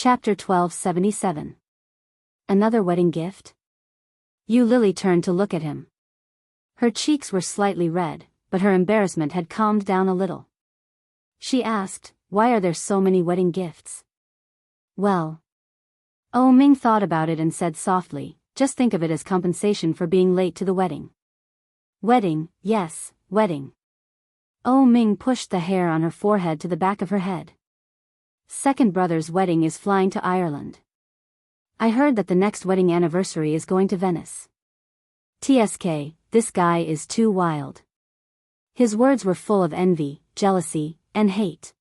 Chapter 1277. Another wedding gift? Yu Lily turned to look at him. Her cheeks were slightly red, but her embarrassment had calmed down a little. She asked, "Why are there so many wedding gifts?" Well. Ming thought about it and said softly, "Just think of it as compensation for being late to the wedding." Wedding, yes, wedding. Ming pushed the hair on her forehead to the back of her head. Second brother's wedding is flying to Ireland. I heard that the next wedding anniversary is going to Venice. TSK, this guy is too wild. His words were full of envy, jealousy, and hate.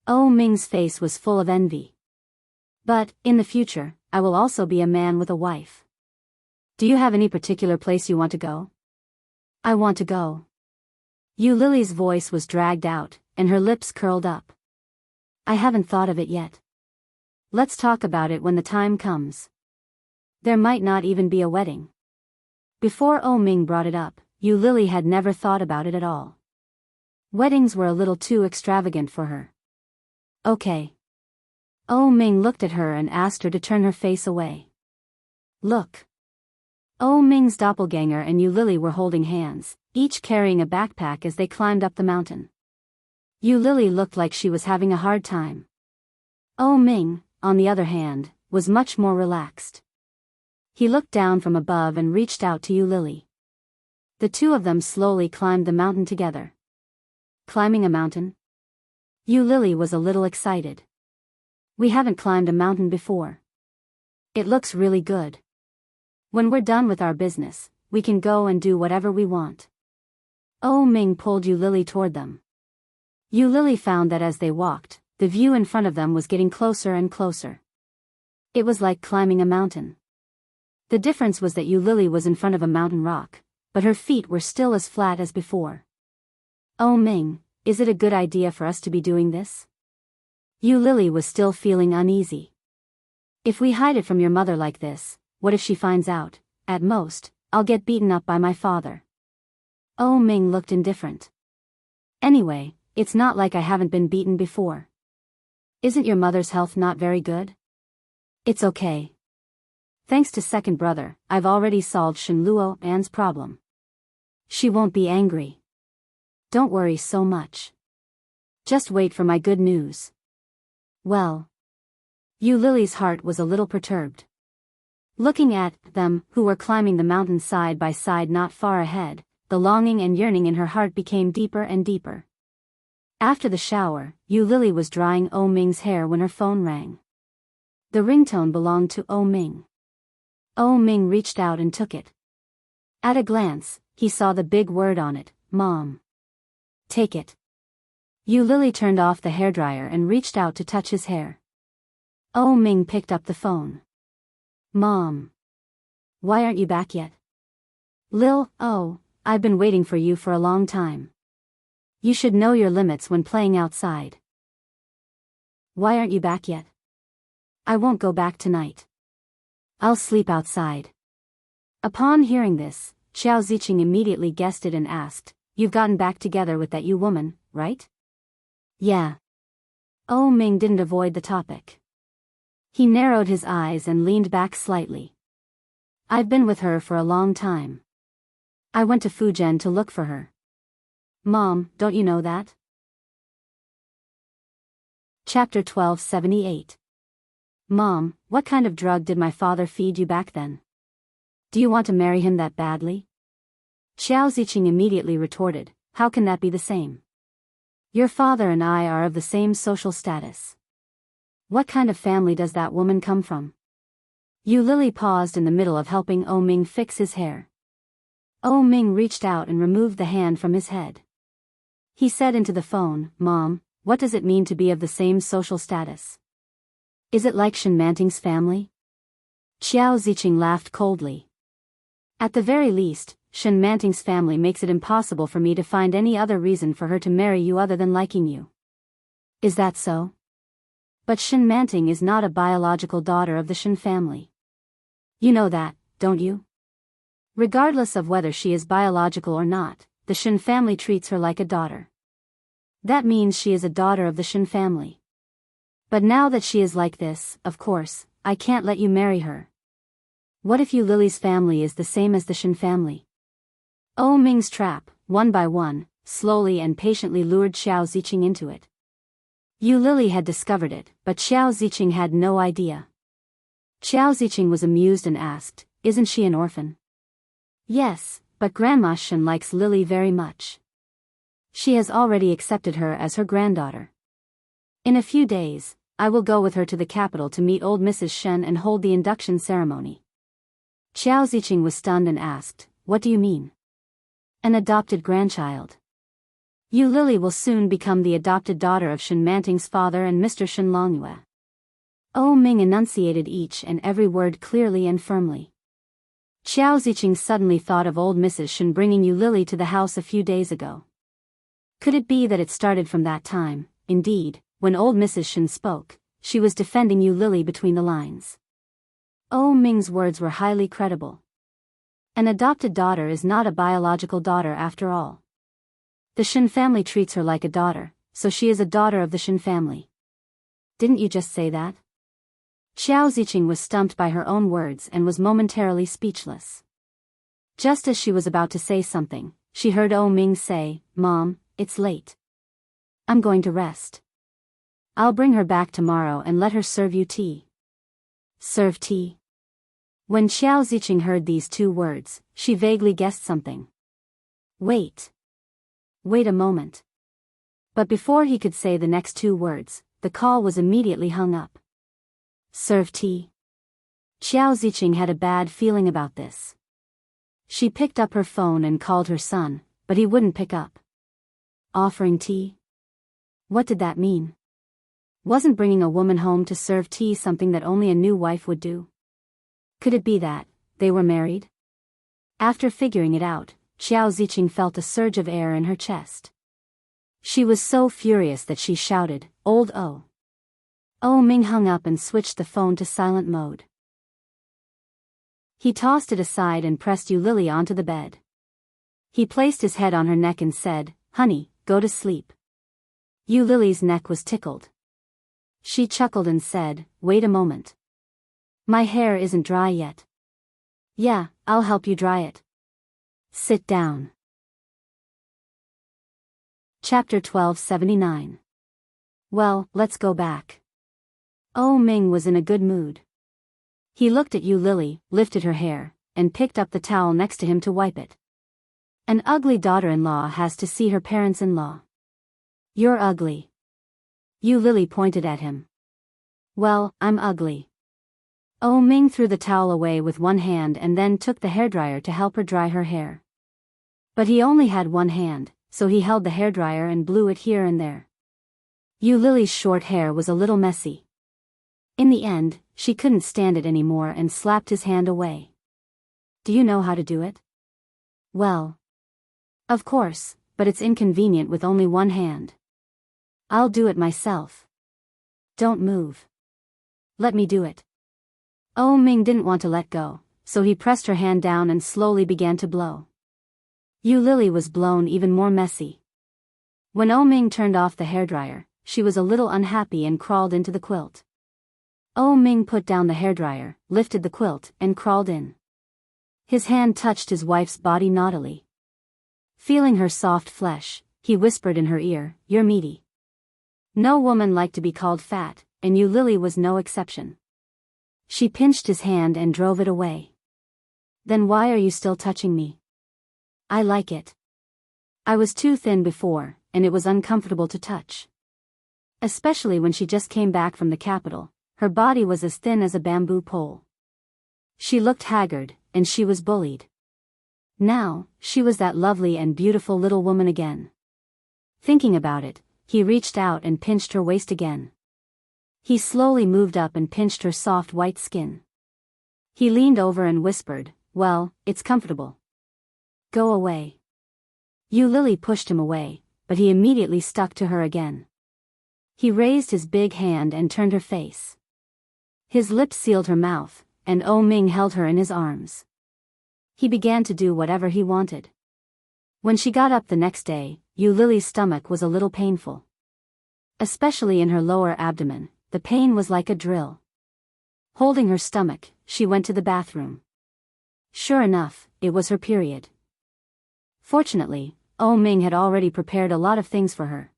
Ming's face was full of envy. But, in the future, I will also be a man with a wife. Do you have any particular place you want to go? I want to go. Yu Lily's voice was dragged out, and her lips curled up. I haven't thought of it yet. Let's talk about it when the time comes. There might not even be a wedding. Before Ming brought it up, Yu Lily had never thought about it at all. Weddings were a little too extravagant for her. Okay. Ming looked at her and asked her to turn her face away. Look. Ming's doppelganger and Yu Lily were holding hands, each carrying a backpack as they climbed up the mountain. Yu Lily looked like she was having a hard time. Ming, on the other hand, was much more relaxed. He looked down from above and reached out to Yu Lily. The two of them slowly climbed the mountain together. Climbing a mountain? Yu Lily was a little excited. We haven't climbed a mountain before. It looks really good. When we're done with our business, we can go and do whatever we want. Ming pulled Yu Lily toward them. Yu Lily found that as they walked, the view in front of them was getting closer and closer. It was like climbing a mountain. The difference was that Yu Lily was in front of a mountain rock, but her feet were still as flat as before. Ming, is it a good idea for us to be doing this? Yu Lily was still feeling uneasy. If we hide it from your mother like this, what if she finds out? At most, I'll get beaten up by my father. Ming looked indifferent. Anyway, it's not like I haven't been beaten before. Isn't your mother's health not very good? It's okay. Thanks to second brother, I've already solved Shen Luo An's problem. She won't be angry. Don't worry so much. Just wait for my good news. Well. Yu Lily's heart was a little perturbed. Looking at them, who were climbing the mountain side by side not far ahead, the longing and yearning in her heart became deeper and deeper. After the shower, Yu Lily was drying Ming's hair when her phone rang. The ringtone belonged to Ming. Ming reached out and took it. At a glance, he saw the big word on it, Mom. Take it. Yu Lily turned off the hairdryer and reached out to touch his hair. Ming picked up the phone. Mom. Why aren't you back yet? Lil, I've been waiting for you for a long time. You should know your limits when playing outside. Why aren't you back yet? I won't go back tonight. I'll sleep outside. Upon hearing this, Xiao Ziqing immediately guessed it and asked, You've gotten back together with that Yu woman, right? Yeah. Ming didn't avoid the topic. He narrowed his eyes and leaned back slightly. I've been with her for a long time. I went to Fujian to look for her. Mom, don't you know that? Chapter 1278. Mom, what kind of drug did my father feed you back then? Do you want to marry him that badly? Xiao Ziqing immediately retorted, How can that be the same? Your father and I are of the same social status. What kind of family does that woman come from? Yu Lily paused in the middle of helping Ming fix his hair. Ming reached out and removed the hand from his head. He said into the phone, Mom, what does it mean to be of the same social status? Is it like Shen Manting's family? Xiao Ziqing laughed coldly. At the very least, Shen Manting's family makes it impossible for me to find any other reason for her to marry you other than liking you. Is that so? But Shen Manting is not a biological daughter of the Shen family. You know that, don't you? Regardless of whether she is biological or not, the Shen family treats her like a daughter. That means she is a daughter of the Shen family. But now that she is like this, of course, I can't let you marry her. What if Yu Lily's family is the same as the Shen family? Oh Ming's trap, one by one, slowly and patiently lured Xiao Ziqing into it. Yu Lily had discovered it, but Xiao Ziqing had no idea. Xiao Ziqing was amused and asked, "Isn't she an orphan?" "Yes, but Grandma Shen likes Lily very much. She has already accepted her as her granddaughter. In a few days, I will go with her to the capital to meet old Mrs. Shen and hold the induction ceremony." Xiao Ziqing was stunned and asked, "What do you mean? An adopted grandchild? Yu Lily will soon become the adopted daughter of Shen Manting's father and Mr. Shen Longyue." Oh Ming enunciated each and every word clearly and firmly. Xiao Ziqing suddenly thought of old Mrs. Shen bringing Yu Lily to the house a few days ago. Could it be that it started from that time? Indeed, when old Mrs. Shen spoke, she was defending Yu Lily between the lines. Oh Ming's words were highly credible. An adopted daughter is not a biological daughter after all. The Shen family treats her like a daughter, so she is a daughter of the Shen family. Didn't you just say that? Xiao Ziqing was stumped by her own words and was momentarily speechless. Just as she was about to say something, she heard Oh Ming say, "Mom, it's late. I'm going to rest. I'll bring her back tomorrow and let her serve you tea." Serve tea? When Xiao Ziqing heard these two words, she vaguely guessed something. Wait a moment. But before he could say the next two words, the call was immediately hung up. Serve tea? Xiao Ziqing had a bad feeling about this. She picked up her phone and called her son, but he wouldn't pick up. Offering tea? What did that mean? Wasn't bringing a woman home to serve tea something that only a new wife would do? Could it be that they were married? After figuring it out, Xiao Ziqing felt a surge of air in her chest. She was so furious that she shouted, "Old O!" Oh Ming hung up and switched the phone to silent mode. He tossed it aside and pressed Yu Lily onto the bed. He placed his head on her neck and said, "Honey, go to sleep." Yu Lily's neck was tickled. She chuckled and said, "Wait a moment. My hair isn't dry yet." "Yeah, I'll help you dry it. Sit down." Chapter 1279. Well, let's go back. Oh Ming was in a good mood. He looked at Yu Lily, lifted her hair, and picked up the towel next to him to wipe it. An ugly daughter-in-law has to see her parents-in-law. "You're ugly." Yu Lily pointed at him. "Well, I'm ugly." Oh Ming threw the towel away with one hand and then took the hairdryer to help her dry her hair. But he only had one hand, so he held the hairdryer and blew it here and there. Yu Lily's short hair was a little messy. In the end, she couldn't stand it anymore and slapped his hand away. "Do you know how to do it?" "Well, of course, but it's inconvenient with only one hand." "I'll do it myself." "Don't move. Let me do it." Oh Ming didn't want to let go, so he pressed her hand down and slowly began to blow. Yu Lily was blown even more messy. When Oh Ming turned off the hairdryer, she was a little unhappy and crawled into the quilt. Oh Ming put down the hairdryer, lifted the quilt, and crawled in. His hand touched his wife's body naughtily. Feeling her soft flesh, he whispered in her ear, "You're meaty." No woman liked to be called fat, and Yu Lily was no exception. She pinched his hand and drove it away. "Then why are you still touching me?" "I like it. I was too thin before, and it was uncomfortable to touch. Especially when she just came back from the capital, her body was as thin as a bamboo pole. She looked haggard, and she was bullied. Now, she was that lovely and beautiful little woman again." Thinking about it, he reached out and pinched her waist again. He slowly moved up and pinched her soft white skin. He leaned over and whispered, "Well, it's comfortable. Go away." Yu Lily pushed him away, but he immediately stuck to her again. He raised his big hand and turned her face. His lips sealed her mouth, and Oh Ming held her in his arms. He began to do whatever he wanted. When she got up the next day, Yu Lily's stomach was a little painful. Especially in her lower abdomen, the pain was like a drill. Holding her stomach, she went to the bathroom. Sure enough, it was her period. Fortunately, Ming had already prepared a lot of things for her.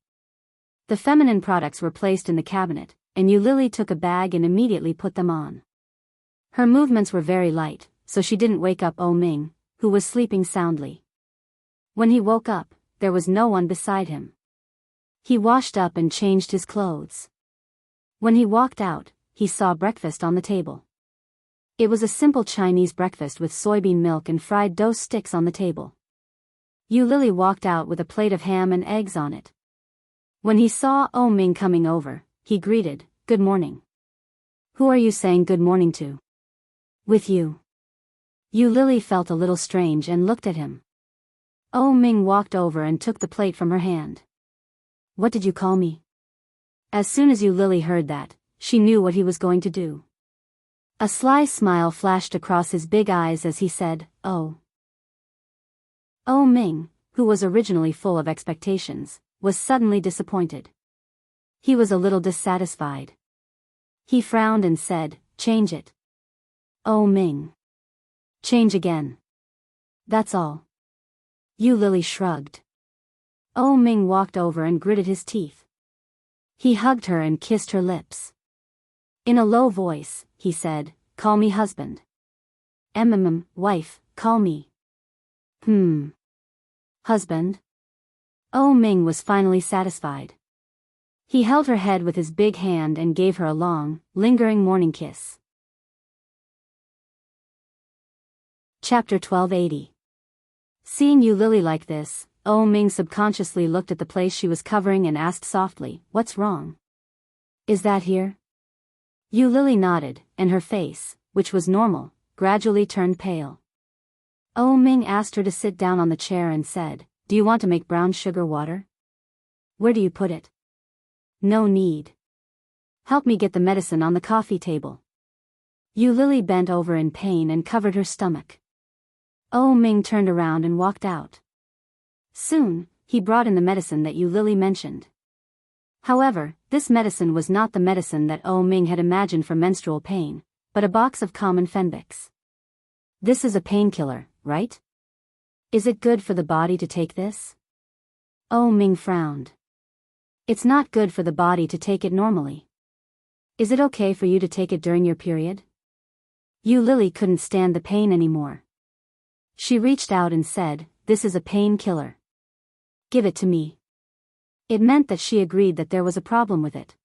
The feminine products were placed in the cabinet, and Lily took a bag and immediately put them on. Her movements were very light, so she didn't wake up Ming, who was sleeping soundly. When he woke up, there was no one beside him. He washed up and changed his clothes. When he walked out, he saw breakfast on the table. It was a simple Chinese breakfast with soybean milk and fried dough sticks on the table. Lily walked out with a plate of ham and eggs on it. When he saw Ming coming over, he greeted, "Good morning." "Who are you saying good morning to?" "With you." Lily felt a little strange and looked at him. Ming walked over and took the plate from her hand. "What did you call me?" As soon as Lily heard that, she knew what he was going to do. A sly smile flashed across his big eyes as he said, "Oh." Ming, who was originally full of expectations, was suddenly disappointed. He was a little dissatisfied. He frowned and said, "Change it." Ming. "Change again." "That's all." Lily shrugged. Ming walked over and gritted his teeth. He hugged her and kissed her lips. In a low voice, he said, "Call me husband." Wife, call me." Husband?" Ming was finally satisfied. He held her head with his big hand and gave her a long, lingering morning kiss. Chapter 1280. Seeing Lily like this, Ming subconsciously looked at the place she was covering and asked softly, "What's wrong? Is that here?" Lily nodded, and her face, which was normal, gradually turned pale. Ming asked her to sit down on the chair and said, "Do you want to make brown sugar water?" "Where do you put it?" "No need. Help me get the medicine on the coffee table." Lily bent over in pain and covered her stomach. Ming turned around and walked out. Soon, he brought in the medicine that Lily mentioned. However, this medicine was not the medicine that Ming had imagined for menstrual pain, but a box of common Fenbix. "This is a painkiller, right? Is it good for the body to take this?" Ming frowned. "It's not good for the body to take it normally. Is it okay for you to take it during your period?" Lily couldn't stand the pain anymore. She reached out and said, "This is a painkiller. Give it to me." It meant that she agreed that there was a problem with it.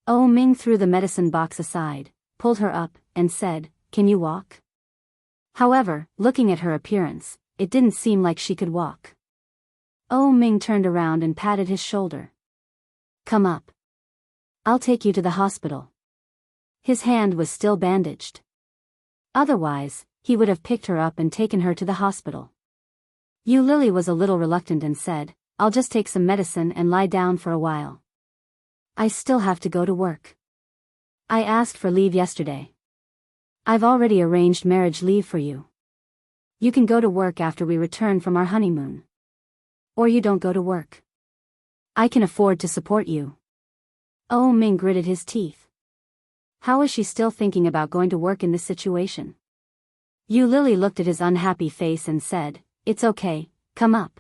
Ming threw the medicine box aside, pulled her up, and said, "Can you walk?" However, looking at her appearance, it didn't seem like she could walk. Ming turned around and patted his shoulder. "Come up. I'll take you to the hospital." His hand was still bandaged. Otherwise, he would have picked her up and taken her to the hospital. Lily was a little reluctant and said, "I'll just take some medicine and lie down for a while. I still have to go to work. I asked for leave yesterday. I've already arranged marriage leave for you. You can go to work after we return from our honeymoon. Or you don't go to work. I can afford to support you." Ming gritted his teeth. How is she still thinking about going to work in this situation? Lily looked at his unhappy face and said, "It's okay, come up."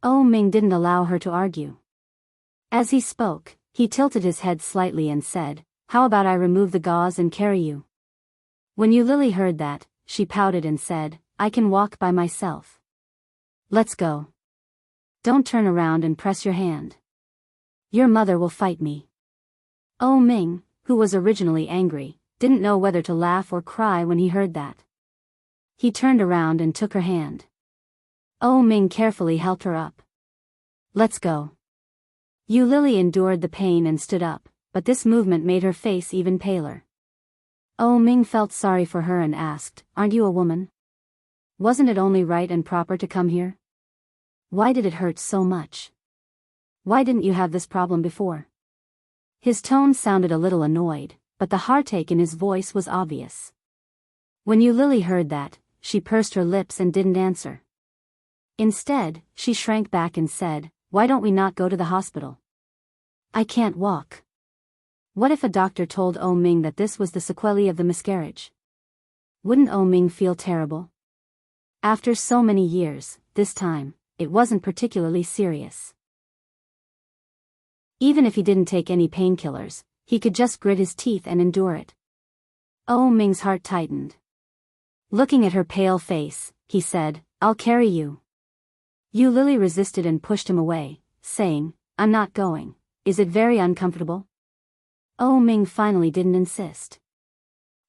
Ming didn't allow her to argue. As he spoke, he tilted his head slightly and said, "How about I remove the gauze and carry you?" When Lily heard that, she pouted and said, "I can walk by myself. Let's go. Don't turn around and press your hand. Your mother will fight me." Ming, who was originally angry, didn't know whether to laugh or cry when he heard that. He turned around and took her hand. Ming carefully helped her up. "Let's go." Lily endured the pain and stood up, but this movement made her face even paler. Ming felt sorry for her and asked, "Aren't you a woman? Wasn't it only right and proper to come here? Why did it hurt so much? Why didn't you have this problem before?" His tone sounded a little annoyed, but the heartache in his voice was obvious. When Lily heard that, she pursed her lips and didn't answer. Instead, she shrank back and said, "Why don't we not go to the hospital? I can't walk." What if a doctor told Oh Ming that this was the sequelae of the miscarriage? Wouldn't Oh Ming feel terrible? After so many years, this time, it wasn't particularly serious. Even if he didn't take any painkillers, he could just grit his teeth and endure it. Oh Ming's heart tightened. Looking at her pale face, he said, "I'll carry you." Yu Lily resisted and pushed him away, saying, "I'm not going. Is it very uncomfortable?" Oh Ming finally didn't insist.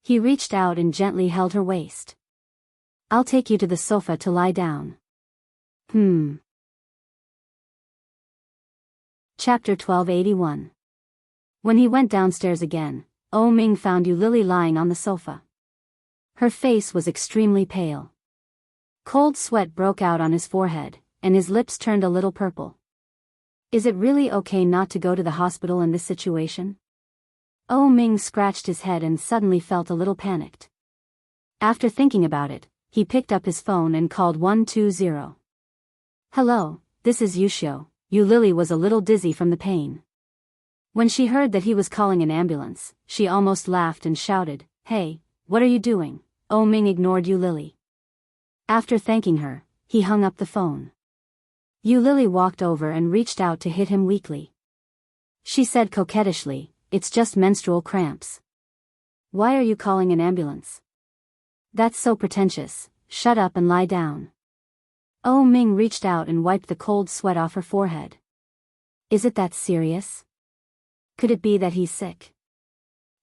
He reached out and gently held her waist. "I'll take you to the sofa to lie down." Chapter 1281. When he went downstairs again, Oh Ming found Yu Lily lying on the sofa. Her face was extremely pale. Cold sweat broke out on his forehead, and his lips turned a little purple. Is it really okay not to go to the hospital in this situation? Oh Ming scratched his head and suddenly felt a little panicked. After thinking about it, he picked up his phone and called 120. "Hello, this is Yushio." Yu Lily was a little dizzy from the pain. When she heard that he was calling an ambulance, she almost laughed and shouted, "Hey, what are you doing?" Oh Ming ignored Yu Lily. After thanking her, he hung up the phone. Yu Lily walked over and reached out to hit him weakly. She said coquettishly, "It's just menstrual cramps." "Why are you calling an ambulance?" "That's so pretentious. Shut up and lie down." Oh Ming reached out and wiped the cold sweat off her forehead. "Is it that serious? Could it be that he's sick?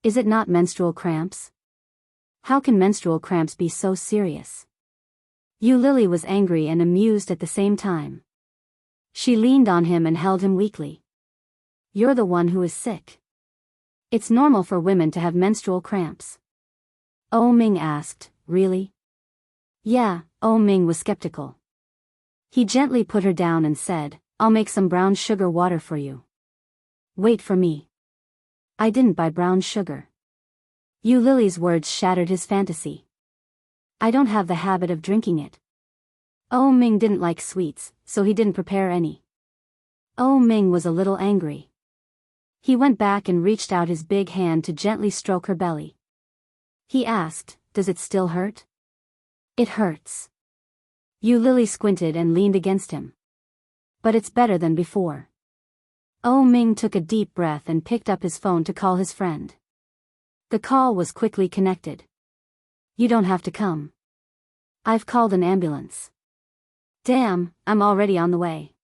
Is it not menstrual cramps? How can menstrual cramps be so serious?" Yu Lily was angry and amused at the same time. She leaned on him and held him weakly. "You're the one who is sick. It's normal for women to have menstrual cramps." Oh Ming asked, "Really?" "Yeah." Oh Ming was skeptical. He gently put her down and said, "I'll make some brown sugar water for you." "Wait for me." "I didn't buy brown sugar." Yu Lily's words shattered his fantasy. "I don't have the habit of drinking it." Oh Ming didn't like sweets, so he didn't prepare any. Oh Ming was a little angry. He went back and reached out his big hand to gently stroke her belly. He asked, "Does it still hurt?" "It hurts." Yu Lily squinted and leaned against him. "But it's better than before." Oh Ming took a deep breath and picked up his phone to call his friend. The call was quickly connected. "You don't have to come. I've called an ambulance." "Damn, I'm already on the way."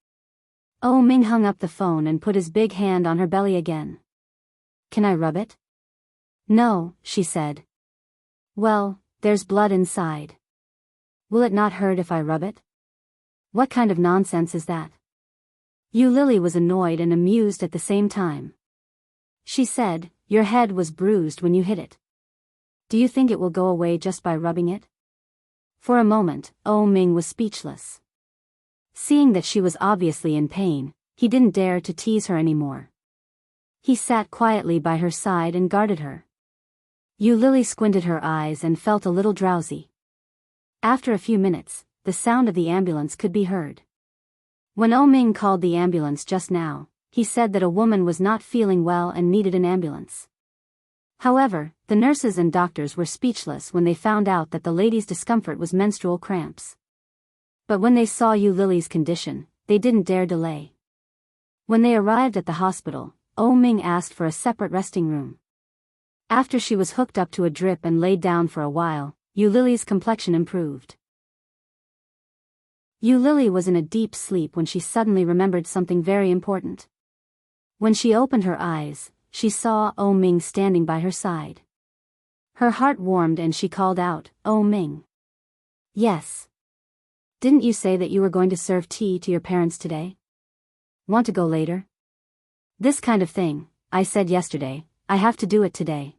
Oh Ming hung up the phone and put his big hand on her belly again. "Can I rub it?" "No," she said. "Well, there's blood inside." "Will it not hurt if I rub it?" "What kind of nonsense is that?" Yu Lily was annoyed and amused at the same time. She said, "Your head was bruised when you hit it. Do you think it will go away just by rubbing it?" For a moment, Oh Ming was speechless. Seeing that she was obviously in pain, he didn't dare to tease her anymore. He sat quietly by her side and guarded her. Yu Lily squinted her eyes and felt a little drowsy. After a few minutes, the sound of the ambulance could be heard. When Oh Ming called the ambulance just now, he said that a woman was not feeling well and needed an ambulance. However, the nurses and doctors were speechless when they found out that the lady's discomfort was menstrual cramps. But when they saw Yu Lily's condition, they didn't dare delay. When they arrived at the hospital, Oh Ming asked for a separate resting room. After she was hooked up to a drip and laid down for a while, Yu Lily's complexion improved. Yu Lily was in a deep sleep when she suddenly remembered something very important. When she opened her eyes, she saw Oh Ming standing by her side. Her heart warmed and she called out, "Oh Ming." "Yes. Didn't you say that you were going to serve tea to your parents today? Want to go later?" "This kind of thing, I said yesterday, I have to do it today.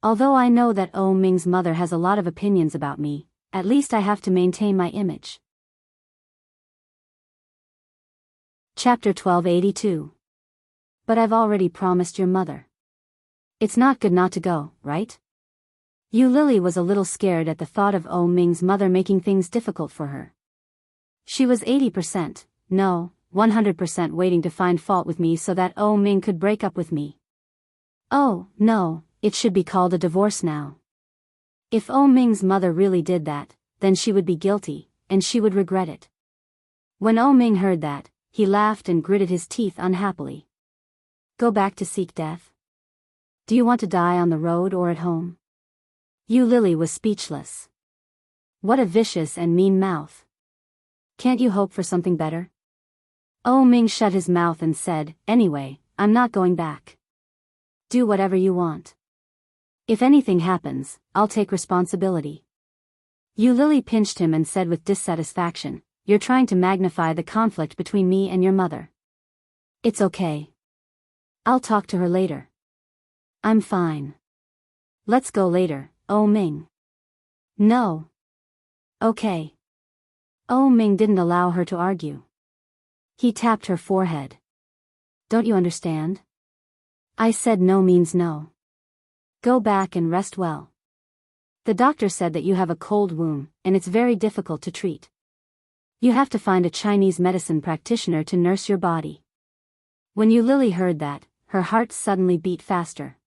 Although I know that Oh Ming's mother has a lot of opinions about me, at least I have to maintain my image." Chapter 1282. "But I've already promised your mother. It's not good not to go, right?" Yu Lily was a little scared at the thought of Oh Ming's mother making things difficult for her. She was 80%, no, 100% waiting to find fault with me so that Oh Ming could break up with me. Oh, no, it should be called a divorce now. If Oh Ming's mother really did that, then she would be guilty, and she would regret it. When Oh Ming heard that, he laughed and gritted his teeth unhappily. Go back to seek death? Do you want to die on the road or at home? Yu Lily was speechless. What a vicious and mean mouth. Can't you hope for something better? Oh Ming shut his mouth and said, anyway, I'm not going back. Do whatever you want. If anything happens, I'll take responsibility. Yu Lily pinched him and said with dissatisfaction, you're trying to magnify the conflict between me and your mother. It's okay. I'll talk to her later. I'm fine. Let's go later, Oh Ming. No. Okay. Oh Ming didn't allow her to argue. He tapped her forehead. Don't you understand? I said no means no. Go back and rest well. The doctor said that you have a cold wound, and it's very difficult to treat. You have to find a Chinese medicine practitioner to nurse your body. When Yu Lily heard that, her heart suddenly beat faster.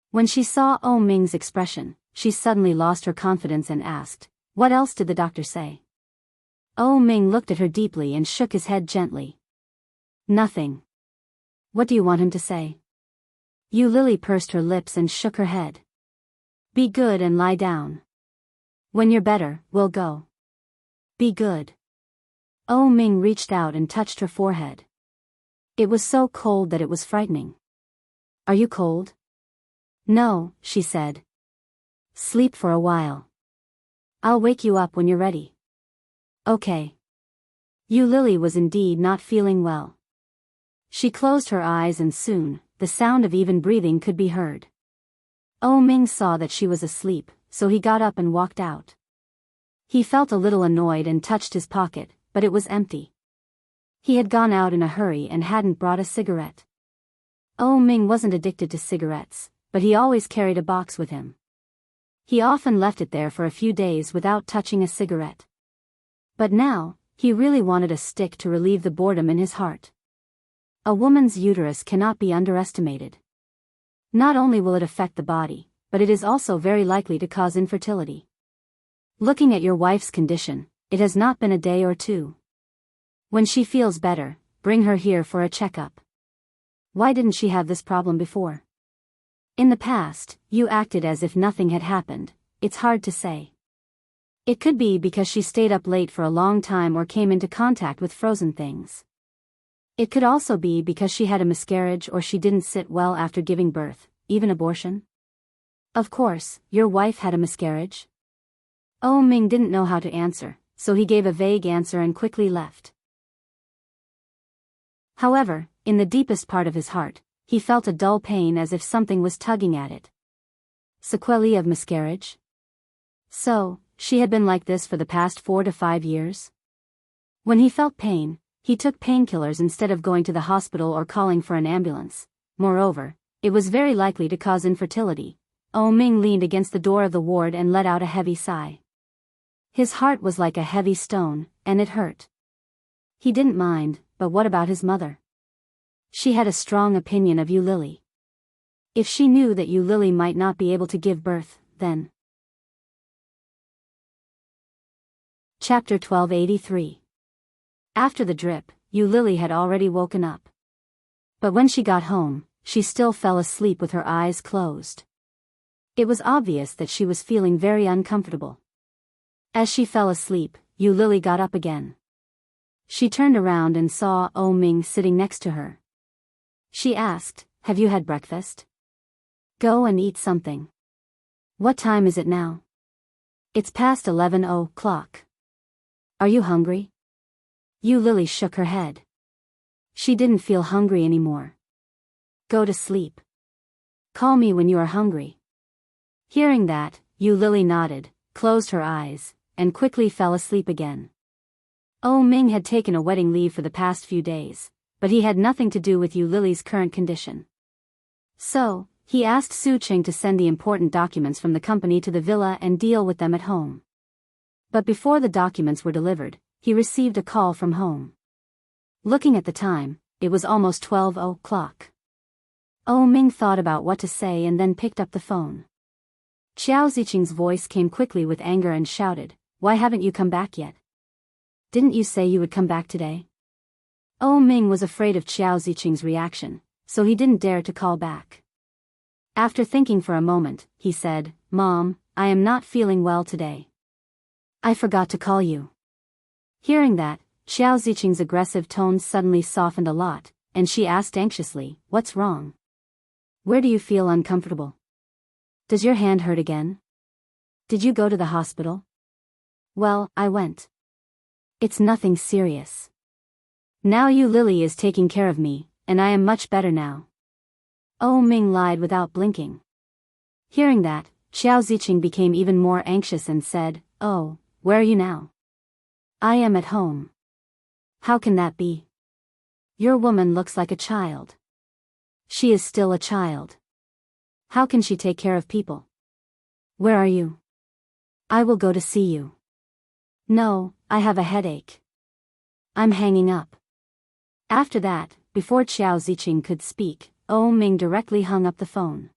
When she saw Oh Ming's expression, she suddenly lost her confidence and asked, what else did the doctor say? Oh Ming looked at her deeply and shook his head gently. Nothing. What do you want him to say? Yu Lily pursed her lips and shook her head. Be good and lie down. When you're better, we'll go. Be good. Oh Ming reached out and touched her forehead. It was so cold that it was frightening. Are you cold? No, she said. Sleep for a while. I'll wake you up when you're ready. Okay. Yu Lily was indeed not feeling well. She closed her eyes and soon, the sound of even breathing could be heard. Oh Ming saw that she was asleep, so he got up and walked out. He felt a little annoyed and touched his pocket, but it was empty. He had gone out in a hurry and hadn't brought a cigarette. Oh Ming wasn't addicted to cigarettes, but he always carried a box with him. He often left it there for a few days without touching a cigarette. But now, he really wanted a stick to relieve the boredom in his heart. A woman's uterus cannot be underestimated. Not only will it affect the body, but it is also very likely to cause infertility. Looking at your wife's condition, it has not been a day or two. When she feels better, bring her here for a checkup. Why didn't she have this problem before? In the past, you acted as if nothing had happened. It's hard to say. It could be because she stayed up late for a long time or came into contact with frozen things. It could also be because she had a miscarriage or she didn't sit well after giving birth, even abortion. Of course, your wife had a miscarriage? Oh Ming didn't know how to answer, so he gave a vague answer and quickly left. However, in the deepest part of his heart, he felt a dull pain as if something was tugging at it. Sequelae of miscarriage? So, she had been like this for the past 4 to 5 years? When he felt pain, he took painkillers instead of going to the hospital or calling for an ambulance. Moreover, it was very likely to cause infertility. Oh Ming leaned against the door of the ward and let out a heavy sigh. His heart was like a heavy stone, and it hurt. He didn't mind, but what about his mother? She had a strong opinion of Yu Lily. If she knew that Yu Lily might not be able to give birth, then... Chapter 1283. After the drip, Yu Lily had already woken up. But when she got home, she still fell asleep with her eyes closed. It was obvious that she was feeling very uncomfortable. As she fell asleep, Yu Lily got up again. She turned around and saw Oh Ming sitting next to her. She asked, "Have you had breakfast? Go and eat something." "What time is it now?" "It's past 11 o'clock. Are you hungry?" Yu Lily shook her head. She didn't feel hungry anymore. "Go to sleep. Call me when you are hungry." Hearing that, Yu Lily nodded, closed her eyes, and quickly fell asleep again. Oh Ming had taken a wedding leave for the past few days, but he had nothing to do with Yu Lily's current condition. So, he asked Su Ching to send the important documents from the company to the villa and deal with them at home. But before the documents were delivered, he received a call from home. Looking at the time, it was almost 12 o'clock. Oh Ming thought about what to say and then picked up the phone. Xiao Ziqing's voice came quickly with anger and shouted, "Why haven't you come back yet? Didn't you say you would come back today?" Oh Ming was afraid of Xiao Ziqing's reaction, so he didn't dare to call back. After thinking for a moment, he said, "Mom, I am not feeling well today. I forgot to call you." Hearing that, Xiao Ziqing's aggressive tones suddenly softened a lot, and she asked anxiously, "What's wrong? Where do you feel uncomfortable? Does your hand hurt again? Did you go to the hospital?" "Well, I went. It's nothing serious. Now Yu Lily is taking care of me, and I am much better now." Oh Ming lied without blinking. Hearing that, Xiao Ziqing became even more anxious and said, "Oh, where are you now?" "I am at home." "How can that be? Your woman looks like a child." "She is still a child. How can she take care of people?" "Where are you?" "I will go to see you." "No, I have a headache. I'm hanging up." After that, before Xiao Ziqing could speak, Oh Ming directly hung up the phone.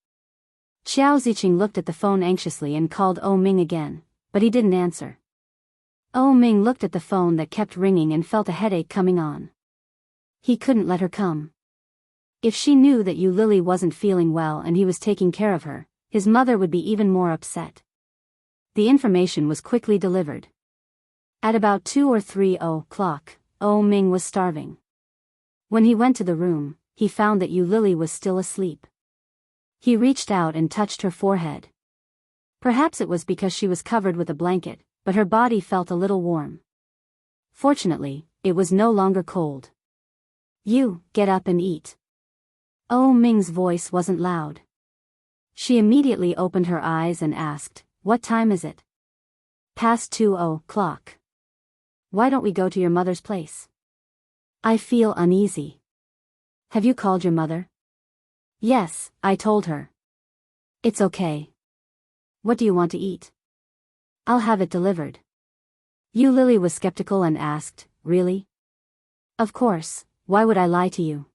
Xiao Ziqing looked at the phone anxiously and called Oh Ming again, but he didn't answer. Oh Ming looked at the phone that kept ringing and felt a headache coming on. He couldn't let her come. If she knew that Yu Lily wasn't feeling well and he was taking care of her, his mother would be even more upset. The information was quickly delivered. At about 2 or 3 o'clock, Oh Ming was starving. When he went to the room, he found that Yu Lily was still asleep. He reached out and touched her forehead. Perhaps it was because she was covered with a blanket, but her body felt a little warm. Fortunately, it was no longer cold. "You, get up and eat." Oh Ming's voice wasn't loud. She immediately opened her eyes and asked, "What time is it?" "Past 2 o'clock. Why don't we go to your mother's place?" "I feel uneasy." "Have you called your mother?" "Yes, I told her." "It's okay. What do you want to eat?" "I'll have it delivered." Yu Lily was skeptical and asked, "Really?" "Of course, why would I lie to you?"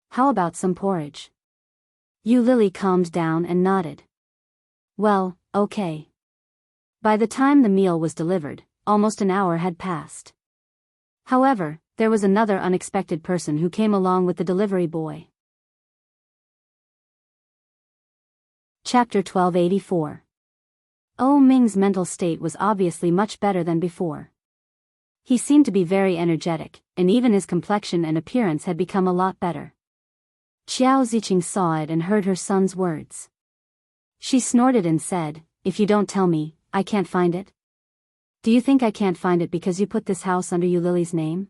"How about some porridge?" Yu Lily calmed down and nodded. "Well, okay." By the time the meal was delivered, almost an hour had passed. However, there was another unexpected person who came along with the delivery boy. Chapter 1284. Oh Ming's mental state was obviously much better than before. He seemed to be very energetic, and even his complexion and appearance had become a lot better. Xiao Ziqing saw it and heard her son's words. She snorted and said, "If you don't tell me, I can't find it? Do you think I can't find it because you put this house under Yu Lily's name?"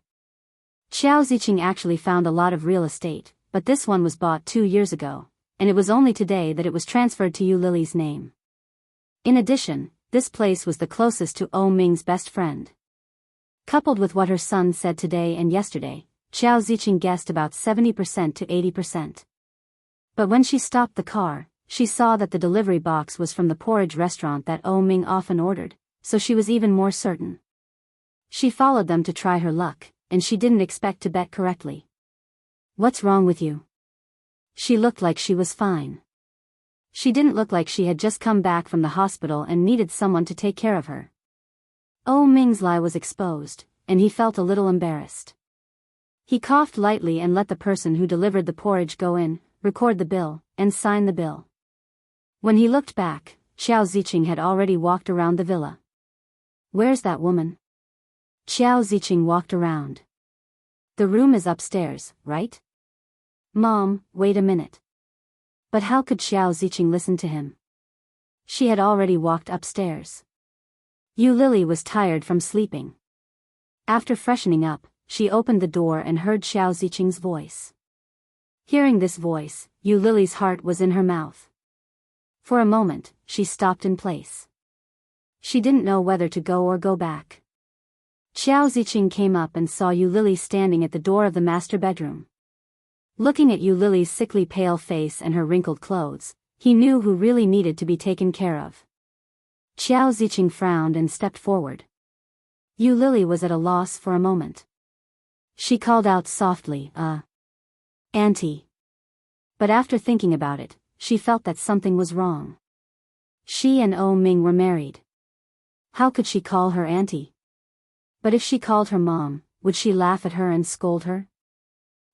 Xiao Ziqing actually found a lot of real estate, but this one was bought 2 years ago, and it was only today that it was transferred to Yu Lily's name. In addition, this place was the closest to Oh Ming's best friend. Coupled with what her son said today and yesterday, Xiao Ziqing guessed about 70% to 80%. But when she stopped the car, she saw that the delivery box was from the porridge restaurant that Oh Ming often ordered, so she was even more certain. She followed them to try her luck, and she didn't expect to bet correctly. "What's wrong with you?" She looked like she was fine. She didn't look like she had just come back from the hospital and needed someone to take care of her. Oh Ming's lie was exposed, and he felt a little embarrassed. He coughed lightly and let the person who delivered the porridge go in, record the bill, and sign the bill. When he looked back, Xiao Ziqing had already walked around the villa. "Where's that woman?" Xiao Ziqing walked around. "The room is upstairs, right?" "Mom, wait a minute." But how could Xiao Ziqing listen to him? She had already walked upstairs. Yu Lily was tired from sleeping. After freshening up, she opened the door and heard Xiao Ziqing's voice. Hearing this voice, Yu Lily's heart was in her mouth. For a moment, she stopped in place. She didn't know whether to go or go back. Xiao Ziqing came up and saw Yu Lily standing at the door of the master bedroom. Looking at Yu Lily's sickly pale face and her wrinkled clothes, he knew who really needed to be taken care of. Xiao Ziqing frowned and stepped forward. Yu Lily was at a loss for a moment. She called out softly, Auntie. But after thinking about it, she felt that something was wrong. She and Oh Ming were married. How could she call her auntie? But if she called her mom, would she laugh at her and scold her?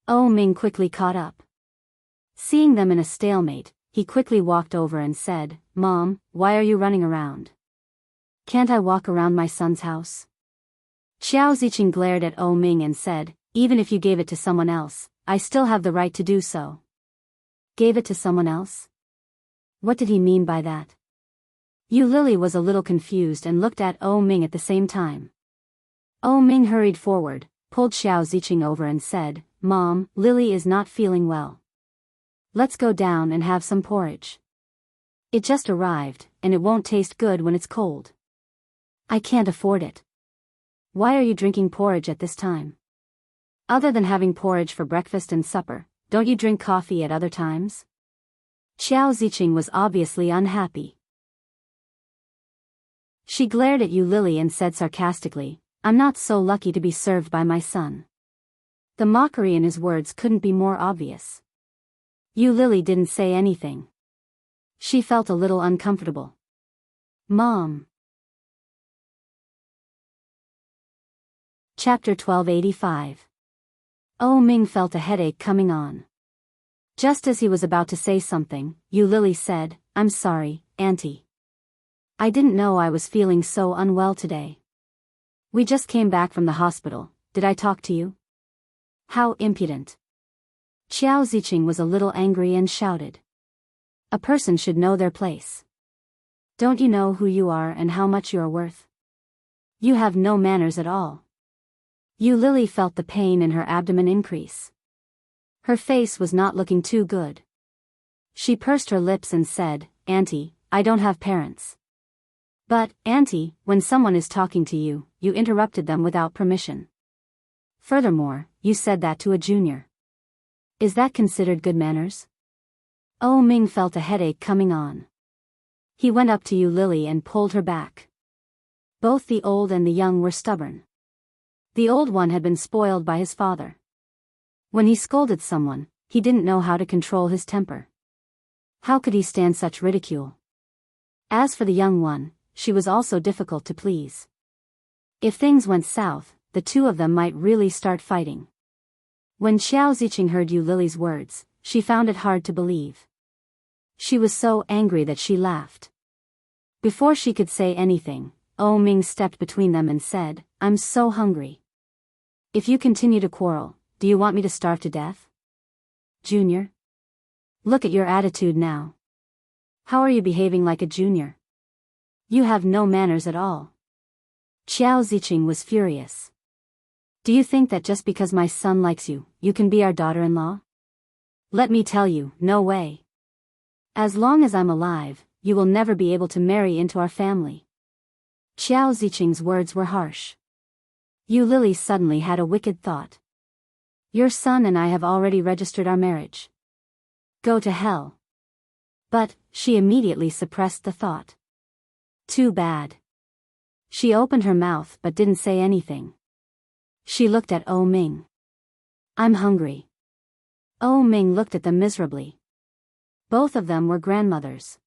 Oh Ming quickly caught up. Seeing them in a stalemate, he quickly walked over and said, "Mom, why are you running around? Can't I walk around my son's house?" Xiao Ziqing glared at Oh Ming and said, "Even if you gave it to someone else, I still have the right to do so." Gave it to someone else? What did he mean by that? Yu Lily was a little confused and looked at Oh Ming at the same time. Oh Ming hurried forward, pulled Xiao Ziqing over and said, "Mom, Lily is not feeling well. Let's go down and have some porridge. It just arrived, and it won't taste good when it's cold." "I can't afford it." "Why are you drinking porridge at this time? Other than having porridge for breakfast and supper, don't you drink coffee at other times?" Xiao Ziqing was obviously unhappy. She glared at Yu Lily and said sarcastically, "I'm not so lucky to be served by my son." The mockery in his words couldn't be more obvious. Yu Lily didn't say anything. She felt a little uncomfortable. Mom. Chapter 1285. Oh Ming felt a headache coming on. Just as he was about to say something, Yu Lily said, "I'm sorry, Auntie. I didn't know I was feeling so unwell today. We just came back from the hospital. Did I talk to you?" "How impudent." Xiao Ziqing was a little angry and shouted. "A person should know their place. Don't you know who you are and how much you are worth? You have no manners at all." Yu Lily felt the pain in her abdomen increase. Her face was not looking too good. She pursed her lips and said, "Auntie, I don't have parents." "But, Auntie, when someone is talking to you, you interrupted them without permission. Furthermore, you said that to a junior. Is that considered good manners?" Oh Ming felt a headache coming on. He went up to Yu Lily and pulled her back. Both the old and the young were stubborn. The old one had been spoiled by his father. When he scolded someone, he didn't know how to control his temper. How could he stand such ridicule? As for the young one, she was also difficult to please. If things went south, the two of them might really start fighting. When Xiao Ziqing heard Yu Lily's words, she found it hard to believe. She was so angry that she laughed. Before she could say anything, Oh Ming stepped between them and said, "I'm so hungry. If you continue to quarrel, do you want me to starve to death? Junior? Look at your attitude now. How are you behaving like a junior? You have no manners at all." Xiao Ziqing was furious. "Do you think that just because my son likes you, you can be our daughter-in-law? Let me tell you, no way. As long as I'm alive, you will never be able to marry into our family." Xiao Ziqing's words were harsh. Yu Lily suddenly had a wicked thought. "Your son and I have already registered our marriage. Go to hell." But, she immediately suppressed the thought. Too bad. She opened her mouth but didn't say anything. She looked at Oh Ming. "I'm hungry." Oh Ming looked at them miserably. Both of them were grandmothers.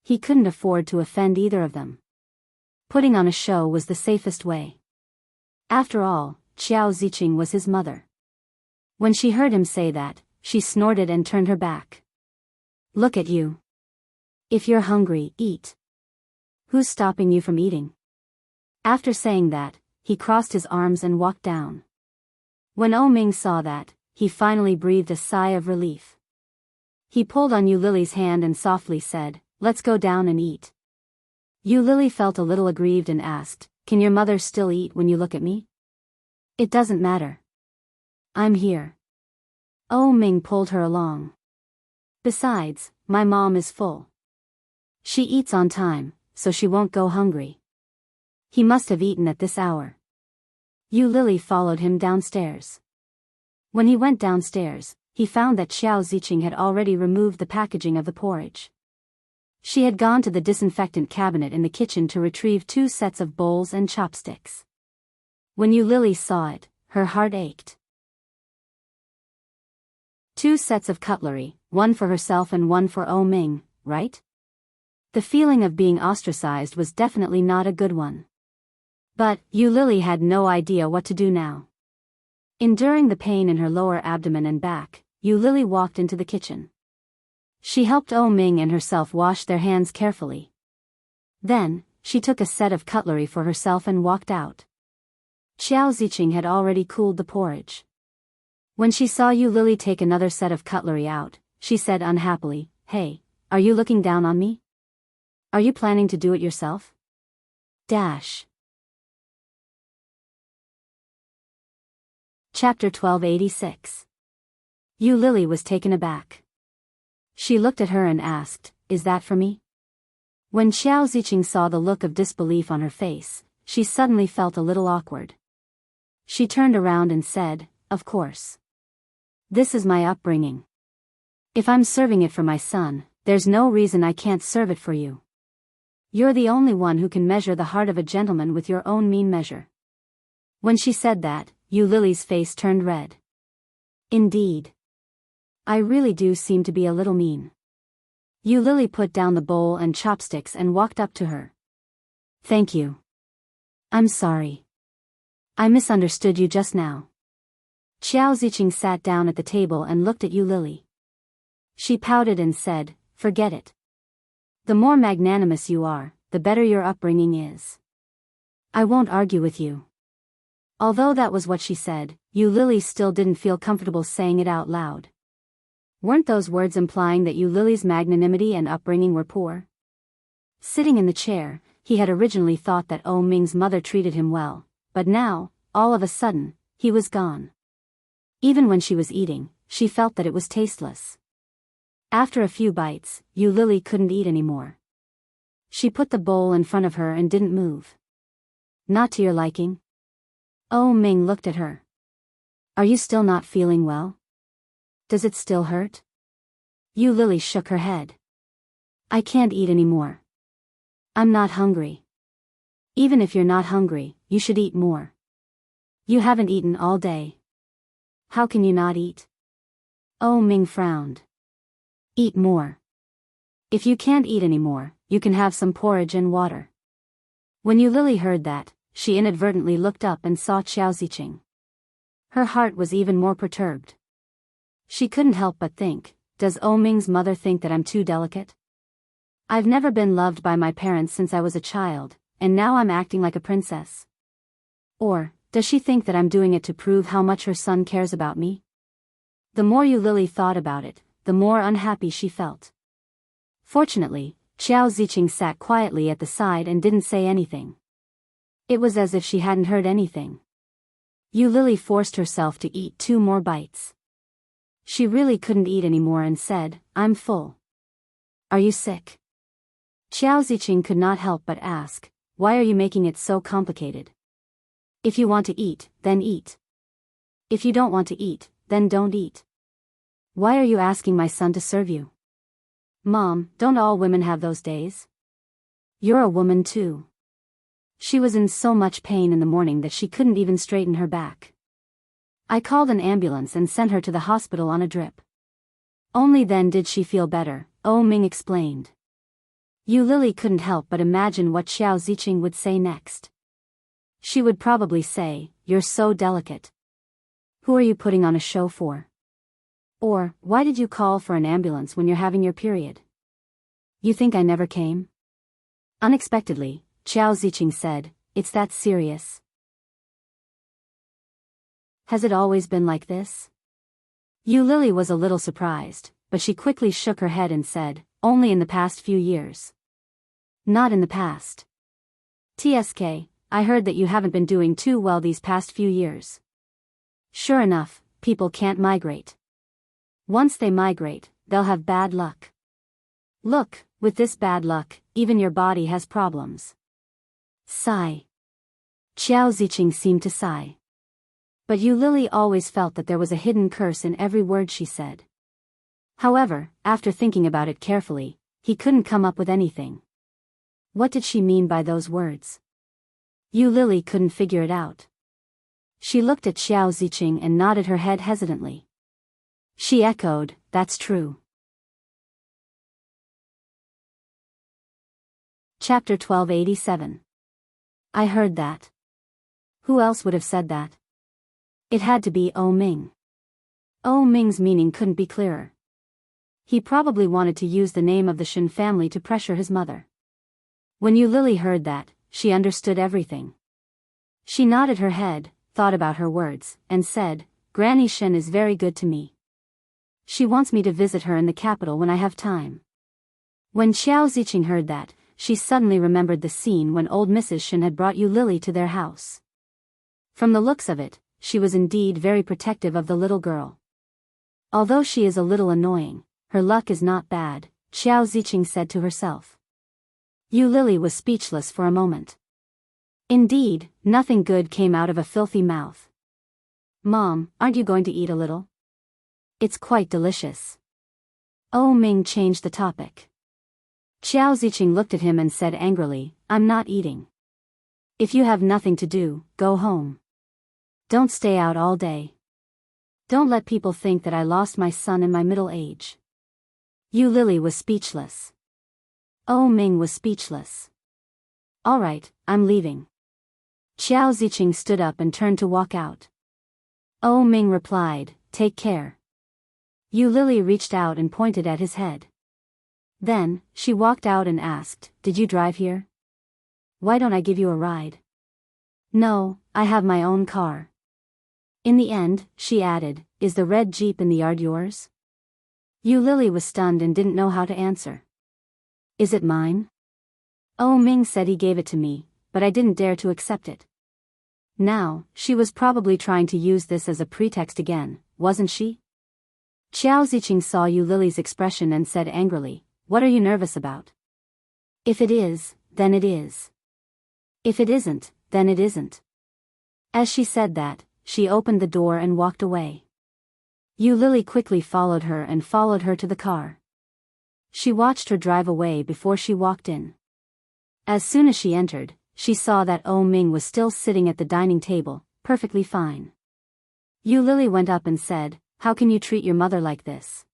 He couldn't afford to offend either of them. Putting on a show was the safest way. After all, Xiao Ziqing was his mother. When she heard him say that, she snorted and turned her back. "Look at you. If you're hungry, eat. Who's stopping you from eating?" After saying that, he crossed his arms and walked down. When Oh Ming saw that, he finally breathed a sigh of relief. He pulled on Yu Lily's hand and softly said, "Let's go down and eat." Yu Lily felt a little aggrieved and asked, "Can your mother still eat when you look at me?" "It doesn't matter. I'm here." Oh Ming pulled her along. "Besides, my mom is full. She eats on time, so she won't go hungry." He must have eaten at this hour. Yu Lily followed him downstairs. When he went downstairs, he found that Xiao Ziqing had already removed the packaging of the porridge. She had gone to the disinfectant cabinet in the kitchen to retrieve 2 sets of bowls and chopsticks. When Yu Lily saw it, her heart ached. 2 sets of cutlery, one for herself and one for Oh Ming, right? The feeling of being ostracized was definitely not a good one. But Yu Lily had no idea what to do now. Enduring the pain in her lower abdomen and back, Yu Lily walked into the kitchen. She helped Oh Ming and herself wash their hands carefully. Then, she took a set of cutlery for herself and walked out. Xiao Ziqing had already cooled the porridge. When she saw Yu Lily take another set of cutlery out, she said unhappily, "Hey, are you looking down on me? Are you planning to do it yourself?" Chapter 1286. Yu Lily was taken aback. She looked at her and asked, "Is that for me?" When Xiao Ziqing saw the look of disbelief on her face, she suddenly felt a little awkward. She turned around and said, "Of course. This is my upbringing. If I'm serving it for my son, there's no reason I can't serve it for you. You're the only one who can measure the heart of a gentleman with your own mean measure." When she said that, Yu Lily's face turned red. "Indeed. I really do seem to be a little mean." Yu Lily put down the bowl and chopsticks and walked up to her. "Thank you. I'm sorry. I misunderstood you just now." Xiao Ziqing sat down at the table and looked at Yu Lily. She pouted and said, "Forget it. The more magnanimous you are, the better your upbringing is. I won't argue with you." Although that was what she said, Yu Lily still didn't feel comfortable saying it out loud. Weren't those words implying that Yu Lily's magnanimity and upbringing were poor? Sitting in the chair, he had originally thought that Oh Ming's mother treated him well, but now, all of a sudden, he was gone. Even when she was eating, she felt that it was tasteless. After a few bites, Yu Lily couldn't eat anymore. She put the bowl in front of her and didn't move. "Not to your liking?" Oh Ming looked at her. "Are you still not feeling well? Does it still hurt?" Yu Lily shook her head. "I can't eat anymore. I'm not hungry." "Even if you're not hungry, you should eat more. You haven't eaten all day. How can you not eat?" Oh Ming frowned. "Eat more. If you can't eat anymore, you can have some porridge and water." When Yu Lily heard that, she inadvertently looked up and saw Xiao Ziqing. Her heart was even more perturbed. She couldn't help but think, does Oh Ming's mother think that I'm too delicate? I've never been loved by my parents since I was a child, and now I'm acting like a princess. Or, does she think that I'm doing it to prove how much her son cares about me? The more Yu Lily thought about it, the more unhappy she felt. Fortunately, Xiao Ziqing sat quietly at the side and didn't say anything. It was as if she hadn't heard anything. Yu Lily forced herself to eat 2 more bites. She really couldn't eat anymore and said, "I'm full." "Are you sick?" Xiao Ziqing could not help but ask, "Why are you making it so complicated? If you want to eat, then eat. If you don't want to eat, then don't eat. Why are you asking my son to serve you?" "Mom, don't all women have those days? You're a woman too." She was in so much pain in the morning that she couldn't even straighten her back. "I called an ambulance and sent her to the hospital on a drip. Only then did she feel better," Oh Ming explained. Yu Lily couldn't help but imagine what Xiao Ziqing would say next. She would probably say, "You're so delicate. Who are you putting on a show for?" Or, "Why did you call for an ambulance when you're having your period? You think I never came?" Unexpectedly, Xiao Ziqing said, "It's that serious? Has it always been like this?" Yu Lily was a little surprised, but she quickly shook her head and said, "Only in the past few years. Not in the past. TSK, I heard that you haven't been doing too well these past few years." Sure enough, people can't migrate. Once they migrate, they'll have bad luck. Look, with this bad luck, even your body has problems. Sigh. Xiao Ziqing seemed to sigh. But Yu Lily always felt that there was a hidden curse in every word she said. However, after thinking about it carefully, he couldn't come up with anything. What did she mean by those words? Yu Lily couldn't figure it out. She looked at Xiao Ziqing and nodded her head hesitantly. She echoed, that's true. Chapter 1287. I heard that. Who else would have said that? It had to be Oh Ming. Oh Ming's meaning couldn't be clearer. He probably wanted to use the name of the Shen family to pressure his mother. When Yu Lily heard that, she understood everything. She nodded her head, thought about her words, and said, Granny Shen is very good to me. She wants me to visit her in the capital when I have time. When Xiao Ziqing heard that, she suddenly remembered the scene when old Mrs. Shen had brought Yu Lily to their house. From the looks of it, she was indeed very protective of the little girl. Although she is a little annoying, her luck is not bad, Xiao Ziqing said to herself. Yu Lily was speechless for a moment. Indeed, nothing good came out of a filthy mouth. Mom, aren't you going to eat a little? It's quite delicious. Oh Ming changed the topic. Xiao Ziqing looked at him and said angrily, I'm not eating. If you have nothing to do, go home. Don't stay out all day. Don't let people think that I lost my son in my middle age. Yu Lily was speechless. Oh Ming was speechless. All right, I'm leaving. Xiao Ziqing stood up and turned to walk out. Oh Ming replied, take care. Yu Lily reached out and pointed at his head. Then, she walked out and asked, did you drive here? Why don't I give you a ride? No, I have my own car. In the end, she added, is the red Jeep in the yard yours? Yu Lily was stunned and didn't know how to answer. Is it mine? Oh Ming said he gave it to me, but I didn't dare to accept it. Now, she was probably trying to use this as a pretext again, wasn't she? Xiao Ziqing saw Yu Lily's expression and said angrily, what are you nervous about? If it is, then it is. If it isn't, then it isn't. As she said that, she opened the door and walked away. Yu Lily quickly followed her to the car. She watched her drive away before she walked in. As soon as she entered, she saw that Oh Ming was still sitting at the dining table, perfectly fine. Yu Lily went up and said, how can you treat your mother like this?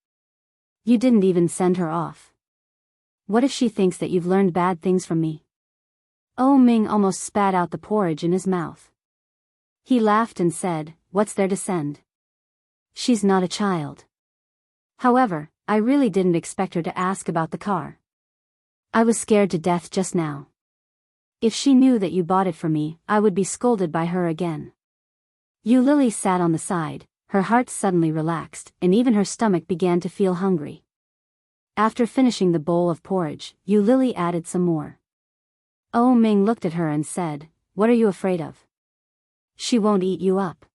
You didn't even send her off. What if she thinks that you've learned bad things from me? Oh Ming almost spat out the porridge in his mouth. He laughed and said, what's there to send? She's not a child. However, I really didn't expect her to ask about the car. I was scared to death just now. If she knew that you bought it for me, I would be scolded by her again. Yu Lily sat on the side, her heart suddenly relaxed, and even her stomach began to feel hungry. After finishing the bowl of porridge, Yu Lily added some more. Oh Ming looked at her and said, what are you afraid of? She won't eat you up.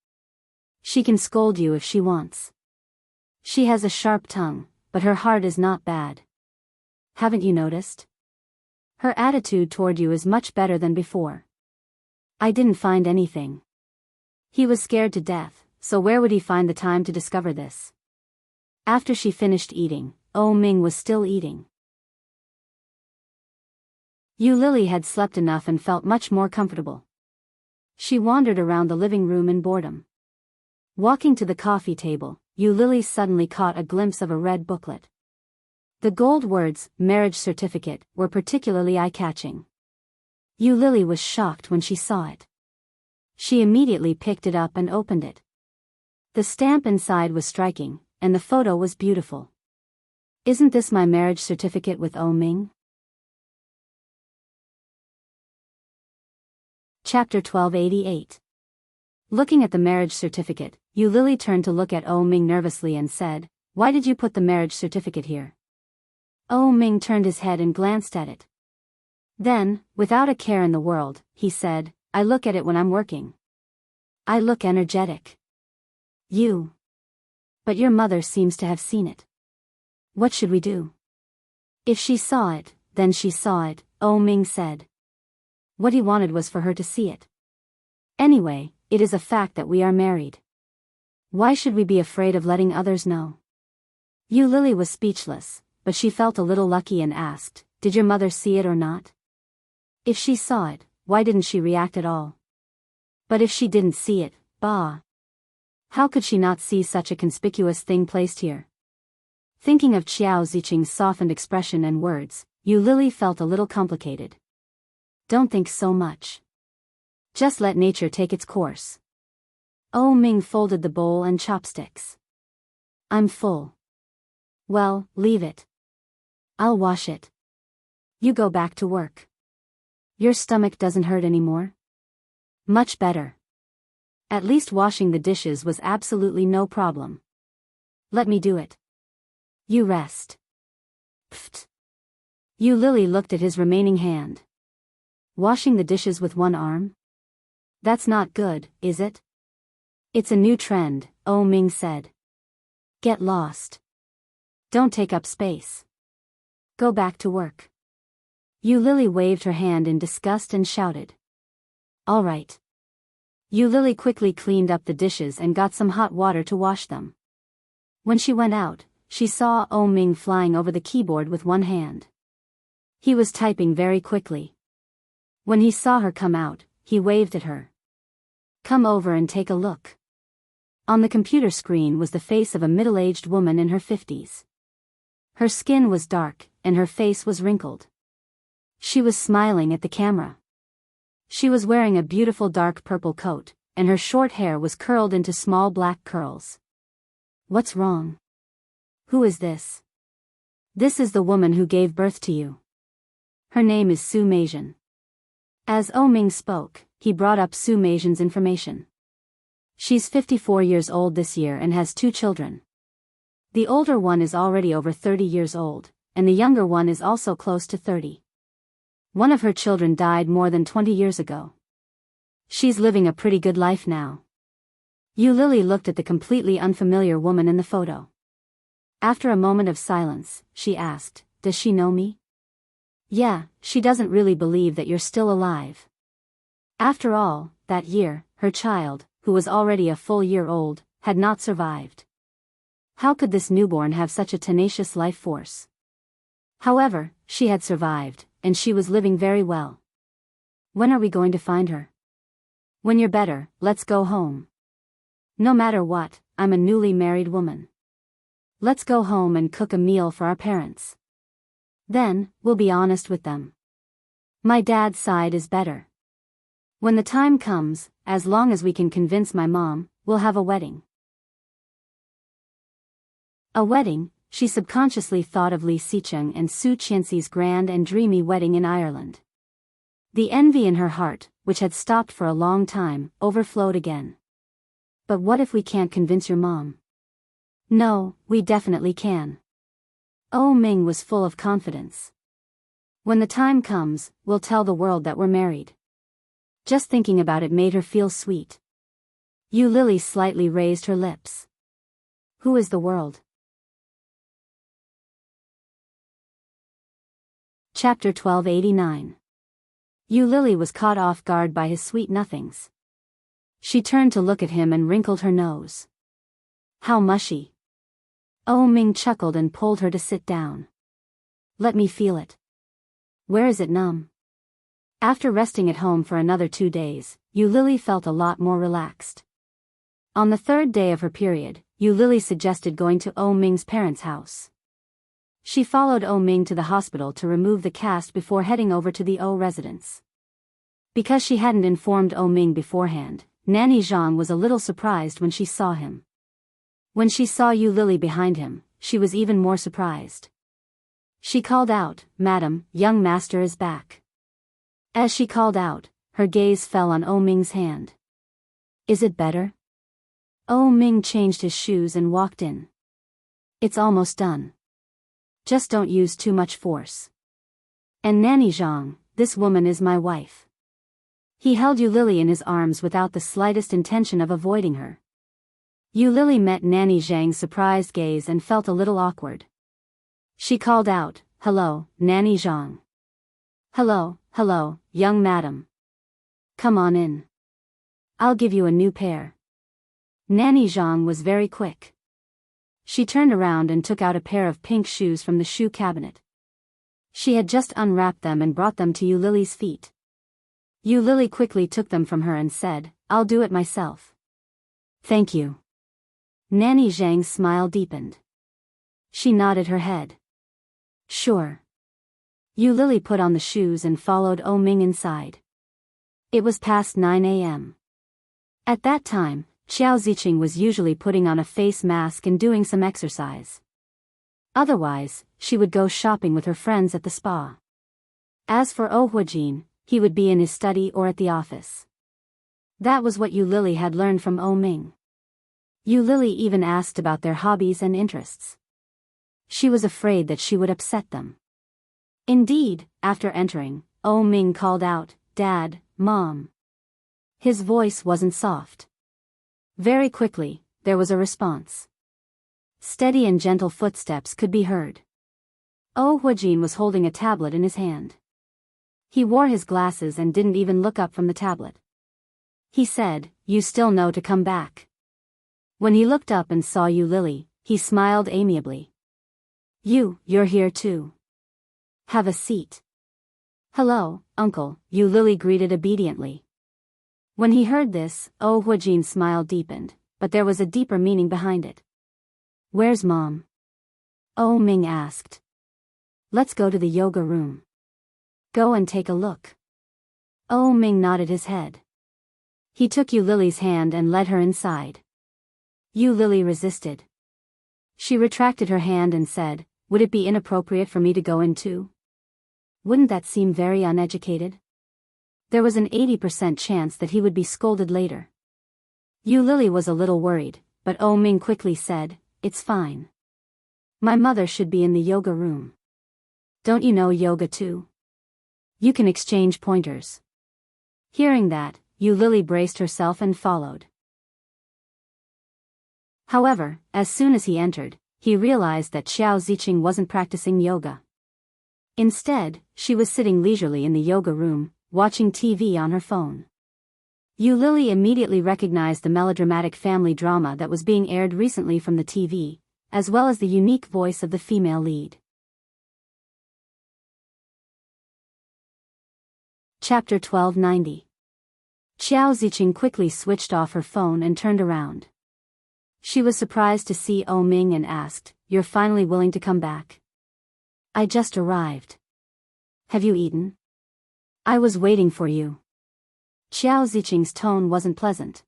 She can scold you if she wants. She has a sharp tongue, but her heart is not bad. Haven't you noticed? Her attitude toward you is much better than before. I didn't find anything. He was scared to death, so where would he find the time to discover this? After she finished eating, Oh Ming was still eating. Yu Lily had slept enough and felt much more comfortable. She wandered around the living room in boredom. Walking to the coffee table, Yu Lily suddenly caught a glimpse of a red booklet. The gold words, marriage certificate, were particularly eye-catching. Yu Lily was shocked when she saw it. She immediately picked it up and opened it. The stamp inside was striking, and the photo was beautiful. Isn't this my marriage certificate with Oh Ming? Chapter 1288. Looking at the marriage certificate, Yu Lily turned to look at Oh Ming nervously and said, why did you put the marriage certificate here? Oh Ming turned his head and glanced at it. Then, without a care in the world, he said, I look at it when I'm working. I look energetic. You. But your mother seems to have seen it. What should we do? If she saw it, then she saw it, Oh Ming said. What he wanted was for her to see it. Anyway, it is a fact that we are married. Why should we be afraid of letting others know? Yu Lily was speechless, but she felt a little lucky and asked, did your mother see it or not? If she saw it, why didn't she react at all? But if she didn't see it, bah. How could she not see such a conspicuous thing placed here? Thinking of Qiao Ziqing's softened expression and words, Yu Lily felt a little complicated. Don't think so much. Just let nature take its course. Oh Ming folded the bowl and chopsticks. I'm full. Well, leave it. I'll wash it. You go back to work. Your stomach doesn't hurt anymore? Much better. At least washing the dishes was absolutely no problem. Let me do it. You rest. Pfft. Yu Lily looked at his remaining hand. Washing the dishes with one arm? That's not good, is it? It's a new trend, Oh Ming said. Get lost. Don't take up space. Go back to work. Yu Lily waved her hand in disgust and shouted. All right. Yu Lily quickly cleaned up the dishes and got some hot water to wash them. When she went out, she saw Oh Ming flying over the keyboard with one hand. He was typing very quickly. When he saw her come out, he waved at her. Come over and take a look. On the computer screen was the face of a middle-aged woman in her 50s. Her skin was dark, and her face was wrinkled. She was smiling at the camera. She was wearing a beautiful dark purple coat, and her short hair was curled into small black curls. What's wrong? Who is this? This is the woman who gave birth to you. Her name is Su Meijian. As Oh Ming spoke, he brought up Su Meijian's information. She's 54 years old this year and has 2 children. The older one is already over 30 years old, and the younger one is also close to 30. One of her children died more than 20 years ago. She's living a pretty good life now. Yu Lily looked at the completely unfamiliar woman in the photo. After a moment of silence, she asked, Does she know me? Yeah, she doesn't really believe that you're still alive. After all, that year, her child, who was already a full year old, had not survived. How could this newborn have such a tenacious life force? However, she had survived, and she was living very well. When are we going to find her? When you're better, let's go home. No matter what, I'm a newly married woman. Let's go home and cook a meal for our parents. Then, we'll be honest with them. My dad's side is better. When the time comes, as long as we can convince my mom, we'll have a wedding. A wedding, she subconsciously thought of Li Xicheng and Su Qianxi's grand and dreamy wedding in Ireland. The envy in her heart, which had stopped for a long time, overflowed again. But what if we can't convince your mom? No, we definitely can. Oh Ming was full of confidence. When the time comes, we'll tell the world that we're married. Just thinking about it made her feel sweet. Yu Lily slightly raised her lips. Who is the world? Chapter 1289. Yu Lily was caught off guard by his sweet nothings. She turned to look at him and wrinkled her nose. How mushy. Oh Ming chuckled and pulled her to sit down. Let me feel it. Where is it numb? After resting at home for another 2 days, Yu Lily felt a lot more relaxed. On the 3rd day of her period, Yu Lily suggested going to Oh Ming's parents' house. She followed Oh Ming to the hospital to remove the cast before heading over to the Oh residence. Because she hadn't informed Oh Ming beforehand, Nanny Zhang was a little surprised when she saw him. When she saw Yu Lily behind him, she was even more surprised. She called out, Madam, young master is back. As she called out, her gaze fell on Oh Ming's hand. Is it better? Oh Ming changed his shoes and walked in. It's almost done. Just don't use too much force. And Nanny Zhang, this woman is my wife. He held Yu Lily in his arms without the slightest intention of avoiding her. Yu Lily met Nanny Zhang's surprised gaze and felt a little awkward. She called out, Hello, Nanny Zhang. Hello, young madam. Come on in. I'll give you a new pair. Nanny Zhang was very quick. She turned around and took out a pair of pink shoes from the shoe cabinet. She had just unwrapped them and brought them to Yu Lily's feet. Yu Lily quickly took them from her and said, I'll do it myself. Thank you. Nanny Zhang's smile deepened. She nodded her head. Sure. Yu Lily put on the shoes and followed Oh Ming inside. It was past 9 a.m. At that time, Xiao Ziqing was usually putting on a face mask and doing some exercise. Otherwise, she would go shopping with her friends at the spa. As for Oh Huijin, he would be in his study or at the office. That was what Yu Lily had learned from Oh Ming. Yu Lily even asked about their hobbies and interests. She was afraid that she would upset them. Indeed, after entering, Oh Ming called out, "Dad, Mom." His voice wasn't soft. Very quickly, there was a response. Steady and gentle footsteps could be heard. Oh Huijin was holding a tablet in his hand. He wore his glasses and didn't even look up from the tablet. He said, "You still know to come back." When he looked up and saw Yu Lily, he smiled amiably. You're here too. Have a seat." "Hello, Uncle," Yu Lily greeted obediently. When he heard this, Oh Huijin's smile deepened, but there was a deeper meaning behind it. "Where's Mom?" Oh Ming asked. "Let's go to the yoga room." "Go and take a look." Oh Ming nodded his head. He took Yu Lily's hand and led her inside. Yu Lily resisted. She retracted her hand and said, "Would it be inappropriate for me to go in too? Wouldn't that seem very uneducated?" There was an 80% chance that he would be scolded later. Yu Lily was a little worried, but Oh Ming quickly said, "It's fine. My mother should be in the yoga room. Don't you know yoga too? You can exchange pointers." Hearing that, Yu Lily braced herself and followed. However, as soon as he entered, he realized that Xiao Ziqing wasn't practicing yoga. Instead, she was sitting leisurely in the yoga room, watching TV on her phone. Yu Lily immediately recognized the melodramatic family drama that was being aired recently from the TV, as well as the unique voice of the female lead. Chapter 1290. Xiao Ziqing quickly switched off her phone and turned around. She was surprised to see Oh Ming and asked, "You're finally willing to come back?" "I just arrived." "Have you eaten?" "I was waiting for you." Xiao Ziqing's tone wasn't pleasant.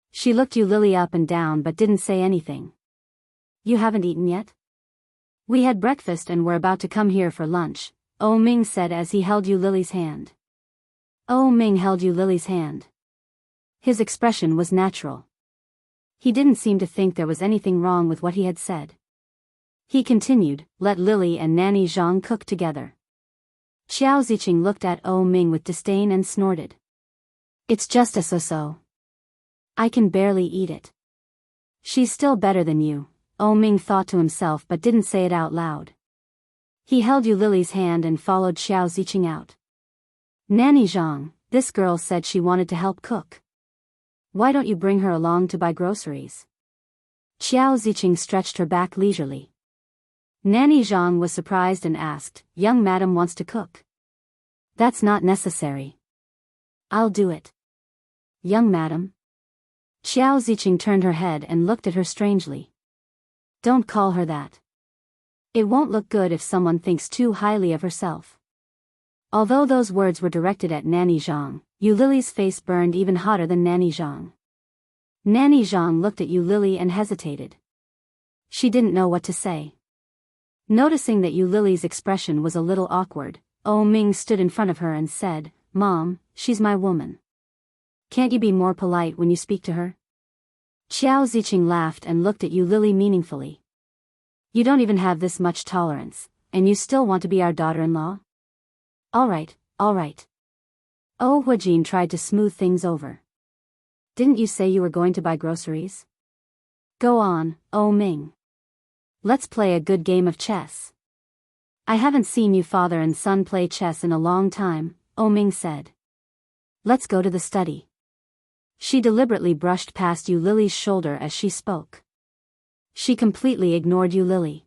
She looked Yu Lily up and down but didn't say anything. "You haven't eaten yet?" "We had breakfast and were about to come here for lunch," Oh Ming said as he held Yu Lily's hand. Oh Ming held Yu Lily's hand. His expression was natural. He didn't seem to think there was anything wrong with what he had said. He continued, "Let Lily and Nanny Zhang cook together." Xiao Ziqing looked at Oh Ming with disdain and snorted. "It's just a so-so. I can barely eat it." "She's still better than you," Oh Ming thought to himself but didn't say it out loud. He held Yu Lily's hand and followed Xiao Ziqing out. "Nanny Zhang, this girl said she wanted to help cook. Why don't you bring her along to buy groceries?" Xiao Ziqing stretched her back leisurely. Nanny Zhang was surprised and asked, "Young madam wants to cook." "That's not necessary. I'll do it." "Young madam?" Xiao Ziqing turned her head and looked at her strangely. "Don't call her that. It won't look good if someone thinks too highly of herself." Although those words were directed at Nanny Zhang, Yu Lily's face burned even hotter than Nanny Zhang. Nanny Zhang looked at Yu Lily and hesitated. She didn't know what to say. Noticing that Yu Lily's expression was a little awkward, Oh Ming stood in front of her and said, "Mom, she's my woman. Can't you be more polite when you speak to her?" Xiao Ziqing laughed and looked at Yu Lily meaningfully. "You don't even have this much tolerance, and you still want to be our daughter-in-law? All right, all right." Oh Huijin tried to smooth things over. "Didn't you say you were going to buy groceries? Go on, Oh Ming. Let's play a good game of chess." "I haven't seen you father and son play chess in a long time," Oh Ming said. "Let's go to the study." She deliberately brushed past Yu Lily's shoulder as she spoke. She completely ignored Yu Lily.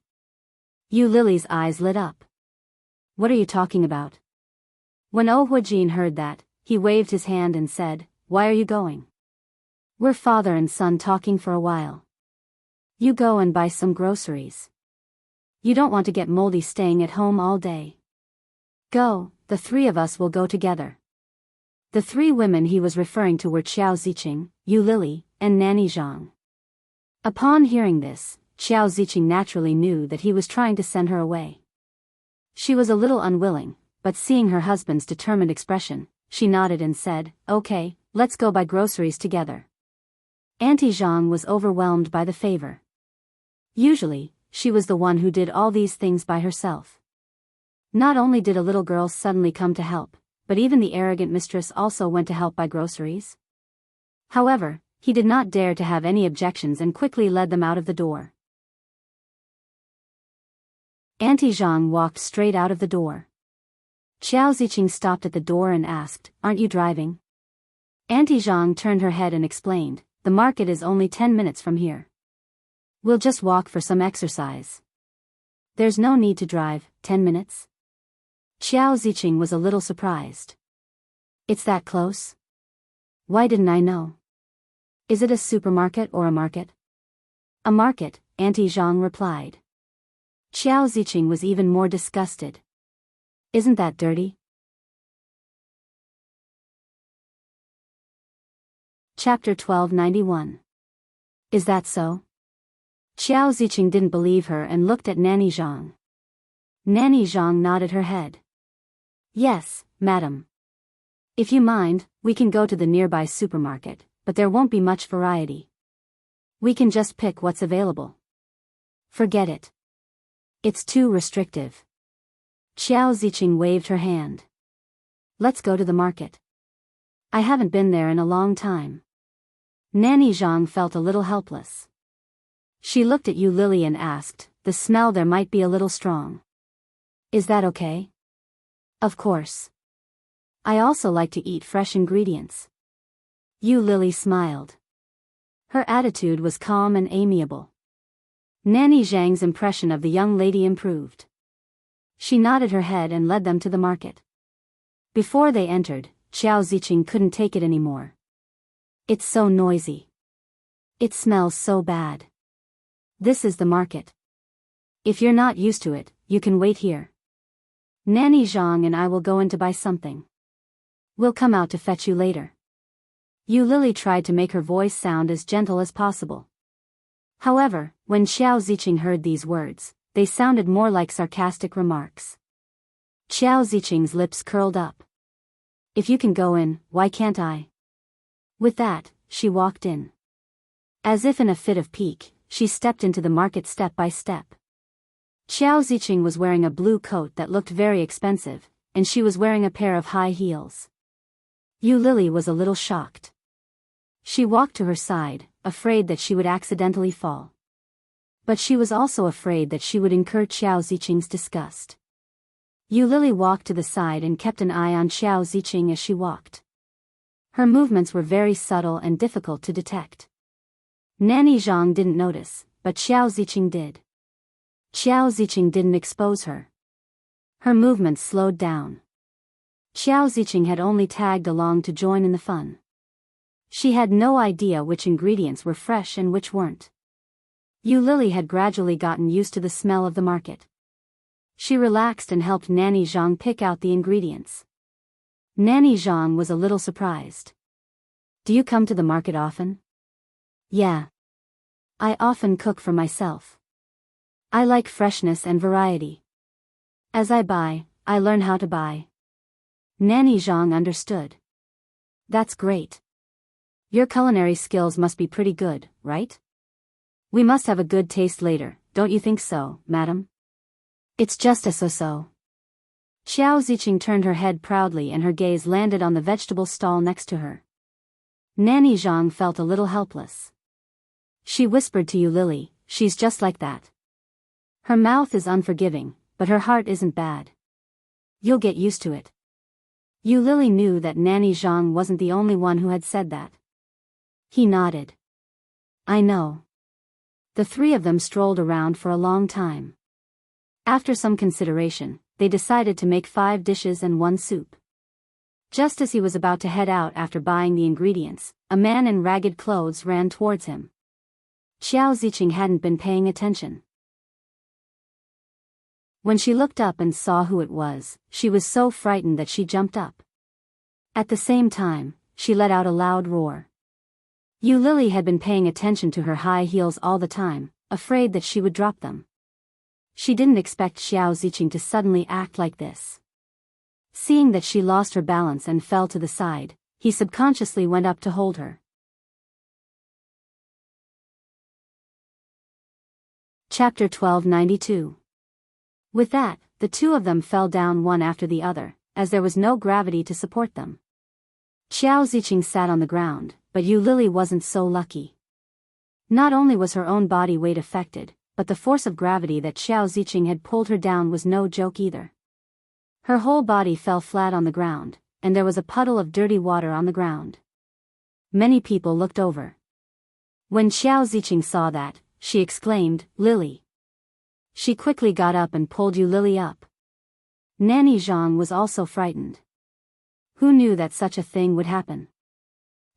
Yu Lily's eyes lit up. "What are you talking about?" When Oh Huijin heard that, he waved his hand and said, "Why are you going? We're father and son talking for a while." You go and buy some groceries. You don't want to get moldy staying at home all day. Go, the three of us will go together. The three women he was referring to were Qiao Ziqing, Yu Lily, and Nanny Zhang. Upon hearing this, Qiao Ziqing naturally knew that he was trying to send her away. She was a little unwilling, but seeing her husband's determined expression, she nodded and said, "Okay, let's go buy groceries together." Auntie Zhang was overwhelmed by the favor. Usually, she was the one who did all these things by herself. Not only did a little girl suddenly come to help, but even the arrogant mistress also went to help buy groceries. However, he did not dare to have any objections and quickly led them out of the door. Auntie Zhang walked straight out of the door. Qiao Ziqing stopped at the door and asked, "Aren't you driving?" Auntie Zhang turned her head and explained, "The market is only 10 minutes from here. We'll just walk for some exercise." "There's no need to drive, 10 minutes?" Qiao Ziqing was a little surprised. "It's that close? Why didn't I know? Is it a supermarket or a market?" "A market," Auntie Zhang replied. Qiao Ziqing was even more disgusted. "Isn't that dirty?" Chapter 1291. Is that so? Qiao Ziqing didn't believe her and looked at Nanny Zhang. Nanny Zhang nodded her head. "Yes, madam. If you mind, we can go to the nearby supermarket, but there won't be much variety. We can just pick what's available." "Forget it. It's too restrictive." Qiao Ziqing waved her hand. "Let's go to the market. I haven't been there in a long time." Nanny Zhang felt a little helpless. She looked at Yu Lily and asked, "The smell there might be a little strong. Is that okay?" "Of course. I also like to eat fresh ingredients." Yu Lily smiled. Her attitude was calm and amiable. Nanny Zhang's impression of the young lady improved. She nodded her head and led them to the market. Before they entered, Qiao Ziqing couldn't take it anymore. "It's so noisy. It smells so bad. This is the market. If you're not used to it, you can wait here. Nanny Zhang and I will go in to buy something. We'll come out to fetch you later." Yu Lily tried to make her voice sound as gentle as possible. However, when Qiao Ziqing heard these words, they sounded more like sarcastic remarks. Qiao Ziqing's lips curled up. "If you can go in, why can't I?" With that, she walked in. As if in a fit of pique, she stepped into the market step by step. Qiao Ziqing was wearing a blue coat that looked very expensive, and she was wearing a pair of high heels. Yu Lily was a little shocked. She walked to her side, afraid that she would accidentally fall. But she was also afraid that she would incur Qiao Ziqing's disgust. Yu Lily walked to the side and kept an eye on Qiao Ziqing as she walked. Her movements were very subtle and difficult to detect. Nanny Zhang didn't notice, but Qiao Ziqing did. Qiao Ziqing didn't expose her. Her movements slowed down. Qiao Ziqing had only tagged along to join in the fun. She had no idea which ingredients were fresh and which weren't. Yu Lily had gradually gotten used to the smell of the market. She relaxed and helped Nanny Zhang pick out the ingredients. Nanny Zhang was a little surprised. "Do you come to the market often?" "Yeah. I often cook for myself. I like freshness and variety. As I buy, I learn how to buy." Nanny Zhang understood. "That's great. Your culinary skills must be pretty good, right? We must have a good taste later, don't you think so, madam?" "It's just a so-so." Qiao Ziqing turned her head proudly and her gaze landed on the vegetable stall next to her. Nanny Zhang felt a little helpless. She whispered to Yu Lily, "She's just like that. Her mouth is unforgiving, but her heart isn't bad. You'll get used to it." Yu Lily knew that Nanny Zhang wasn't the only one who had said that. He nodded. "I know." The three of them strolled around for a long time. After some consideration, they decided to make 5 dishes and 1 soup. Just as he was about to head out after buying the ingredients, a man in ragged clothes ran towards him. Xiao Ziqing hadn't been paying attention. When she looked up and saw who it was, she was so frightened that she jumped up. At the same time, she let out a loud roar. Yu Lily had been paying attention to her high heels all the time, afraid that she would drop them. She didn't expect Xiao Ziqing to suddenly act like this. Seeing that she lost her balance and fell to the side, he subconsciously went up to hold her. Chapter 1292. With that, the two of them fell down one after the other, as there was no gravity to support them. Xiao Ziqing sat on the ground, but Yu Lily wasn't so lucky. Not only was her own body weight affected, but the force of gravity that Xiao Ziqing had pulled her down was no joke either. Her whole body fell flat on the ground, and there was a puddle of dirty water on the ground. Many people looked over. When Xiao Ziqing saw that, she exclaimed, "Lily." She quickly got up and pulled Yu Lily up. Nanny Zhang was also frightened. Who knew that such a thing would happen?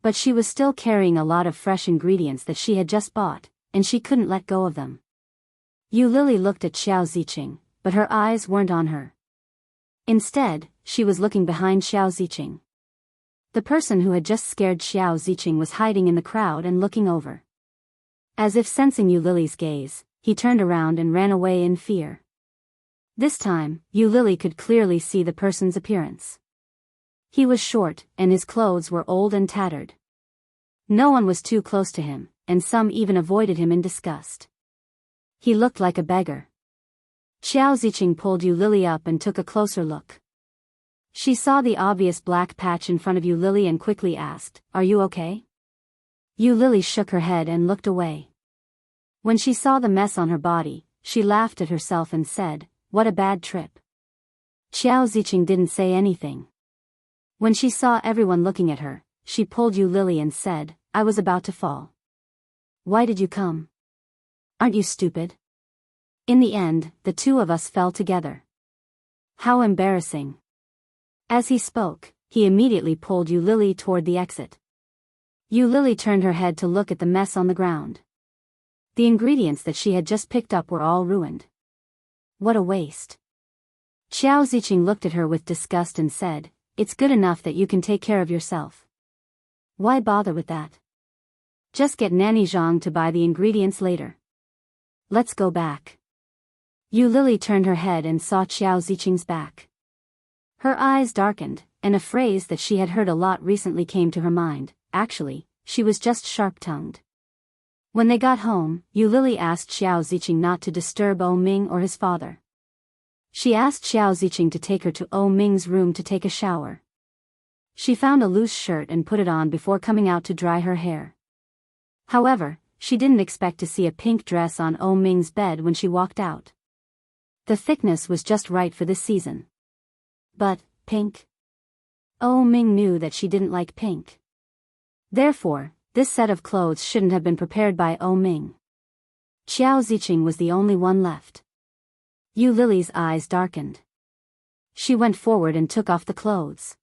But she was still carrying a lot of fresh ingredients that she had just bought, and she couldn't let go of them. Yu Lily looked at Xiao Ziqing, but her eyes weren't on her. Instead, she was looking behind Xiao Ziqing. The person who had just scared Xiao Ziqing was hiding in the crowd and looking over. As if sensing Yu Lily's gaze, he turned around and ran away in fear. This time, Yu Lily could clearly see the person's appearance. He was short, and his clothes were old and tattered. No one was too close to him, and some even avoided him in disgust. He looked like a beggar. Xiao Ziqing pulled Yu Lily up and took a closer look. She saw the obvious black patch in front of Yu Lily and quickly asked, "Are you okay?" Yu Lily shook her head and looked away. When she saw the mess on her body, she laughed at herself and said, "What a bad trip." Xiao Ziqing didn't say anything. When she saw everyone looking at her, she pulled Yu Lily and said, "I was about to fall. Why did you come? Aren't you stupid?" In the end, the two of us fell together. How embarrassing. As he spoke, he immediately pulled Yu Lily toward the exit. Yu Lily turned her head to look at the mess on the ground. The ingredients that she had just picked up were all ruined. What a waste. Xiao Ziqing looked at her with disgust and said, "It's good enough that you can take care of yourself. Why bother with that? Just get Nanny Zhang to buy the ingredients later. Let's go back." Yu Lily turned her head and saw Xiao Ziqing's back. Her eyes darkened, and a phrase that she had heard a lot recently came to her mind. Actually, she was just sharp-tongued. When they got home, Yu Lily asked Xiao Ziqing not to disturb O Ming or his father. She asked Xiao Ziqing to take her to O Ming's room to take a shower. She found a loose shirt and put it on before coming out to dry her hair. However, she didn't expect to see a pink dress on O Ming's bed when she walked out. The thickness was just right for this season. But, pink? O Ming knew that she didn't like pink. Therefore, this set of clothes shouldn't have been prepared by O Ming. Xiao Ziqing was the only one left. Yu Lily's eyes darkened. She went forward and took off the clothes.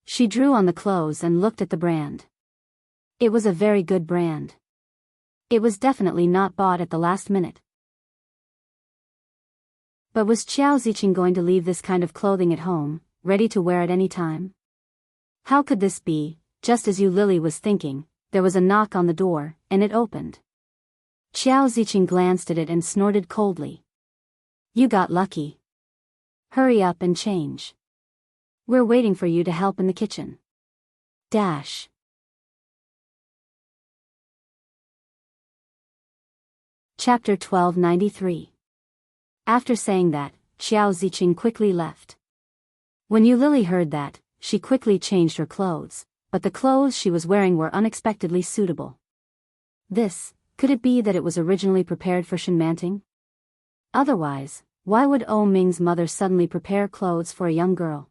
She drew on the clothes and looked at the brand. It was a very good brand. It was definitely not bought at the last minute. But was Xiao Ziqing going to leave this kind of clothing at home, ready to wear at any time? How could this be? Just as Yu Lily was thinking, there was a knock on the door, and it opened. Xiao Ziqing glanced at it and snorted coldly. "You got lucky. Hurry up and change. We're waiting for you to help in the kitchen." Dash. Chapter 1293. After saying that, Xiao Ziqing quickly left. When Yu Lily heard that, she quickly changed her clothes, but the clothes she was wearing were unexpectedly suitable. Could it be that it was originally prepared for Shenmanting? Otherwise, why would O Ming's mother suddenly prepare clothes for a young girl?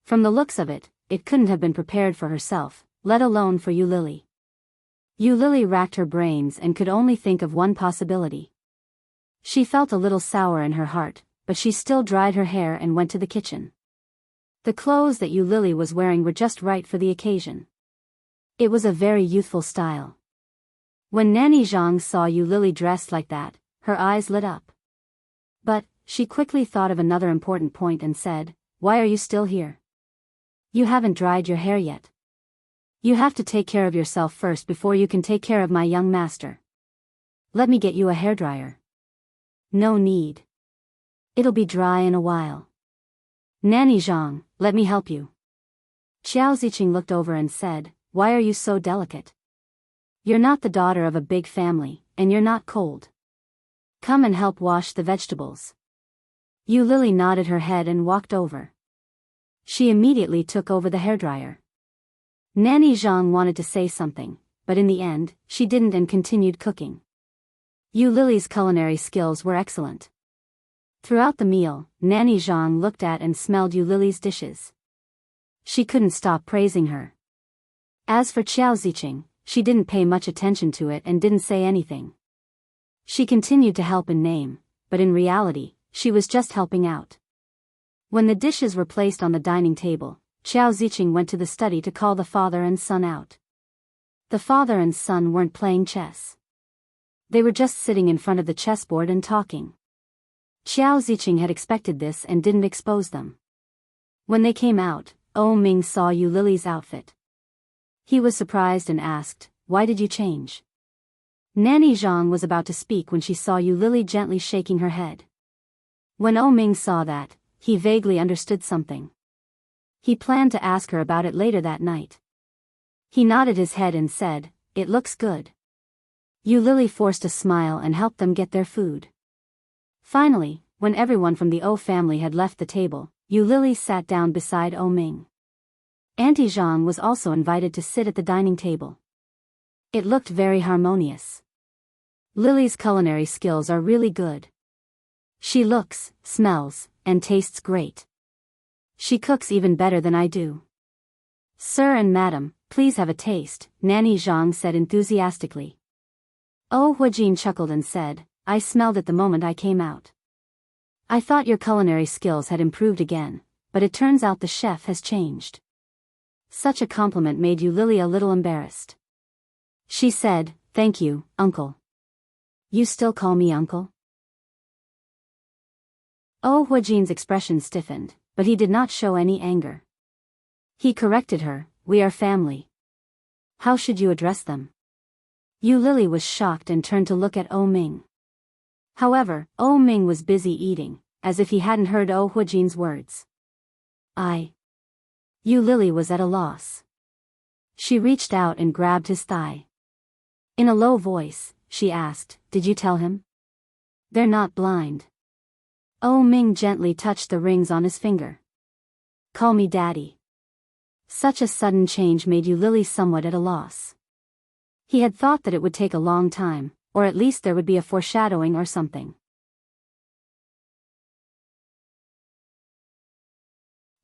From the looks of it, it couldn't have been prepared for herself, let alone for Yu Lily. Yu Lily racked her brains and could only think of one possibility. She felt a little sour in her heart, but she still dried her hair and went to the kitchen. The clothes that Yu Lily was wearing were just right for the occasion. It was a very youthful style. When Nanny Zhang saw Yu Lily dressed like that, her eyes lit up. But, she quickly thought of another important point and said, "Why are you still here? You haven't dried your hair yet. You have to take care of yourself first before you can take care of my young master. Let me get you a hairdryer." "No need. It'll be dry in a while." "Nanny Zhang, let me help you." Xiao Ziqing looked over and said, "Why are you so delicate? You're not the daughter of a big family, and you're not cold. Come and help wash the vegetables." Yu Lily nodded her head and walked over. She immediately took over the hairdryer. Nanny Zhang wanted to say something, but in the end, she didn't and continued cooking. Yu Lily's culinary skills were excellent. Throughout the meal, Nanny Zhang looked at and smelled Yu Lily's dishes. She couldn't stop praising her. As for Xiao Ziqing, she didn't pay much attention to it and didn't say anything. She continued to help in name, but in reality, she was just helping out. When the dishes were placed on the dining table, Xiao Ziqing went to the study to call the father and son out. The father and son weren't playing chess. They were just sitting in front of the chessboard and talking. Xiao Ziqing had expected this and didn't expose them. When they came out, Ming saw Yu Lily's outfit. He was surprised and asked, "Why did you change?" Nanny Zhang was about to speak when she saw Yu Lily gently shaking her head. When Ming saw that, he vaguely understood something. He planned to ask her about it later that night. He nodded his head and said, "It looks good." Yu Lily forced a smile and helped them get their food. Finally, when everyone from the O family had left the table, Yu Lily sat down beside Ming. Auntie Zhang was also invited to sit at the dining table. It looked very harmonious. Lily's culinary skills are really good. She looks, smells, and tastes great. She cooks even better than I do. "Sir and madam, please have a taste," Nanny Zhang said enthusiastically. Huajin chuckled and said, "I smelled it the moment I came out. I thought your culinary skills had improved again, but it turns out the chef has changed." Such a compliment made Yu Lily a little embarrassed. She said, "Thank you, uncle." "You still call me uncle?" Huajin's expression stiffened, but he did not show any anger. He corrected her, "We are family. How should you address them?" Yu Lily was shocked and turned to look at Ming. However, Ming was busy eating, as if he hadn't heard Huajin's words. Yu Lily was at a loss. She reached out and grabbed his thigh. In a low voice, she asked, "Did you tell him? They're not blind." Ming gently touched the rings on his finger. "Call me daddy." Such a sudden change made Yu Lily somewhat at a loss. He had thought that it would take a long time, or at least there would be a foreshadowing or something.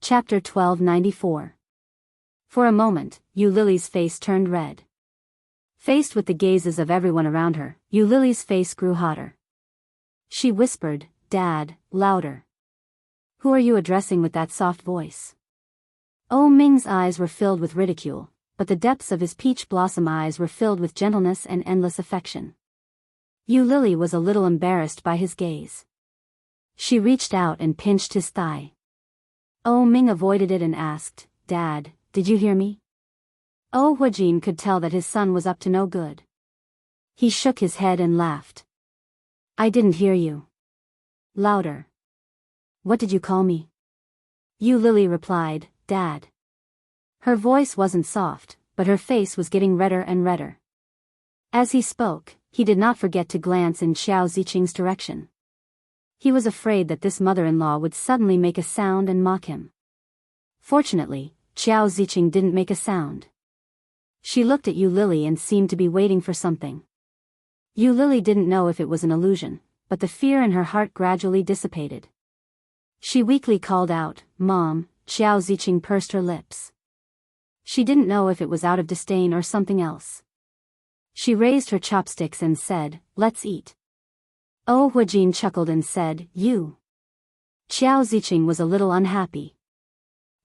Chapter 1294. For a moment, Yu Lily's face turned red. Faced with the gazes of everyone around her, Yu Lily's face grew hotter. She whispered, "Dad," louder. "Who are you addressing with that soft voice?" Ming's eyes were filled with ridicule, but the depths of his peach blossom eyes were filled with gentleness and endless affection. Yu Lily was a little embarrassed by his gaze. She reached out and pinched his thigh. Ming avoided it and asked, "Dad, did you hear me?" Huajin could tell that his son was up to no good. He shook his head and laughed. "I didn't hear you." Louder. "What did you call me?" Yu Lily replied, "Dad." Her voice wasn't soft, but her face was getting redder and redder. As he spoke, he did not forget to glance in Xiao Ziqing's direction. He was afraid that this mother-in-law would suddenly make a sound and mock him. Fortunately, Xiao Ziqing didn't make a sound. She looked at Yu Lily and seemed to be waiting for something. Yu Lily didn't know if it was an illusion, but the fear in her heart gradually dissipated. She weakly called out, "Mom." Xiao Ziqing pursed her lips. She didn't know if it was out of disdain or something else. She raised her chopsticks and said, "Let's eat." Huajin chuckled and said, "You." Xiao Ziqing was a little unhappy.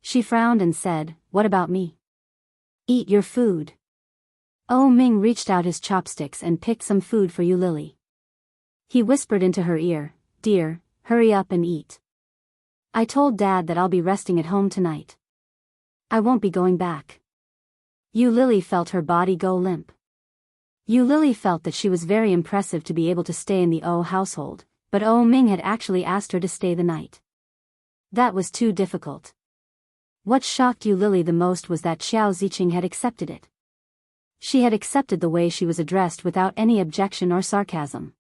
She frowned and said, "What about me?" "Eat your food." Oh Ming reached out his chopsticks and picked some food for Yu Lily. He whispered into her ear, "Dear, hurry up and eat. I told Dad that I'll be resting at home tonight. I won't be going back." Yu Lily felt her body go limp. Yu Lily felt that she was very impressive to be able to stay in the O household, but Oh Ming had actually asked her to stay the night. That was too difficult. What shocked Yu Lily the most was that Xiao Ziqing had accepted it. She had accepted the way she was addressed without any objection or sarcasm.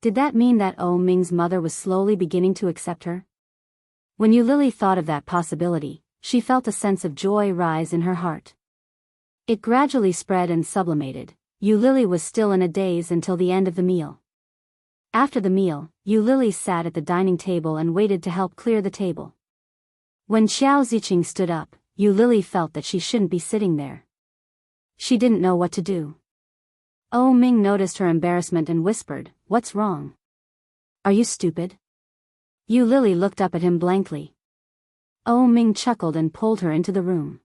Did that mean that Oh Ming's mother was slowly beginning to accept her? When Yu Lily thought of that possibility, she felt a sense of joy rise in her heart. It gradually spread and sublimated. Yu Lily was still in a daze until the end of the meal. After the meal, Yu Lily sat at the dining table and waited to help clear the table. When Xiao Ziqing stood up, Yu Lily felt that she shouldn't be sitting there. She didn't know what to do. Oh Ming noticed her embarrassment and whispered, "What's wrong? Are you stupid?" Yu Lily looked up at him blankly. Oh Ming chuckled and pulled her into the room.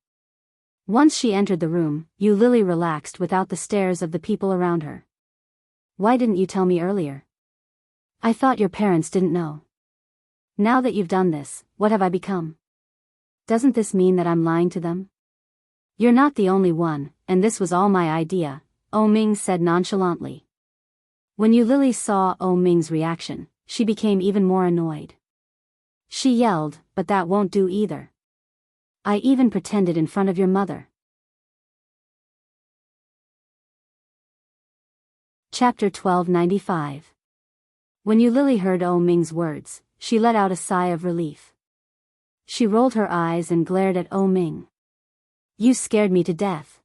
Once she entered the room, Yu Lily relaxed without the stares of the people around her. "Why didn't you tell me earlier? I thought your parents didn't know. Now that you've done this, what have I become? Doesn't this mean that I'm lying to them?" "You're not the only one, and this was all my idea," Oh Ming said nonchalantly. When Yu Lily saw Oh Ming's reaction, she became even more annoyed. She yelled, "But that won't do either. I even pretended in front of your mother." Chapter 1295. When Yu Lily heard Oh Ming's words, she let out a sigh of relief. She rolled her eyes and glared at Oh Ming. "You scared me to death."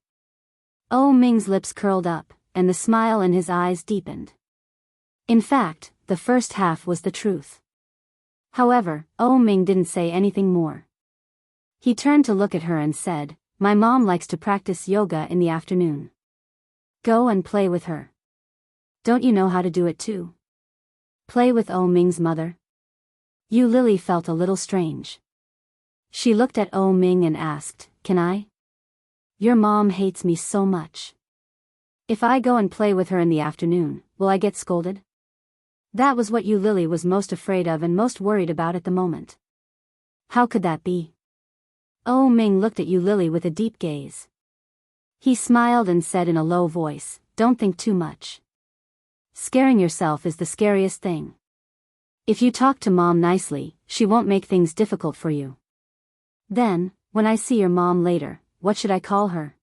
Oh Ming's lips curled up, and the smile in his eyes deepened. In fact, the first half was the truth. However, Oh Ming didn't say anything more. He turned to look at her and said, "My mom likes to practice yoga in the afternoon. Go and play with her. Don't you know how to do it too?" Play with Oh Ming's mother? Yu Lily felt a little strange. She looked at Oh Ming and asked, "Can I? Your mom hates me so much. If I go and play with her in the afternoon, will I get scolded?" That was what Yu Lily was most afraid of and most worried about at the moment. How could that be? Oh Ming looked at Yu Lily with a deep gaze. He smiled and said in a low voice, "Don't think too much. Scaring yourself is the scariest thing. If you talk to mom nicely, she won't make things difficult for you. Then, when I see your mom later, what should I call her?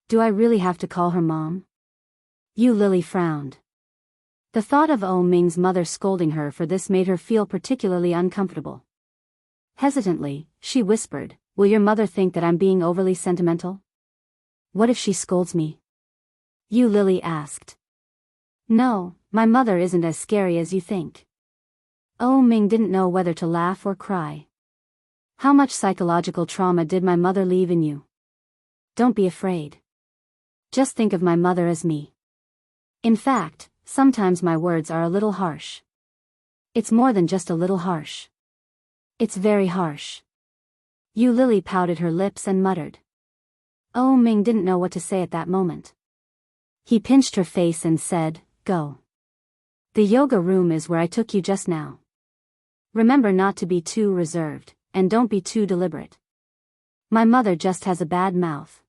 Do I really have to call her mom?" Yu Lily frowned. The thought of Oh Ming's mother scolding her for this made her feel particularly uncomfortable. Hesitantly, she whispered, "Will your mother think that I'm being overly sentimental? What if she scolds me?" Yu Lily asked. "No, my mother isn't as scary as you think." Oh Ming didn't know whether to laugh or cry. "How much psychological trauma did my mother leave in you? Don't be afraid. Just think of my mother as me. In fact, sometimes my words are a little harsh. It's more than just a little harsh. It's very harsh." Yu Lily pouted her lips and muttered. Oh Ming didn't know what to say at that moment. He pinched her face and said, "Go. The yoga room is where I took you just now. Remember not to be too reserved, and don't be too deliberate. My mother just has a bad mouth."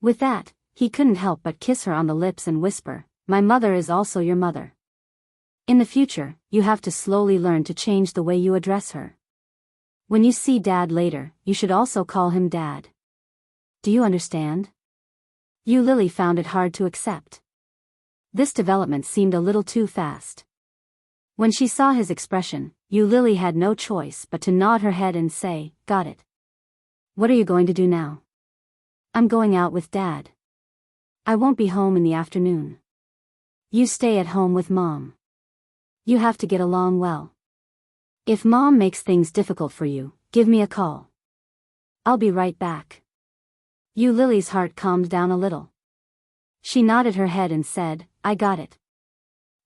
With that, he couldn't help but kiss her on the lips and whisper, "My mother is also your mother. In the future, you have to slowly learn to change the way you address her. When you see Dad later, you should also call him Dad. Do you understand?" Yu Lily found it hard to accept. This development seemed a little too fast. When she saw his expression, Yu Lily had no choice but to nod her head and say, "Got it. What are you going to do now?" "I'm going out with Dad. I won't be home in the afternoon. You stay at home with Mom. You have to get along well. If Mom makes things difficult for you, give me a call. I'll be right back." Yu Lily's heart calmed down a little. She nodded her head and said, "I got it.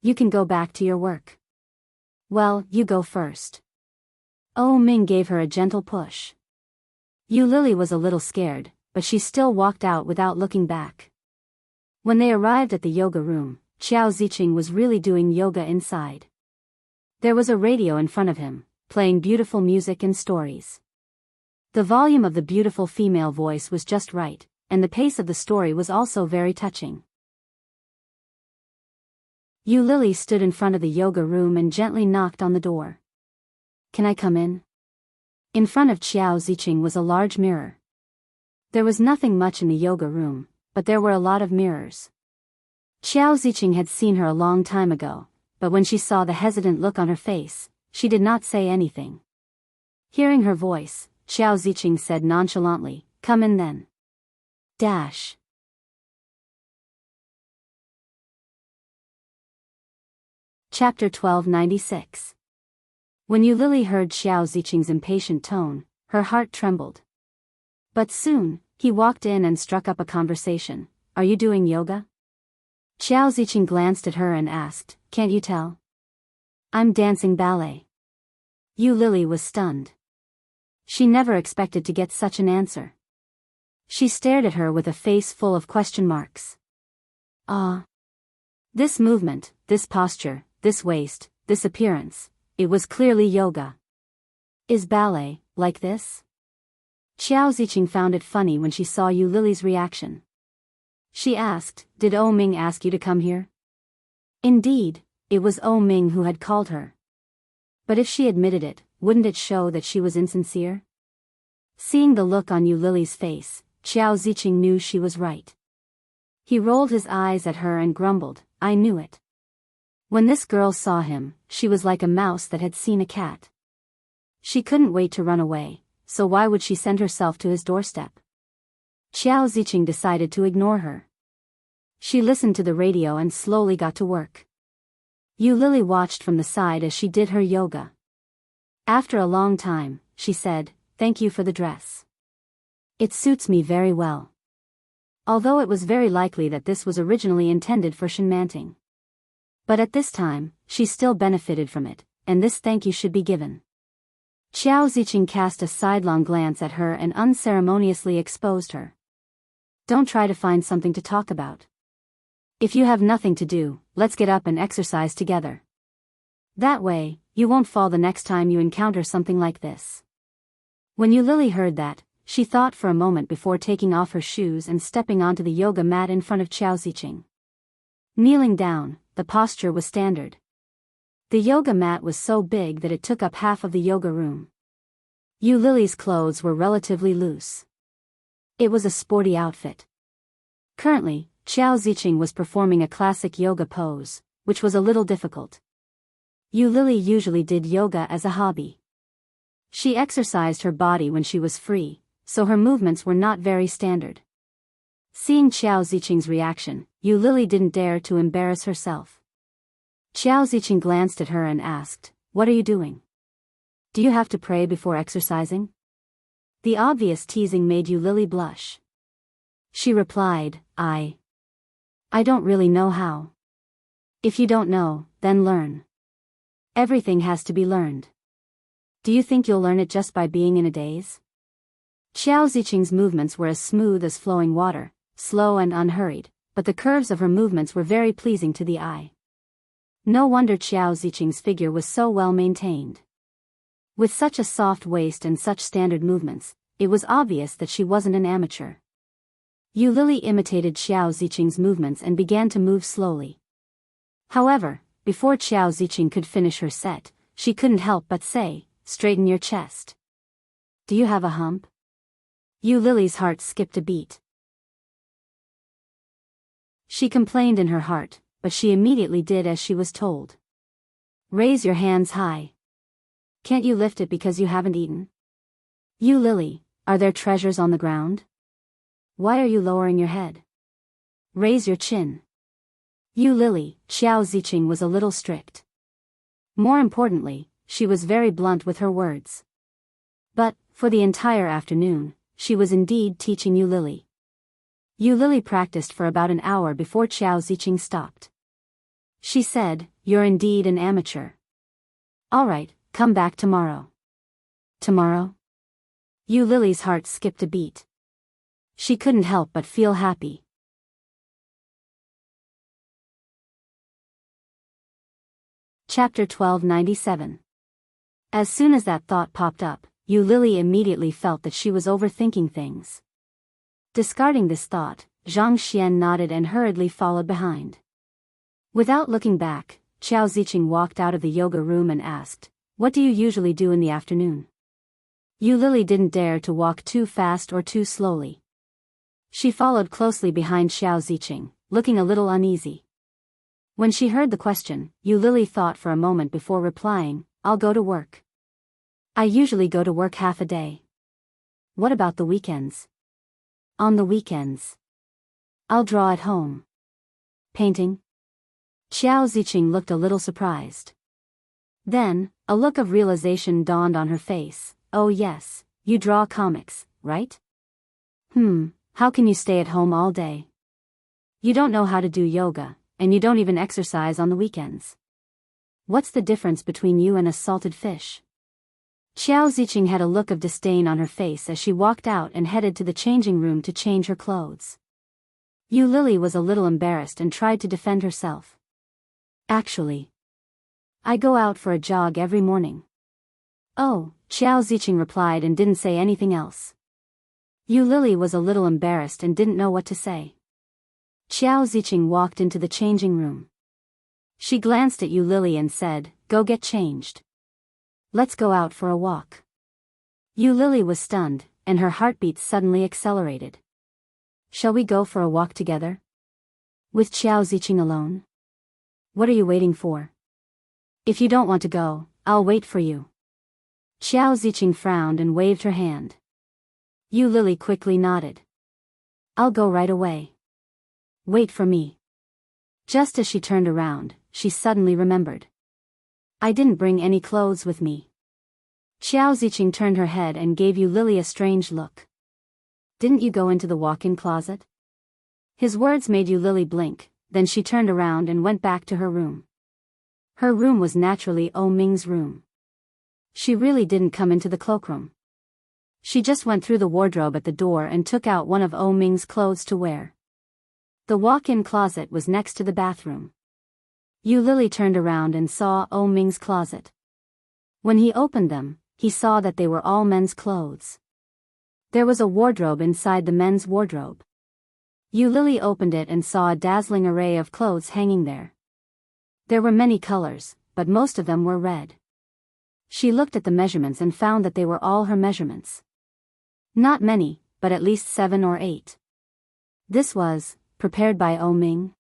You can go back to your work." "Well, you go first." Oh Ming gave her a gentle push. Yu Lily was a little scared, but she still walked out without looking back. When they arrived at the yoga room, Xiao Ziqing was really doing yoga inside. There was a radio in front of him, playing beautiful music and stories. The volume of the beautiful female voice was just right, and the pace of the story was also very touching. Yu Lily stood in front of the yoga room and gently knocked on the door. "Can I come in?" In front of Xiao Ziqing was a large mirror. There was nothing much in the yoga room, but there were a lot of mirrors. Xiao Ziqing had seen her a long time ago, but when she saw the hesitant look on her face, she did not say anything. Hearing her voice, Xiao Ziqing said nonchalantly, "Come in then." Dash. Chapter 1296. When Yu Lily heard Xiao Ziqing's impatient tone, her heart trembled. But soon, he walked in and struck up a conversation. "Are you doing yoga?" Xiao Ziqing glanced at her and asked, "Can't you tell?" "I'm dancing ballet." Yu Lily was stunned. She never expected to get such an answer. She stared at her with a face full of question marks. Ah. This movement, this posture, this waist, this appearance, it was clearly yoga. Is ballet like this? Xiao Ziqing found it funny when she saw Yu Lily's reaction. She asked, "Did O Ming ask you to come here?" Indeed, it was O Ming who had called her. But if she admitted it, wouldn't it show that she was insincere? Seeing the look on Yu Lily's face, Xiao Ziqing knew she was right. He rolled his eyes at her and grumbled, "I knew it." When this girl saw him, she was like a mouse that had seen a cat. She couldn't wait to run away, so why would she send herself to his doorstep? Xiao Ziqing decided to ignore her. She listened to the radio and slowly got to work. Yu Lily watched from the side as she did her yoga. After a long time, she said, "Thank you for the dress. It suits me very well." Although it was very likely that this was originally intended for Shenmanting. But at this time, she still benefited from it, and this thank you should be given. Xiao Ziqing cast a sidelong glance at her and unceremoniously exposed her. "Don't try to find something to talk about. If you have nothing to do, let's get up and exercise together. That way, you won't fall the next time you encounter something like this." When Yu Lily heard that, she thought for a moment before taking off her shoes and stepping onto the yoga mat in front of Xiao Ziqing. Kneeling down, the posture was standard. The yoga mat was so big that it took up half of the yoga room. Yu Lily's clothes were relatively loose. It was a sporty outfit. Currently, Xiao Ziqing was performing a classic yoga pose, which was a little difficult. Yu Lily usually did yoga as a hobby. She exercised her body when she was free, so her movements were not very standard. Seeing Xiao Ziqing's reaction, Yu Lily didn't dare to embarrass herself. Xiao Ziqing glanced at her and asked, "What are you doing? Do you have to pray before exercising?" The obvious teasing made Yu Lily blush. She replied, I don't really know how." "If you don't know, then learn. Everything has to be learned. Do you think you'll learn it just by being in a daze?" Xiao Ziqing's movements were as smooth as flowing water, slow and unhurried, but the curves of her movements were very pleasing to the eye. No wonder Xiao Ziqing's figure was so well maintained. With such a soft waist and such standard movements, it was obvious that she wasn't an amateur. Yu Lily imitated Xiao Ziqing's movements and began to move slowly. However, before Xiao Ziqing could finish her set, she couldn't help but say, "Straighten your chest. Do you have a hump?" Yu Lily's heart skipped a beat. She complained in her heart, but she immediately did as she was told. "Raise your hands high. Can't you lift it because you haven't eaten?" "Yu Lily, are there treasures on the ground? Why are you lowering your head? Raise your chin." Yu Lily, Xiao Ziqing was a little strict. More importantly, she was very blunt with her words. But, for the entire afternoon, she was indeed teaching Yu Lily. Yu Lily practiced for about an hour before Xiao Ziqing stopped. She said, "You're indeed an amateur. All right, come back tomorrow." Tomorrow? Yu Lily's heart skipped a beat. She couldn't help but feel happy. Chapter 1297. As soon as that thought popped up, Yu Lily immediately felt that she was overthinking things. Discarding this thought, Zhang Xian nodded and hurriedly followed behind. Without looking back, Qiao Ziqing walked out of the yoga room and asked, "What do you usually do in the afternoon?" Yu Lily didn't dare to walk too fast or too slowly. She followed closely behind Qiao Ziqing, looking a little uneasy. When she heard the question, Yu Lily thought for a moment before replying, "I'll go to work. I usually go to work half a day." "What about the weekends?" "On the weekends, I'll draw at home." "Painting?" Qiao Ziqing looked a little surprised. Then, a look of realization dawned on her face. "Oh yes, you draw comics, right? How can you stay at home all day? You don't know how to do yoga, and you don't even exercise on the weekends. What's the difference between you and a salted fish?" Qiao Ziqing had a look of disdain on her face as she walked out and headed to the changing room to change her clothes. Yu Lily was a little embarrassed and tried to defend herself. "Actually, I go out for a jog every morning." "Oh," Qiao Ziqing replied and didn't say anything else. Yu Lily was a little embarrassed and didn't know what to say. Qiao Ziqing walked into the changing room. She glanced at Yu Lily and said, "Go get changed. Let's go out for a walk." Yu Lily was stunned, and her heartbeat suddenly accelerated. "Shall we go for a walk together? With Qiao Ziqing alone? What are you waiting for? If you don't want to go, I'll wait for you." Qiao Ziqing frowned and waved her hand. Yu Lily quickly nodded. "I'll go right away. Wait for me." Just as she turned around, she suddenly remembered. "I didn't bring any clothes with me." Qiao Ziqing turned her head and gave Yu Lily a strange look. "Didn't you go into the walk-in closet?" His words made Yu Lily blink, then she turned around and went back to her room. Her room was naturally O Ming's room. She really didn't come into the cloakroom. She just went through the wardrobe at the door and took out one of O Ming's clothes to wear. The walk-in closet was next to the bathroom. Yu Lily turned around and saw O Ming's closet. When he opened them, he saw that they were all men's clothes. There was a wardrobe inside the men's wardrobe. Yu Lily opened it and saw a dazzling array of clothes hanging there. There were many colors, but most of them were red. She looked at the measurements and found that they were all her measurements. Not many, but at least 7 or 8. This was prepared by O Ming.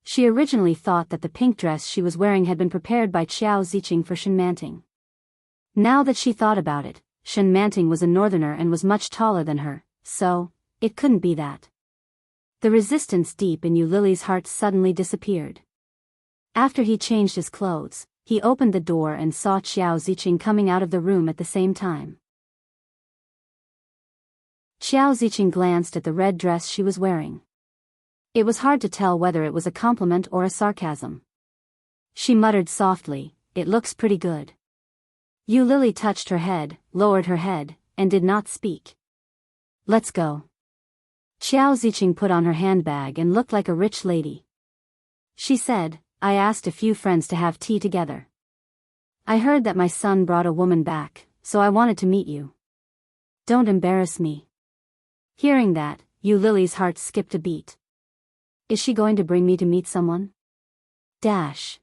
She originally thought that the pink dress she was wearing had been prepared by Qiao Ziqing for Shen Manting. Now that she thought about it, Shen Manting was a northerner and was much taller than her, so it couldn't be that. The resistance deep in Yu Lily's heart suddenly disappeared. After he changed his clothes, he opened the door and saw Qiao Ziqing coming out of the room at the same time. Qiao Ziqing glanced at the red dress she was wearing. It was hard to tell whether it was a compliment or a sarcasm. She muttered softly, "It looks pretty good." Yu Lily touched her head, lowered her head, and did not speak. "Let's go." Qiao Ziqing put on her handbag and looked like a rich lady. She said, "I asked a few friends to have tea together. I heard that my son brought a woman back, so I wanted to meet you. Don't embarrass me." Hearing that, Yu Lily's heart skipped a beat. Is she going to bring me to meet someone? Dash.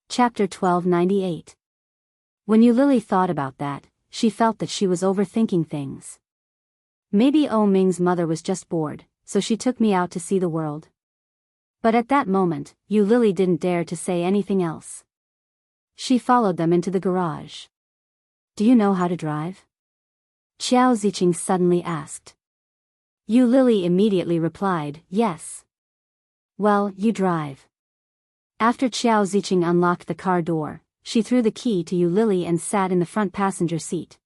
Chapter 1298. When Yu Lily thought about that, she felt that she was overthinking things. Maybe O Ming's mother was just bored, so she took me out to see the world. But at that moment, Yu Lily didn't dare to say anything else. She followed them into the garage. "Do you know how to drive?" Qiao Ziqing suddenly asked. Yu Lily immediately replied, "Yes." "Well, you drive." After Qiao Ziqing unlocked the car door, she threw the key to Yu Lily and sat in the front passenger seat.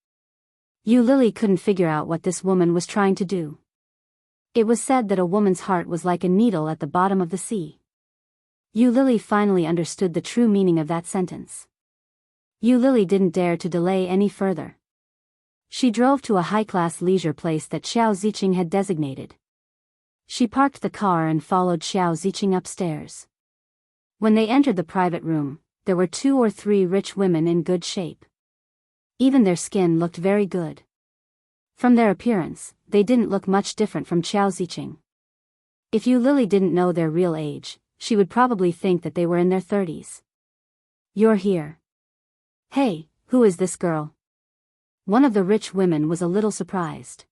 Yu Lily couldn't figure out what this woman was trying to do. It was said that a woman's heart was like a needle at the bottom of the sea. Yu Lily finally understood the true meaning of that sentence. Yu Lily didn't dare to delay any further. She drove to a high-class leisure place that Qiao Ziqing had designated. She parked the car and followed Xiao Ziqing upstairs. When they entered the private room, there were 2 or 3 rich women in good shape. Even their skin looked very good. From their appearance, they didn't look much different from Xiao Ziqing. If Yu Lily didn't know their real age, she would probably think that they were in their 30s. You're here. Hey, who is this girl? One of the rich women was a little surprised.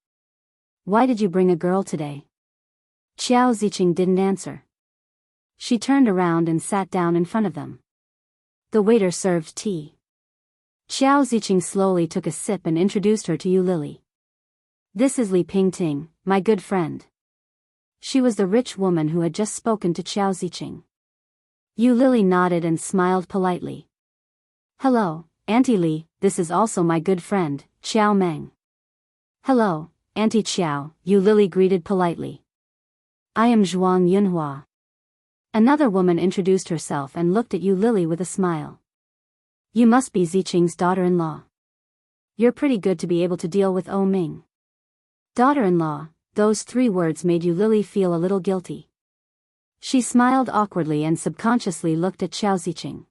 Why did you bring a girl today? Xiao Ziqing didn't answer. She turned around and sat down in front of them. The waiter served tea. Xiao Ziqing slowly took a sip and introduced her to Yu Lily. This is Li Pingting, my good friend. She was the rich woman who had just spoken to Xiao Ziqing. Yu Lily nodded and smiled politely. Hello, Auntie Li, this is also my good friend, Xiao Meng. Hello, Auntie Xiao, Yu Lily greeted politely. I am Zhuang Yunhua. Another woman introduced herself and looked at Yu Lily with a smile. You must be Ziqing's daughter-in-law. You're pretty good to be able to deal with O Ming. Daughter-in-law, those 3 words made Yu Lily feel a little guilty. She smiled awkwardly and subconsciously looked at Xiao Ziqing.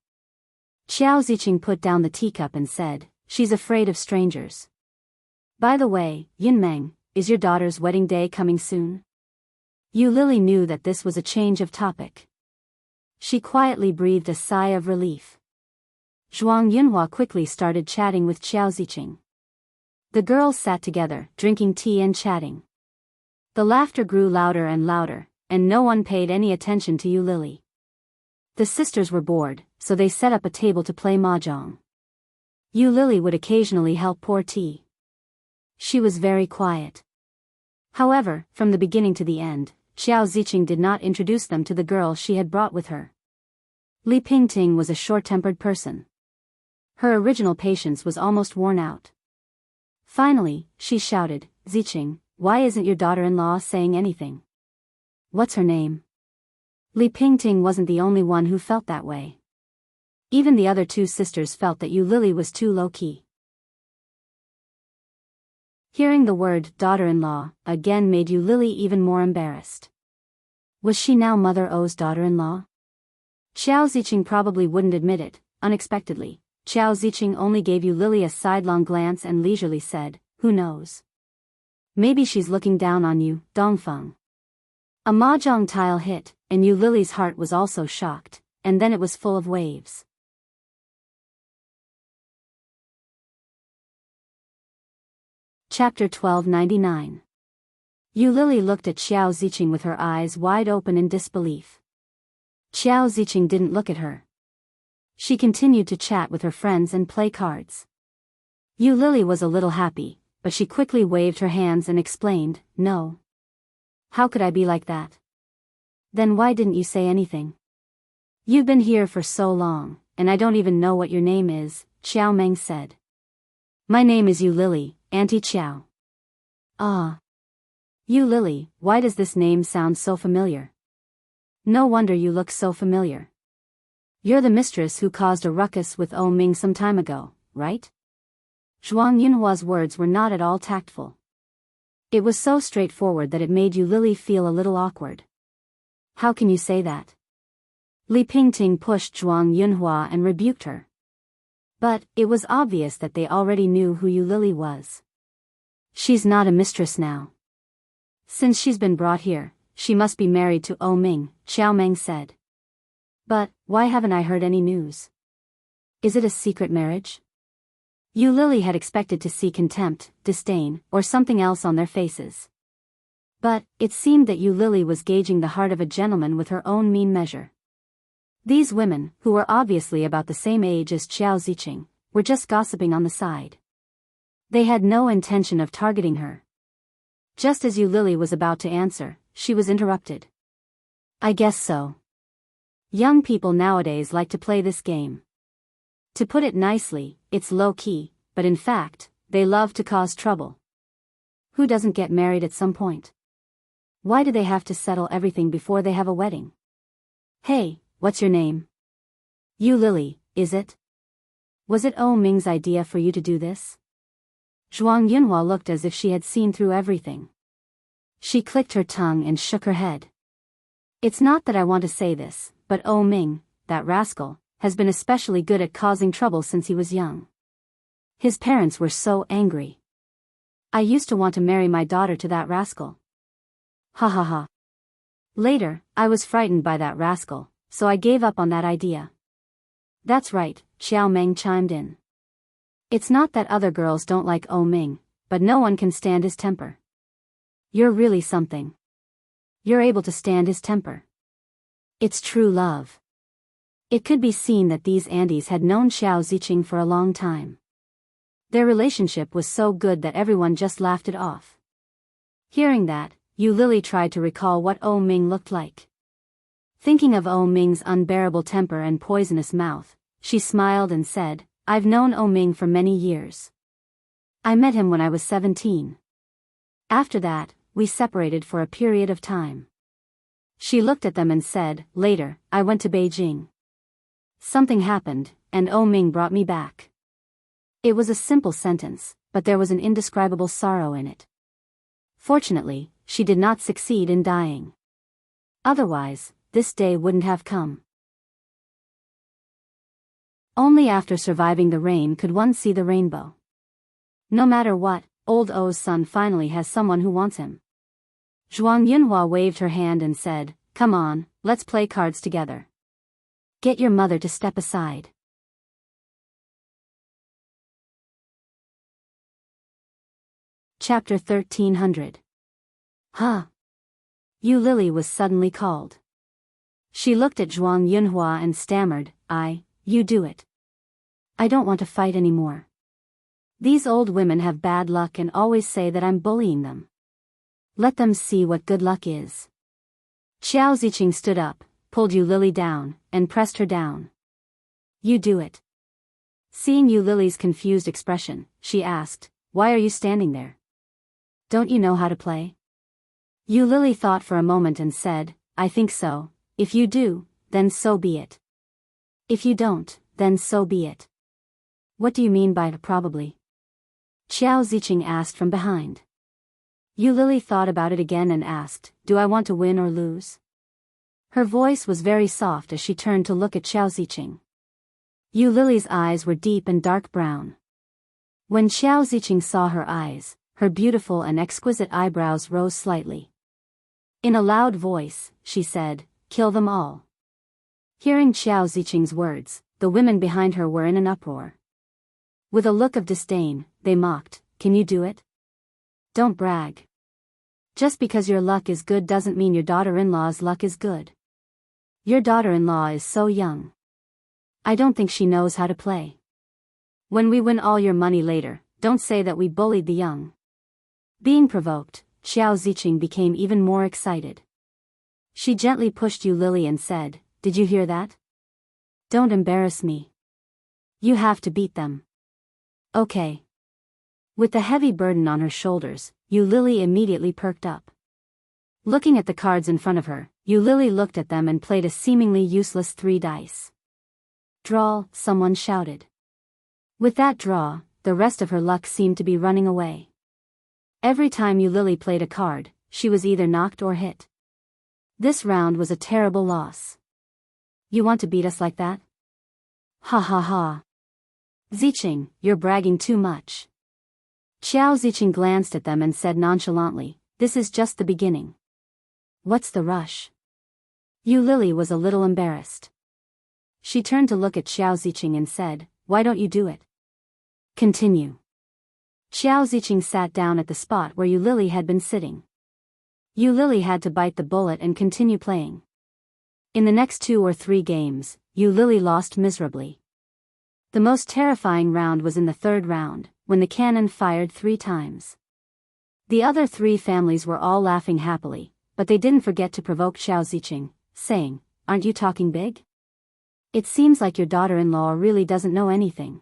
Xiao Ziqing put down the teacup and said, she's afraid of strangers. By the way, Yunmeng, is your daughter's wedding day coming soon? Yu Lily knew that this was a change of topic. She quietly breathed a sigh of relief. Zhuang Yunhua quickly started chatting with Xiao Ziqing. The girls sat together, drinking tea and chatting. The laughter grew louder and louder, and no one paid any attention to Yu Lily. The sisters were bored, so they set up a table to play mahjong. Yu Lily would occasionally help pour tea. She was very quiet. However, from the beginning to the end, Xiao Ziqing did not introduce them to the girl she had brought with her. Li Pingting was a short-tempered person. Her original patience was almost worn out. Finally, she shouted, Ziqing, why isn't your daughter-in-law saying anything? What's her name? Li Pingting wasn't the only one who felt that way. Even the other 2 sisters felt that Yu Lily was too low-key. Hearing the word daughter-in-law again made Yu Lily even more embarrassed. Was she now Mother O's daughter-in-law? Xiao Ziqing probably wouldn't admit it. Unexpectedly, Xiao Ziqing only gave Yu Lily a sidelong glance and leisurely said, who knows? Maybe she's looking down on you, Dongfeng. A mahjong tile hit, and Yu Lily's heart was also shocked, and then it was full of waves. Chapter 1299. Yu Lily looked at Xiao Ziqing with her eyes wide open in disbelief. Xiao Ziqing didn't look at her. She continued to chat with her friends and play cards. Yu Lily was a little happy, but she quickly waved her hands and explained, no. How could I be like that? Then why didn't you say anything? You've been here for so long, and I don't even know what your name is, Xiao Meng said. My name is Yu Lily, Auntie Xiao. Ah. Yu Lily, why does this name sound so familiar? No wonder you look so familiar. You're the mistress who caused a ruckus with O Ming some time ago, right? Zhuang Yunhua's words were not at all tactful. It was so straightforward that it made Yu Lily feel a little awkward. How can you say that? Li Pingting pushed Zhuang Yunhua and rebuked her. But it was obvious that they already knew who Yu Lily was. She's not a mistress now. Since she's been brought here, she must be married to O Ming, Xiao Meng said. But why haven't I heard any news? Is it a secret marriage? Yu Lily had expected to see contempt, disdain, or something else on their faces. But it seemed that Yu Lily was gauging the heart of a gentleman with her own mean measure. These women, who were obviously about the same age as Xiao Ziqing, were just gossiping on the side. They had no intention of targeting her. Just as Yu Lily was about to answer, she was interrupted. I guess so. Young people nowadays like to play this game. To put it nicely, it's low-key, but in fact, they love to cause trouble. Who doesn't get married at some point? Why do they have to settle everything before they have a wedding? Hey, what's your name? Yu Lily, is it? Was it O Ming's idea for you to do this? Zhuang Yunhua looked as if she had seen through everything. She clicked her tongue and shook her head. It's not that I want to say this, but Ming, that rascal, has been especially good at causing trouble since he was young. His parents were so angry. I used to want to marry my daughter to that rascal. Ha ha ha. Later, I was frightened by that rascal, so I gave up on that idea. That's right, Xiao Meng chimed in. It's not that other girls don't like Ming, but no one can stand his temper. You're really something. You're able to stand his temper. It's true love. It could be seen that these Andes had known Xiao Ziqing for a long time. Their relationship was so good that everyone just laughed it off. Hearing that, Yu Lily tried to recall what Ming looked like. Thinking of Ming's unbearable temper and poisonous mouth, she smiled and said, I've known Ming for many years. I met him when I was 17. After that, we separated for a period of time. She looked at them and said, later, I went to Beijing. Something happened, and Ming brought me back. It was a simple sentence, but there was an indescribable sorrow in it. Fortunately, she did not succeed in dying. Otherwise, this day wouldn't have come. Only after surviving the rain could one see the rainbow. No matter what, old O's son finally has someone who wants him. Zhuang Yunhua waved her hand and said, Come on, let's play cards together. Get your mother to step aside. Chapter 1300. Huh. Yu Lily was suddenly called. She looked at Zhuang Yunhua and stammered, You do it. I don't want to fight anymore. These old women have bad luck and always say that I'm bullying them. Let them see what good luck is. Xiao Ziqing stood up, pulled Yu Lily down, and pressed her down. You do it. Seeing Yu Lily's confused expression, she asked, Why are you standing there? Don't you know how to play? Yu Lily thought for a moment and said, I think so. If you do, then so be it. If you don't, then so be it. What do you mean by probably? Xiao Ziqing asked from behind. Yu Lily thought about it again and asked, Do I want to win or lose? Her voice was very soft as she turned to look at Xiao Ziqing. Yu Lily's eyes were deep and dark brown. When Xiao Ziqing saw her eyes, her beautiful and exquisite eyebrows rose slightly. In a loud voice, she said, Kill them all. Hearing Xiao Ziqing's words, the women behind her were in an uproar. With a look of disdain, they mocked, Can you do it? Don't brag. Just because your luck is good doesn't mean your daughter-in-law's luck is good. Your daughter-in-law is so young. I don't think she knows how to play. When we win all your money later, don't say that we bullied the young. Being provoked, Xiao Ziqing became even more excited. She gently pushed Yu Lily and said, Did you hear that? Don't embarrass me. You have to beat them. Okay. With the heavy burden on her shoulders, Yu Lily immediately perked up. Looking at the cards in front of her, Yu Lily looked at them and played a seemingly useless 3 dice. Draw, someone shouted. With that draw, the rest of her luck seemed to be running away. Every time Yu Lily played a card, she was either knocked or hit. This round was a terrible loss. You want to beat us like that? Ha ha ha. Ziqing, you're bragging too much. Xiao Ziqing glanced at them and said nonchalantly, This is just the beginning. What's the rush? Yu Lily was a little embarrassed. She turned to look at Xiao Ziqing and said, Why don't you do it? Continue. Xiao Ziqing sat down at the spot where Yu Lily had been sitting. Yu Lily had to bite the bullet and continue playing. In the next 2 or 3 games, Yu Lily lost miserably. The most terrifying round was in the 3rd round, when the cannon fired 3 times. The other 3 families were all laughing happily, but they didn't forget to provoke Xiao Ziqing, saying, Aren't you talking big? It seems like your daughter-in-law really doesn't know anything.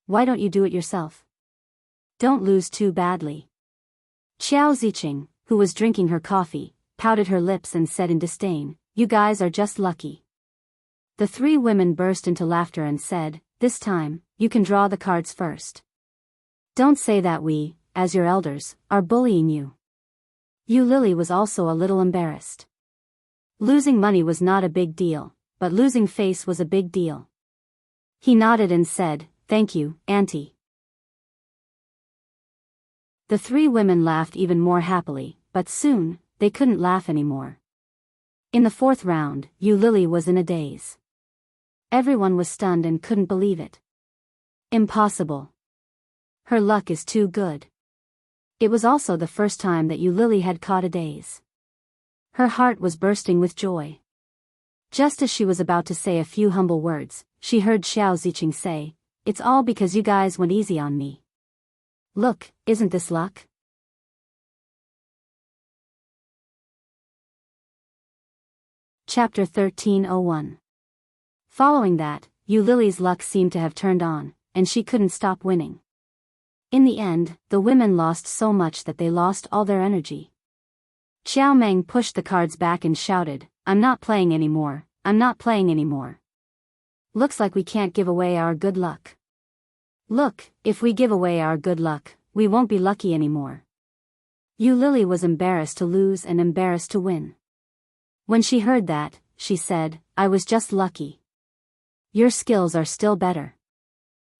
Why don't you do it yourself? Don't lose too badly. Xiao Ziqing, who was drinking her coffee, pouted her lips and said in disdain, You guys are just lucky. The 3 women burst into laughter and said, This time, you can draw the cards first. Don't say that we, as your elders, are bullying you. Yu Lily was also a little embarrassed. Losing money was not a big deal, but losing face was a big deal. He nodded and said, "Thank you, Auntie." The three women laughed even more happily, but soon, they couldn't laugh anymore. In the fourth round, Yu Lily was in a daze. Everyone was stunned and couldn't believe it. Impossible. Her luck is too good. It was also the first time that Yu Lily had caught a daze. Her heart was bursting with joy. Just as she was about to say a few humble words, she heard Xiao Ziqing say, "It's all because you guys went easy on me. Look, isn't this luck?" Chapter 1301. Following that, Yu Lily's luck seemed to have turned on, and she couldn't stop winning. In the end, the women lost so much that they lost all their energy. Xiao Meng pushed the cards back and shouted, "I'm not playing anymore, I'm not playing anymore. Looks like we can't give away our good luck. Look, if we give away our good luck, we won't be lucky anymore." Yu Lily was embarrassed to lose and embarrassed to win. When she heard that, she said, "I was just lucky. Your skills are still better."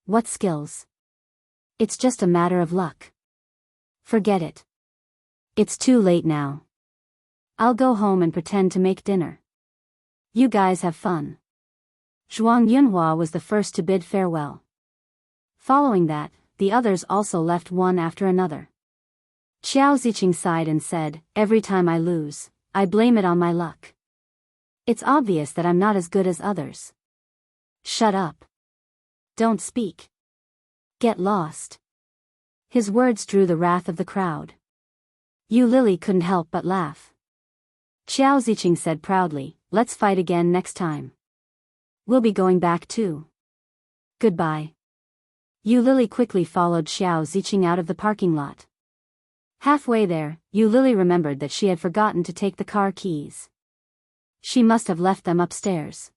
"What skills?" "It's just a matter of luck. Forget it. It's too late now. I'll go home and pretend to make dinner. You guys have fun." Zhuang Yunhua was the first to bid farewell. Following that, the others also left one after another. Xiao Ziqing sighed and said, "Every time I lose, I blame it on my luck. It's obvious that I'm not as good as others." "Shut up. Don't speak. Get lost." His words drew the wrath of the crowd. Yu Lily couldn't help but laugh. Xiao Ziqing said proudly, "Let's fight again next time. We'll be going back too. Goodbye." Yu Lily quickly followed Xiao Ziqing out of the parking lot. Halfway there, Yu Lily remembered that she had forgotten to take the car keys. She must have left them upstairs.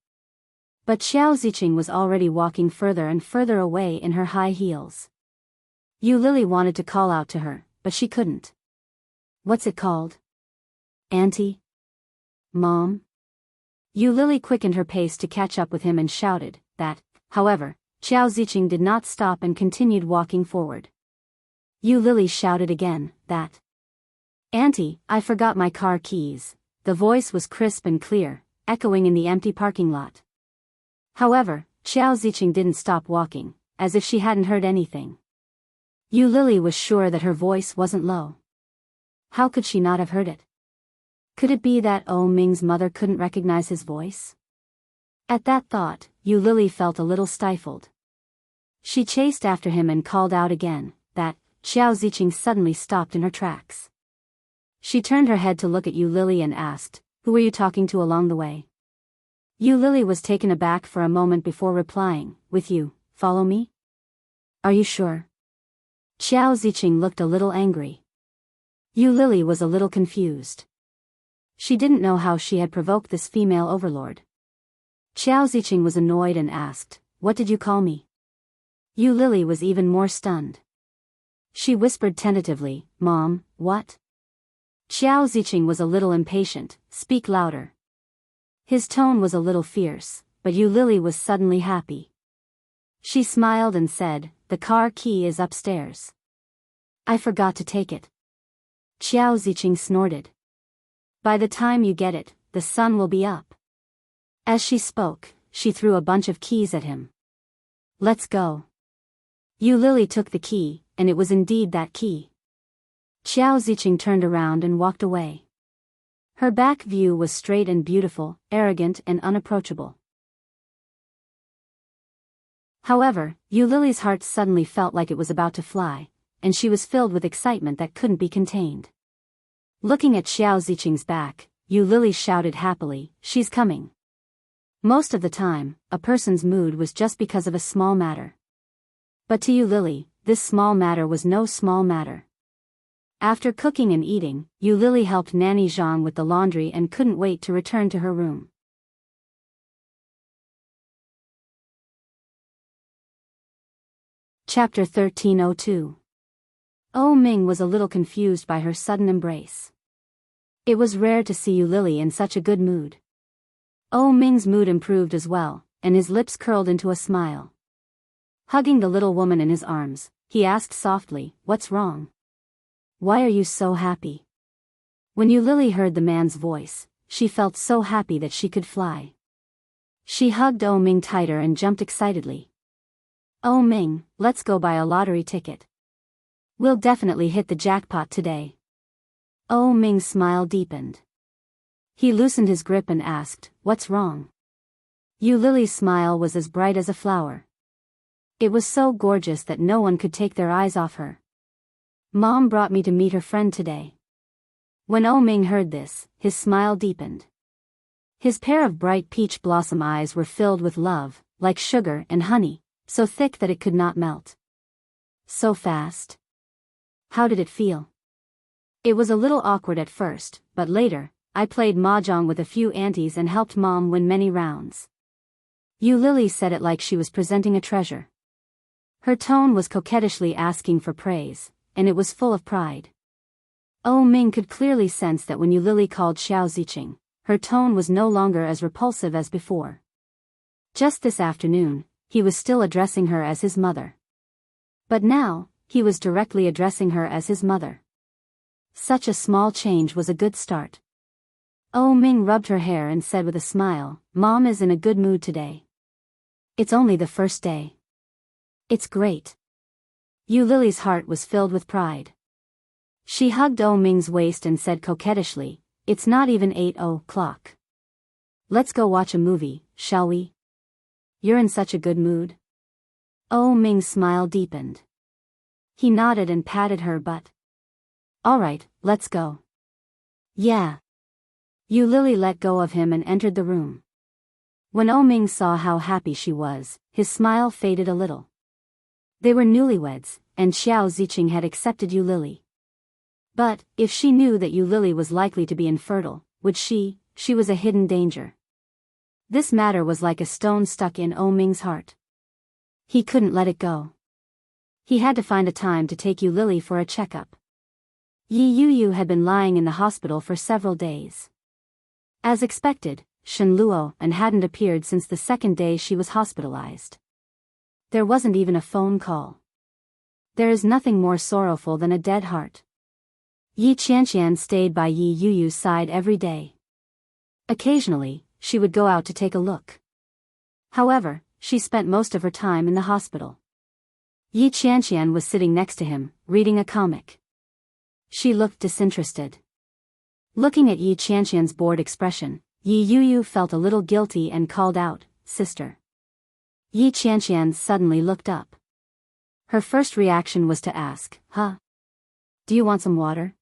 But Xiao Ziqing was already walking further and further away in her high heels. Yu Lily wanted to call out to her, but she couldn't. "What's it called? Auntie? Mom?" Yu Lily quickened her pace to catch up with him and shouted that. However, Xiao Ziqing did not stop and continued walking forward. Yu Lily shouted again, "That. Auntie, I forgot my car keys." The voice was crisp and clear, echoing in the empty parking lot. However, Xiao Ziqing didn't stop walking, as if she hadn't heard anything. Yu Lily was sure that her voice wasn't low. How could she not have heard it? Could it be that Ming's mother couldn't recognize his voice? At that thought, Yu Lily felt a little stifled. She chased after him and called out again, "That." Xiao Ziqing suddenly stopped in her tracks. She turned her head to look at Yu Lily and asked, "Who were you talking to along the way?" Yu Lily was taken aback for a moment before replying, "With you, follow me?" "Are you sure?" Xiao Ziqing looked a little angry. Yu Lily was a little confused. She didn't know how she had provoked this female overlord. Xiao Ziqing was annoyed and asked, "What did you call me?" Yu Lily was even more stunned. She whispered tentatively, "Mom, what?" Xiao Ziqing was a little impatient, "Speak louder." His tone was a little fierce, but Yu Lily was suddenly happy. She smiled and said, "The car key is upstairs. I forgot to take it." Xiao Ziqing snorted. "By the time you get it, the sun will be up." As she spoke, she threw a bunch of keys at him. "Let's go." Yu Lily took the key, and it was indeed that key. Xiao Ziqing turned around and walked away. Her back view was straight and beautiful, arrogant and unapproachable. However, Yu Lily's heart suddenly felt like it was about to fly, and she was filled with excitement that couldn't be contained. Looking at Xiao Ziqing's back, Yu Lily shouted happily, "She's coming." Most of the time, a person's mood was just because of a small matter. But to Yu Lily, this small matter was no small matter. After cooking and eating, Yu Lily helped Nanny Zhang with the laundry and couldn't wait to return to her room. Chapter 1302. Ming was a little confused by her sudden embrace. It was rare to see Yu Lily in such a good mood. Oh Ming's mood improved as well, and his lips curled into a smile. Hugging the little woman in his arms, he asked softly, "What's wrong? Why are you so happy?" When Yu Lily heard the man's voice, she felt so happy that she could fly. She hugged Oh Ming tighter and jumped excitedly. "Oh Ming, let's go buy a lottery ticket. We'll definitely hit the jackpot today." Oh Ming's smile deepened. He loosened his grip and asked, "What's wrong?" Yu Lily's smile was as bright as a flower. It was so gorgeous that no one could take their eyes off her. "Mom brought me to meet her friend today." When Oh Ming heard this, his smile deepened. His pair of bright peach blossom eyes were filled with love, like sugar and honey, so thick that it could not melt. "So fast? How did it feel?" "It was a little awkward at first, but later, I played mahjong with a few aunties and helped Mom win many rounds." Yu Lily said it like she was presenting a treasure. Her tone was coquettishly asking for praise, and it was full of pride. Oh Ming could clearly sense that when Yu Lily called Xiao Ziqing, her tone was no longer as repulsive as before. Just this afternoon, he was still addressing her as his mother. But now, he was directly addressing her as his mother. Such a small change was a good start. Oh Ming rubbed her hair and said with a smile, "Mom is in a good mood today. It's only the first day. It's great." Yu Lily's heart was filled with pride. She hugged Oh Ming's waist and said coquettishly, "It's not even 8 o'clock. Let's go watch a movie, shall we? You're in such a good mood." Oh Ming's smile deepened. He nodded and patted her butt. "All right, let's go." "Yeah." Yu Lily let go of him and entered the room. When Oh Ming saw how happy she was, his smile faded a little. They were newlyweds, and Xiao Ziqing had accepted Yu Lily. But, if she knew that Yu Lily was likely to be infertile, would she was a hidden danger. This matter was like a stone stuck in Oh Ming's heart. He couldn't let it go. He had to find a time to take Yu Lily for a checkup. Yi Yuyu had been lying in the hospital for several days. As expected, Shen Luo and hadn't appeared since the second day she was hospitalized. There wasn't even a phone call. There is nothing more sorrowful than a dead heart. Yi Qianqian stayed by Yi Yuyu's side every day. Occasionally, she would go out to take a look. However, she spent most of her time in the hospital. Yi Qianqian was sitting next to him, reading a comic. She looked disinterested. Looking at Yi Qianqian's bored expression, Yi Yuyu felt a little guilty and called out, "Sister." Yi Qianqian suddenly looked up. Her first reaction was to ask, "Huh? Do you want some water?"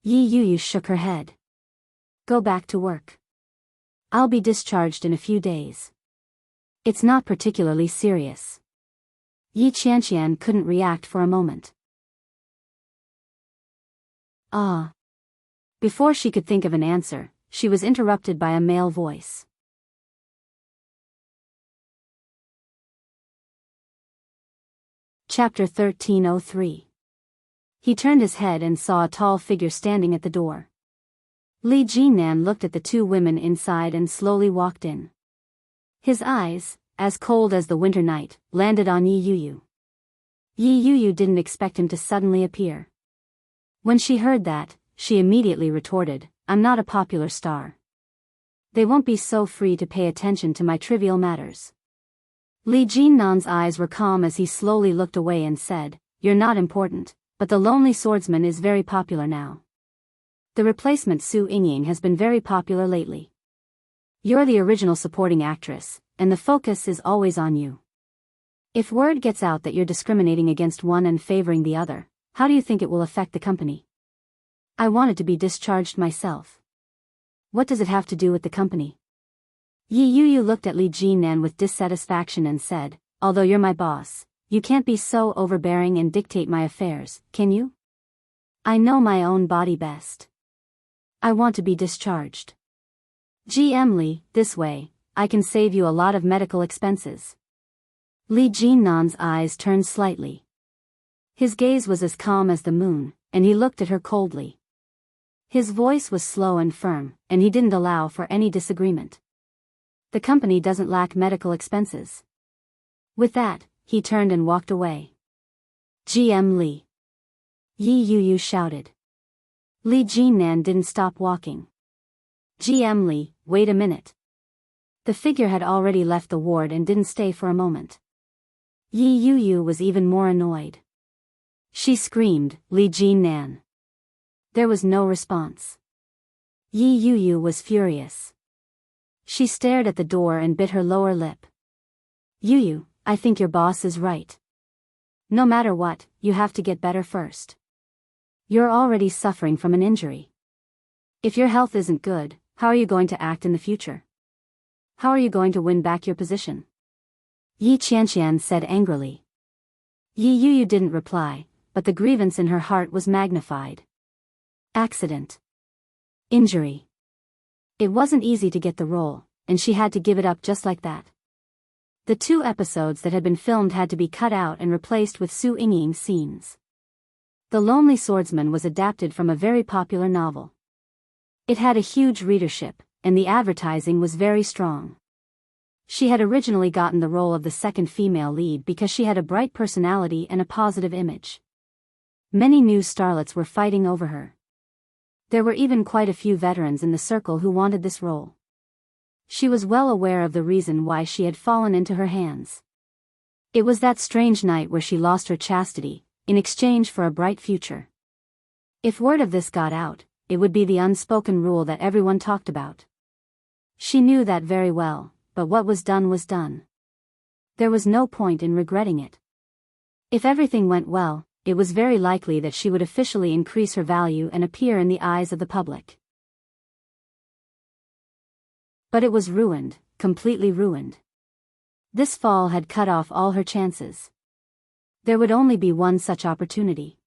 Yi Yuyu shook her head. "Go back to work. I'll be discharged in a few days. It's not particularly serious." Yi Qianqian couldn't react for a moment. Ah. Before she could think of an answer, she was interrupted by a male voice. Chapter 1303. He turned his head and saw a tall figure standing at the door. Li Jinan looked at the two women inside and slowly walked in. His eyes, as cold as the winter night, landed on Yi Yuyu. Yi Yuyu didn't expect him to suddenly appear. When she heard that, she immediately retorted, "I'm not a popular star. They won't be so free to pay attention to my trivial matters." Li Jinnan's eyes were calm as he slowly looked away and said, "You're not important, but the Lonely Swordsman is very popular now. The replacement Su Yingying has been very popular lately. You're the original supporting actress, and the focus is always on you. If word gets out that you're discriminating against one and favoring the other, how do you think it will affect the company? I wanted to be discharged myself. What does it have to do with the company?" Yi Yuyu looked at Li Jinan with dissatisfaction and said, "Although you're my boss, you can't be so overbearing and dictate my affairs, can you? I know my own body best. I want to be discharged. GM Li, this way, I can save you a lot of medical expenses." Li Jinnan's eyes turned slightly. His gaze was as calm as the moon, and he looked at her coldly. His voice was slow and firm, and he didn't allow for any disagreement. The company doesn't lack medical expenses. With that, he turned and walked away. GM Li. Yi Yu shouted. Li Jinnan didn't stop walking. GM Li, wait a minute. The figure had already left the ward and didn't stay for a moment. Yi Yu was even more annoyed. She screamed, Li Jinnan. There was no response. Yi Yu was furious. She stared at the door and bit her lower lip. Yu, I think your boss is right. No matter what, you have to get better first. You're already suffering from an injury. If your health isn't good, how are you going to act in the future? How are you going to win back your position? Yi Qianqian said angrily. Yi Yu didn't reply, but the grievance in her heart was magnified. Accident. Injury. It wasn't easy to get the role, and she had to give it up just like that. The 2 episodes that had been filmed had to be cut out and replaced with Su Yingying scenes. The Lonely Swordsman was adapted from a very popular novel. It had a huge readership, and the advertising was very strong. She had originally gotten the role of the second female lead because she had a bright personality and a positive image. Many new starlets were fighting over her. There were even quite a few veterans in the circle who wanted this role. She was well aware of the reason why she had fallen into her hands. It was that strange night where she lost her chastity, in exchange for a bright future. If word of this got out, it would be the unspoken rule that everyone talked about. She knew that very well, but what was done was done. There was no point in regretting it. If everything went well, it was very likely that she would officially increase her value and appear in the eyes of the public. But it was ruined, completely ruined. This fall had cut off all her chances. There would only be one such opportunity.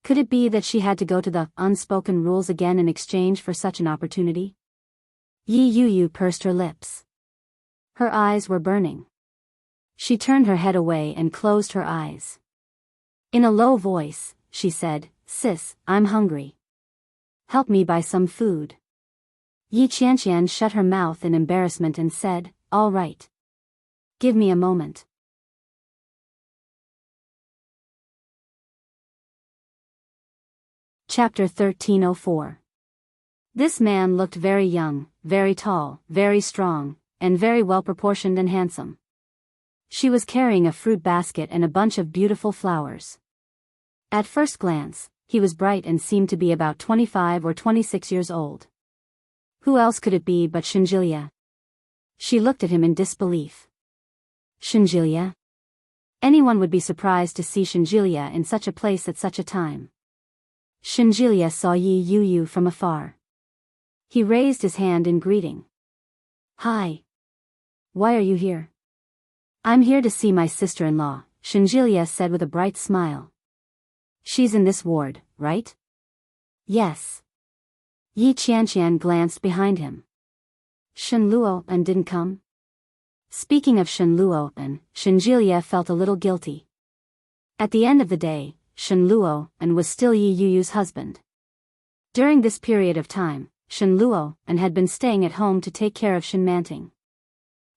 Could it be that she had to go to the unspoken rules again in exchange for such an opportunity? Yi Yu pursed her lips. Her eyes were burning. She turned her head away and closed her eyes. In a low voice, she said, Sis, I'm hungry. Help me buy some food. Yi Qianqian shut her mouth in embarrassment and said, All right. Give me a moment. Chapter 1304. This man looked very young, very tall, very strong, and very well proportioned and handsome. She was carrying a fruit basket and a bunch of beautiful flowers. At first glance, he was bright and seemed to be about 25 or 26 years old. Who else could it be but Shinjilia? She looked at him in disbelief. Shinjilia? Anyone would be surprised to see Shinjilia in such a place at such a time. Shinjilia saw Yi Yu from afar. He raised his hand in greeting. Hi. Why are you here? I'm here to see my sister-in-law, Shinjilia said with a bright smile. She's in this ward, right? Yes. Yi Qianqian glanced behind him. Shen Luo'an didn't come? Speaking of Shen Luo'an, Shinjilia felt a little guilty. At the end of the day, Shen Luo'an was still Yi Yu's husband. During this period of time, Shen Luo'an had been staying at home to take care of Shen Manting.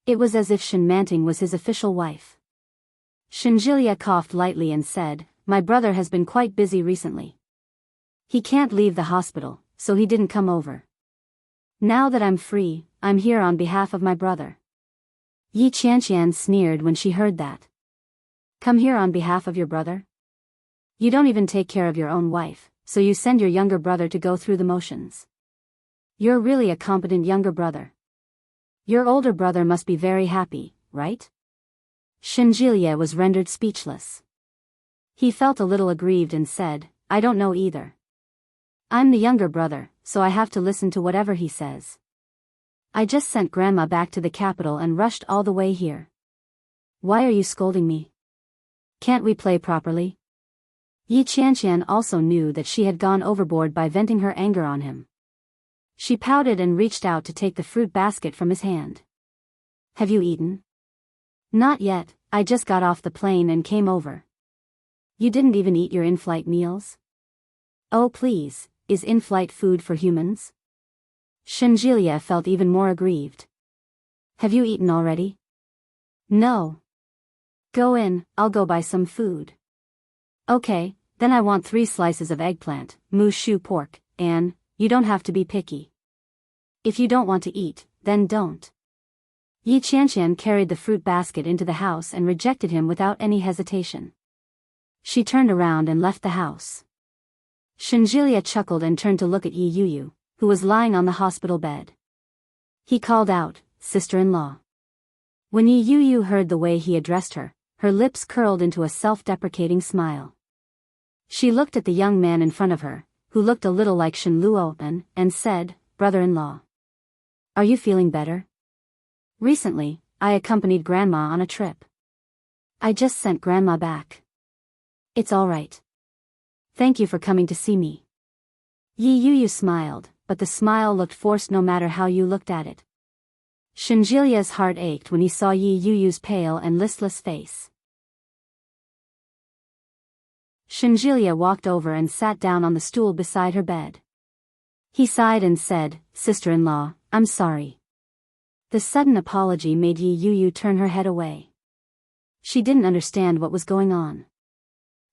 It was as if Shen Manting was his official wife. Shinjilia coughed lightly and said, My brother has been quite busy recently. He can't leave the hospital, so he didn't come over. Now that I'm free, I'm here on behalf of my brother. Yi Qianqian sneered when she heard that. Come here on behalf of your brother? You don't even take care of your own wife, so you send your younger brother to go through the motions. You're really a competent younger brother. Your older brother must be very happy, right? Shinjilia was rendered speechless. He felt a little aggrieved and said, I don't know either. I'm the younger brother, so I have to listen to whatever he says. I just sent Grandma back to the capital and rushed all the way here. Why are you scolding me? Can't we play properly? Yi Qianqian also knew that she had gone overboard by venting her anger on him. She pouted and reached out to take the fruit basket from his hand. Have you eaten? Not yet, I just got off the plane and came over. You didn't even eat your in-flight meals? Oh please, is in-flight food for humans? Shenjilia felt even more aggrieved. Have you eaten already? No. Go in, I'll go buy some food. Okay, then I want 3 slices of eggplant, mushu pork, and, you don't have to be picky. If you don't want to eat, then don't. Yi Qianqian carried the fruit basket into the house and rejected him without any hesitation. She turned around and left the house. Shenjilia chuckled and turned to look at Yi Yuyu, who was lying on the hospital bed. He called out, "Sister-in-law." When Yi Yuyu heard the way he addressed her, her lips curled into a self-deprecating smile. She looked at the young man in front of her, who looked a little like Shen Luoan, and said, "Brother-in-law. Are you feeling better? Recently, I accompanied Grandma on a trip. I just sent Grandma back. It's all right. Thank you for coming to see me." Yi Yuyu smiled, but the smile looked forced no matter how you looked at it. Shenjilia's heart ached when he saw Yi Yuyu's pale and listless face. Shenjilia walked over and sat down on the stool beside her bed. He sighed and said, "Sister-in-law, I'm sorry." The sudden apology made Yi Yuyu turn her head away. She didn't understand what was going on.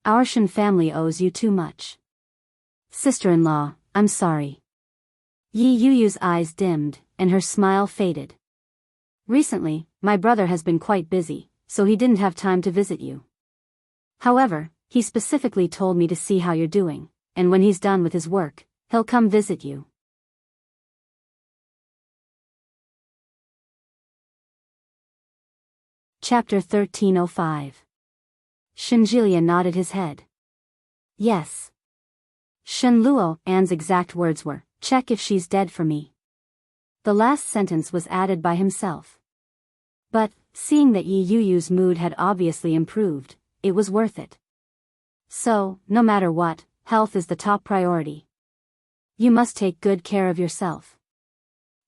"Our Shen family owes you too much." "Sister-in-law, I'm sorry." Yi Yuyu's eyes dimmed, and her smile faded. "Recently, my brother has been quite busy, so he didn't have time to visit you. However, he specifically told me to see how you're doing, and when he's done with his work, he'll come visit you." Chapter 1305. Shenjilia nodded his head. "Yes." Shen Luoan's exact words were, "Check if she's dead for me." The last sentence was added by himself. But, seeing that Yi Yuyu's mood had obviously improved, it was worth it. So, no matter what, health is the top priority. You must take good care of yourself.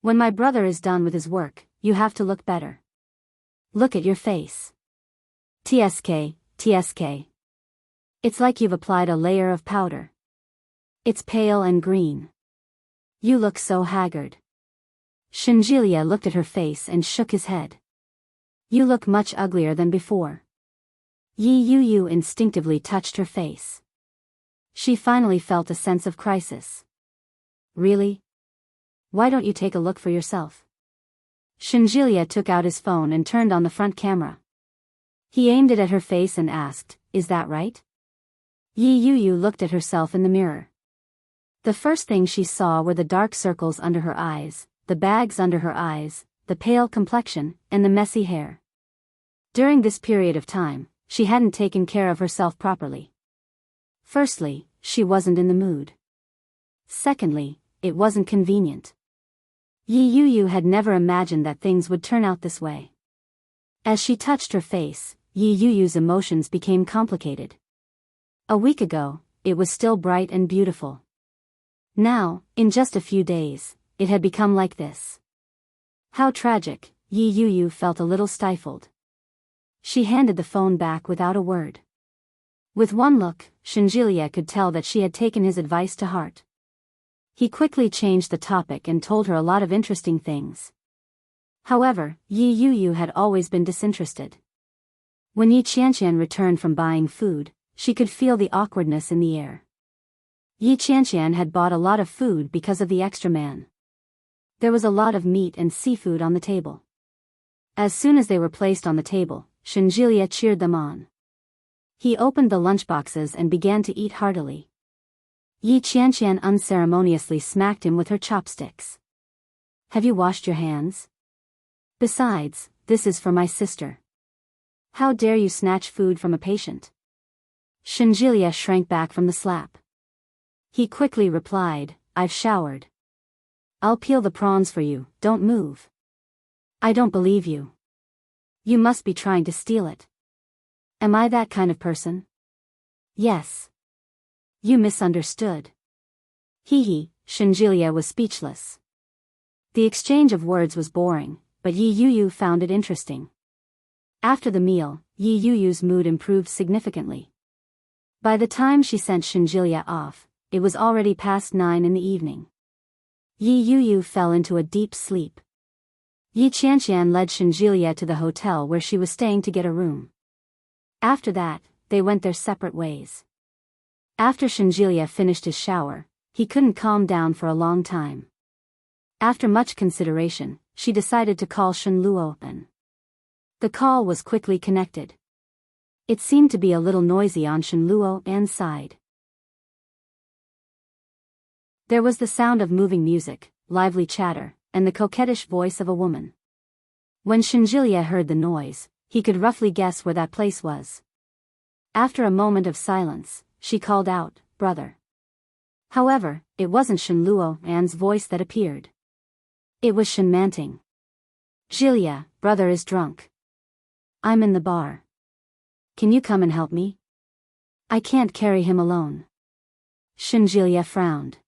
When my brother is done with his work, you have to look better. Look at your face. TSK. It's like you've applied a layer of powder. It's pale and green. You look so haggard. Shenjilia looked at her face and shook his head. You look much uglier than before. Yi Yuyu instinctively touched her face. She finally felt a sense of crisis. Really? Why don't you take a look for yourself? Shenjilia took out his phone and turned on the front camera. He aimed it at her face and asked, "Is that right?" Yi Yuyu looked at herself in the mirror. The first thing she saw were the dark circles under her eyes, the bags under her eyes, the pale complexion, and the messy hair. During this period of time, she hadn't taken care of herself properly. Firstly, she wasn't in the mood. Secondly, it wasn't convenient. Yi Yuyu had never imagined that things would turn out this way. As she touched her face, Yi Yuyu's emotions became complicated. A week ago, it was still bright and beautiful. Now, in just a few days, it had become like this. How tragic, Yi Yuyu felt a little stifled. She handed the phone back without a word. With one look, Shenjilia could tell that she had taken his advice to heart. He quickly changed the topic and told her a lot of interesting things. However, Yi Yuyu had always been disinterested. When Yi Qianqian returned from buying food, she could feel the awkwardness in the air. Yi Qianqian had bought a lot of food because of the extra man. There was a lot of meat and seafood on the table. As soon as they were placed on the table, Shenjilia cheered them on. He opened the lunchboxes and began to eat heartily. Yi Qianqian unceremoniously smacked him with her chopsticks. "Have you washed your hands? Besides, this is for my sister. How dare you snatch food from a patient?" Shenjilia shrank back from the slap. He quickly replied, "I've showered. I'll peel the prawns for you, don't move." "I don't believe you. You must be trying to steal it." "Am I that kind of person?" "Yes." "You misunderstood." Shenjilia was speechless. The exchange of words was boring, but Yi Yuyu found it interesting. After the meal, Yi Yuyu's mood improved significantly. By the time she sent Shenjilia off, it was already past 9 in the evening. Yi Yuyu fell into a deep sleep. Yi Qianqian led Shenjilia to the hotel where she was staying to get a room. After that, they went their separate ways. After Shenjilia finished his shower, he couldn't calm down for a long time. After much consideration, she decided to call Shen Luopen. The call was quickly connected. It seemed to be a little noisy on Shen Luopen's side. There was the sound of moving music, lively chatter, and the coquettish voice of a woman. When Shenjilia heard the noise, he could roughly guess where that place was. After a moment of silence, she called out, "Brother." However, it wasn't Shen Luopen's voice that appeared. It was Shen Manting. "Jilia, brother is drunk. I'm in the bar. Can you come and help me? I can't carry him alone." Shenjilia frowned.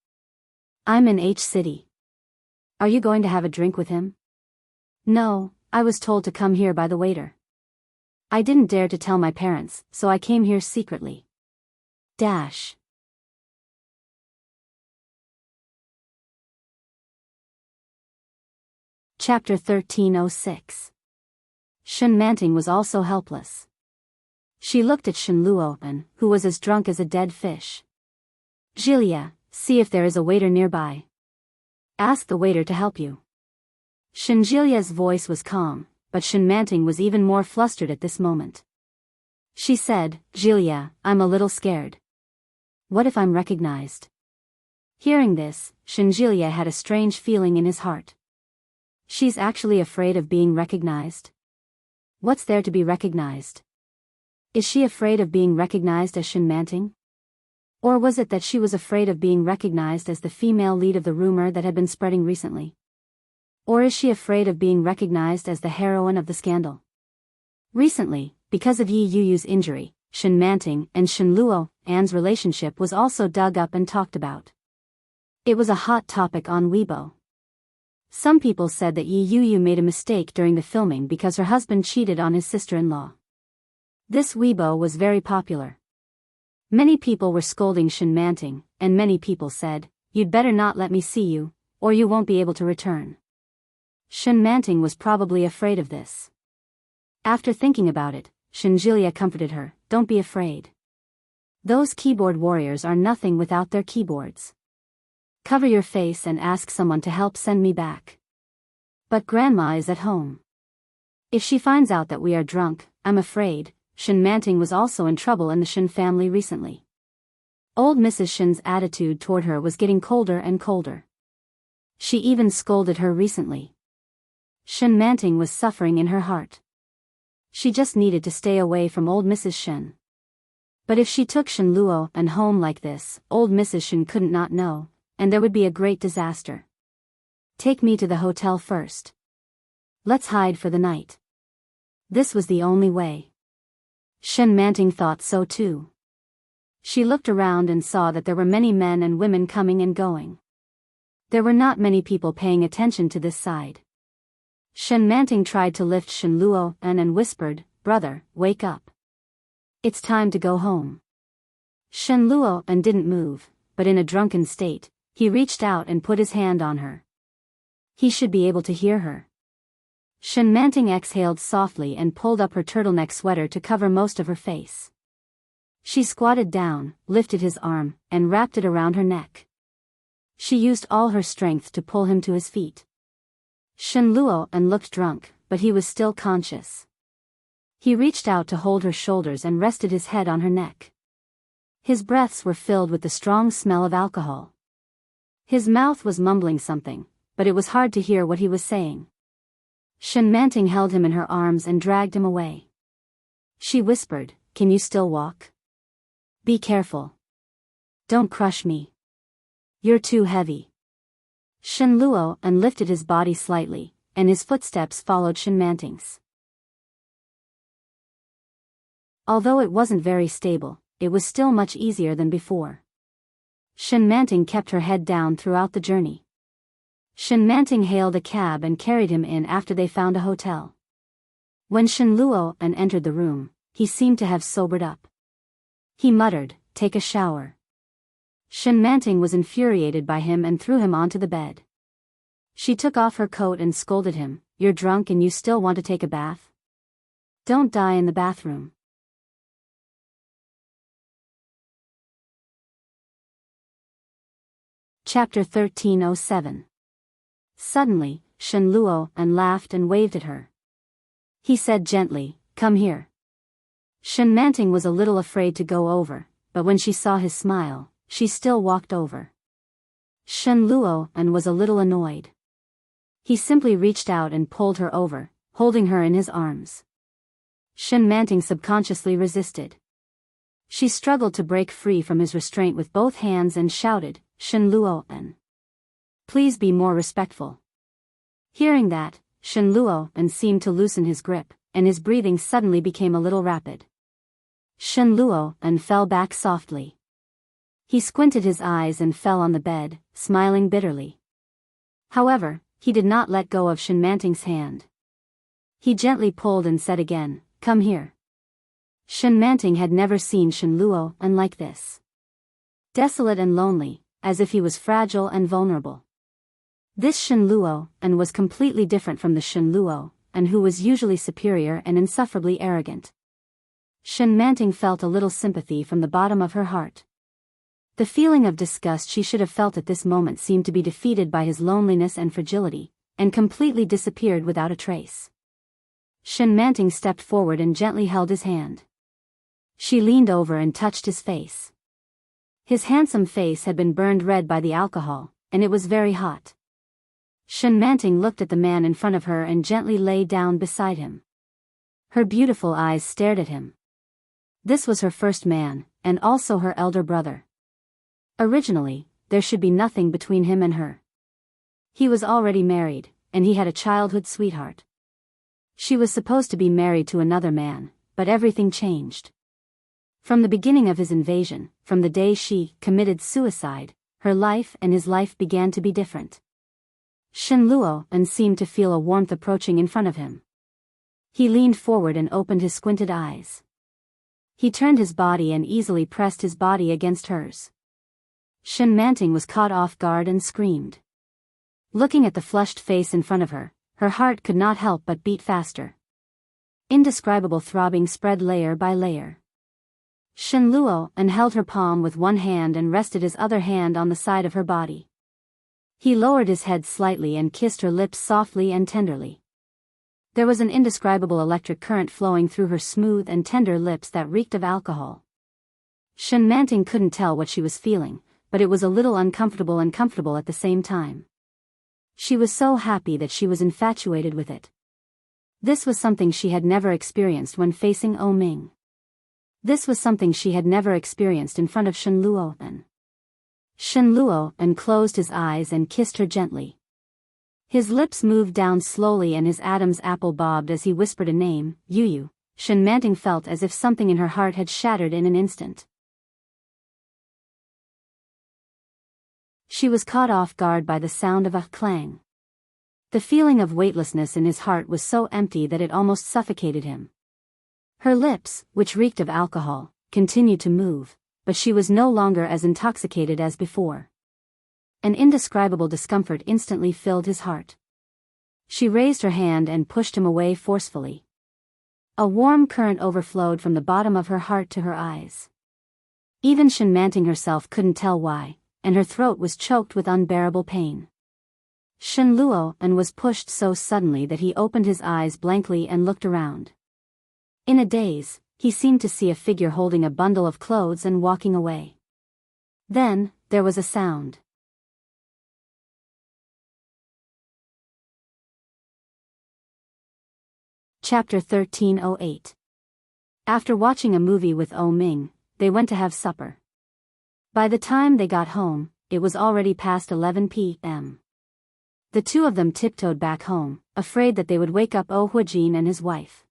"I'm in H City. Are you going to have a drink with him?" "No, I was told to come here by the waiter. I didn't dare to tell my parents, so I came here secretly." Dash. Chapter 1306. Shen Manting was also helpless. She looked at Shen Luopen, who was as drunk as a dead fish. "Jilia, see if there is a waiter nearby. Ask the waiter to help you." Shenjilia's voice was calm, but Shen Manting was even more flustered at this moment. She said, "Jilia, I'm a little scared. What if I'm recognized?" Hearing this, Shenjilia had a strange feeling in his heart. She's actually afraid of being recognized? What's there to be recognized? Is she afraid of being recognized as Shen Manting? Or was it that she was afraid of being recognized as the female lead of the rumor that had been spreading recently? Or is she afraid of being recognized as the heroine of the scandal? Recently, because of Yi Yuyu's injury, Shen Manting and Shen Luopen's relationship was also dug up and talked about. It was a hot topic on Weibo. Some people said that Yi Yuyu made a mistake during the filming because her husband cheated on his sister-in-law. This Weibo was very popular. Many people were scolding Shen Manting, and many people said, "You'd better not let me see you, or you won't be able to return." Shen Manting was probably afraid of this. After thinking about it, Shenjilia comforted her, "Don't be afraid. Those keyboard warriors are nothing without their keyboards. Cover your face and ask someone to help send me back. But Grandma is at home. If she finds out that we are drunk, I'm afraid." Shen Manting was also in trouble in the Shen family recently. Old Mrs. Shen's attitude toward her was getting colder and colder. She even scolded her recently. Shen Manting was suffering in her heart. She just needed to stay away from old Mrs. Shen. But if she took Shen Luopen home like this, old Mrs. Shen couldn't not know, and there would be a great disaster. "Take me to the hotel first. Let's hide for the night." This was the only way. Shen Manting thought so too. She looked around and saw that there were many men and women coming and going. There were not many people paying attention to this side. Shen Manting tried to lift Shen Luopen and whispered, "Brother, wake up. It's time to go home." Shen Luopen didn't move, but in a drunken state, he reached out and put his hand on her. He should be able to hear her. Shen Manting exhaled softly and pulled up her turtleneck sweater to cover most of her face. She squatted down, lifted his arm, and wrapped it around her neck. She used all her strength to pull him to his feet. Shen Luopen looked drunk, but he was still conscious. He reached out to hold her shoulders and rested his head on her neck. His breaths were filled with the strong smell of alcohol. His mouth was mumbling something, but it was hard to hear what he was saying. Shen Manting held him in her arms and dragged him away. She whispered, "Can you still walk? Be careful. Don't crush me. You're too heavy." Shen Luopen lifted his body slightly, and his footsteps followed Shen Manting's. Although it wasn't very stable, it was still much easier than before. Shen Manting kept her head down throughout the journey. Shen Manting hailed a cab and carried him in after they found a hotel. When Shen Luopen entered the room, he seemed to have sobered up. He muttered, "Take a shower." Shen Manting was infuriated by him and threw him onto the bed. She took off her coat and scolded him, "You're drunk and you still want to take a bath? Don't die in the bathroom." Chapter 1307. Suddenly, Shen Luo and laughed and waved at her. He said gently, "Come here." Shen Manting was a little afraid to go over, but when she saw his smile, she still walked over. Shen Luo and was a little annoyed. He simply reached out and pulled her over, holding her in his arms. Shen Manting subconsciously resisted. She struggled to break free from his restraint with both hands and shouted, "Shen Luo and please be more respectful." Hearing that, Shen Luo and seemed to loosen his grip, and his breathing suddenly became a little rapid. Shen Luo and fell back softly. He squinted his eyes and fell on the bed, smiling bitterly. However, he did not let go of Shen Manting's hand. He gently pulled and said again, "Come here." Shen Manting had never seen Shen Luo and like this. Desolate and lonely, as if he was fragile and vulnerable. This Shen Luo and was completely different from the Shen Luo and who was usually superior and insufferably arrogant. Shen Manting felt a little sympathy from the bottom of her heart. The feeling of disgust she should have felt at this moment seemed to be defeated by his loneliness and fragility, and completely disappeared without a trace. Shen Manting stepped forward and gently held his hand. She leaned over and touched his face. His handsome face had been burned red by the alcohol, and it was very hot. Shen Manting looked at the man in front of her and gently lay down beside him. Her beautiful eyes stared at him. This was her first man, and also her elder brother. Originally, there should be nothing between him and her. He was already married, and he had a childhood sweetheart. She was supposed to be married to another man, but everything changed. From the beginning of his invasion, from the day she committed suicide, her life and his life began to be different. Shen Luo and seemed to feel a warmth approaching in front of him. He leaned forward and opened his squinted eyes. He turned his body and easily pressed his body against hers. Shen Manting was caught off guard and screamed. Looking at the flushed face in front of her, her heart could not help but beat faster. Indescribable throbbing spread layer by layer. Shen Luo and held her palm with one hand and rested his other hand on the side of her body. He lowered his head slightly and kissed her lips softly and tenderly. There was an indescribable electric current flowing through her smooth and tender lips that reeked of alcohol. Shen Manting couldn't tell what she was feeling, but it was a little uncomfortable and comfortable at the same time. She was so happy that she was infatuated with it. This was something she had never experienced when facing O Ming. This was something she had never experienced in front of Shen Luo and. Shen Luo and closed his eyes and kissed her gently. His lips moved down slowly and his Adam's apple bobbed as he whispered a name, Yu. Shen Manting felt as if something in her heart had shattered in an instant. She was caught off guard by the sound of a clang. The feeling of weightlessness in his heart was so empty that it almost suffocated him. Her lips, which reeked of alcohol, continued to move, but she was no longer as intoxicated as before. An indescribable discomfort instantly filled his heart. She raised her hand and pushed him away forcefully. A warm current overflowed from the bottom of her heart to her eyes. Even Shen Manting herself couldn't tell why, and her throat was choked with unbearable pain. Shen Luo and was pushed so suddenly that he opened his eyes blankly and looked around. In a daze, he seemed to see a figure holding a bundle of clothes and walking away. Then, there was a sound. Chapter 1308. After watching a movie with O Ming, they went to have supper. By the time they got home, it was already past 11 p.m. The two of them tiptoed back home, afraid that they would wake up O Huijin and his wife.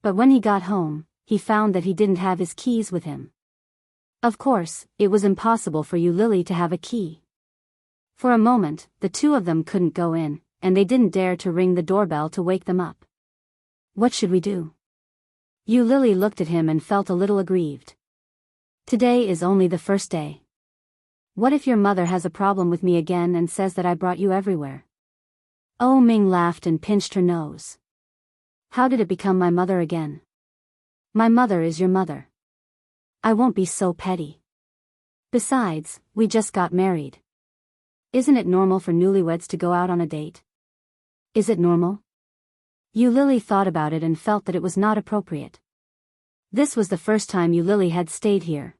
But when he got home, he found that he didn't have his keys with him. Of course, it was impossible for Yu Lily to have a key. For a moment, the two of them couldn't go in, and they didn't dare to ring the doorbell to wake them up. What should we do? Yu Lily looked at him and felt a little aggrieved. Today is only the first day. What if your mother has a problem with me again and says that I brought you everywhere? Oh Ming laughed and pinched her nose. How did it become my mother again? My mother is your mother. I won't be so petty. Besides, we just got married. Isn't it normal for newlyweds to go out on a date? Is it normal? Yu Lily thought about it and felt that it was not appropriate. This was the first time Yu Lily had stayed here.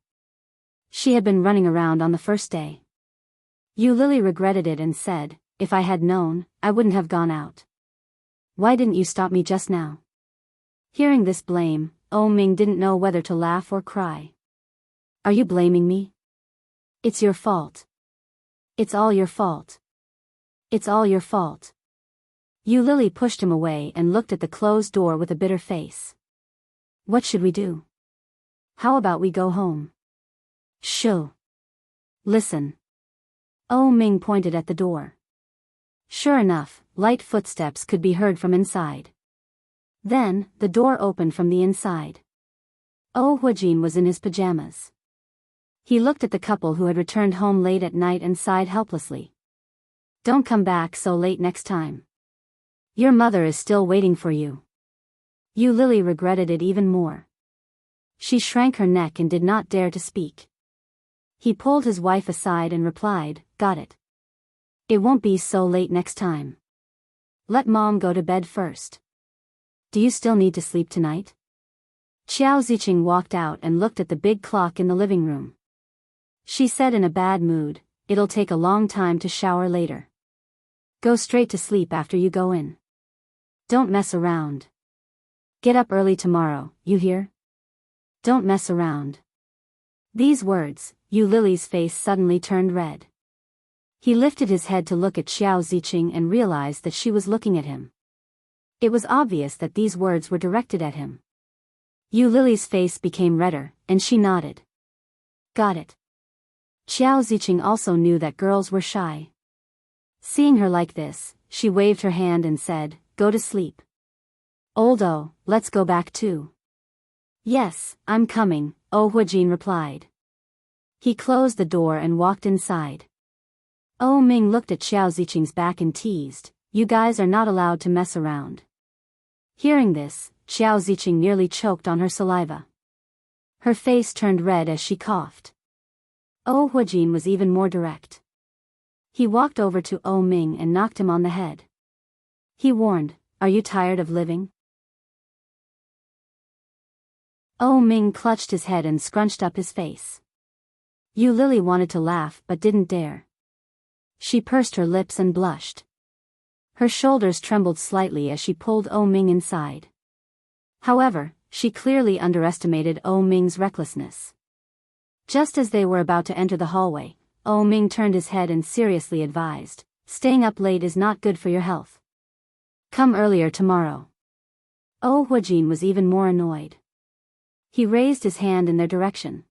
She had been running around on the first day. Yu Lily regretted it and said, if I had known, I wouldn't have gone out. Why didn't you stop me just now? Hearing this blame, Oh Ming didn't know whether to laugh or cry. Are you blaming me? It's your fault. It's all your fault. It's all your fault. Yu Lily pushed him away and looked at the closed door with a bitter face. What should we do? How about we go home? Shoo. Listen. Oh Ming pointed at the door. Sure enough, light footsteps could be heard from inside. Then, the door opened from the inside. Oh Huajin was in his pajamas. He looked at the couple who had returned home late at night and sighed helplessly. Don't come back so late next time. Your mother is still waiting for you. Yu Lily regretted it even more. She shrank her neck and did not dare to speak. He pulled his wife aside and replied, got it. It won't be so late next time. Let Mom go to bed first. Do you still need to sleep tonight? Xiao Ziqing walked out and looked at the big clock in the living room. She said in a bad mood, it'll take a long time to shower later. Go straight to sleep after you go in. Don't mess around. Get up early tomorrow, you hear? Don't mess around. These words, Yu Lily's face suddenly turned red. He lifted his head to look at Xiao Ziqing and realized that she was looking at him. It was obvious that these words were directed at him. Yu Lily's face became redder, and she nodded. Got it. Xiao Ziqing also knew that girls were shy. Seeing her like this, she waved her hand and said, go to sleep. Oldo, let's go back too. Yes, I'm coming, Oh Huajin replied. He closed the door and walked inside. Oh Ming looked at Xiao Ziqing's back and teased, you guys are not allowed to mess around. Hearing this, Xiao Ziqing nearly choked on her saliva. Her face turned red as she coughed. Oh Huajin was even more direct. He walked over to Oh Ming and knocked him on the head. He warned, are you tired of living? Oh Ming clutched his head and scrunched up his face. Yu Lily wanted to laugh but didn't dare. She pursed her lips and blushed. Her shoulders trembled slightly as she pulled Oh Ming inside. However, she clearly underestimated Oh Ming's recklessness. Just as they were about to enter the hallway, Oh Ming turned his head and seriously advised, staying up late is not good for your health. Come earlier tomorrow. Oh Huajin was even more annoyed. He raised his hand in their direction.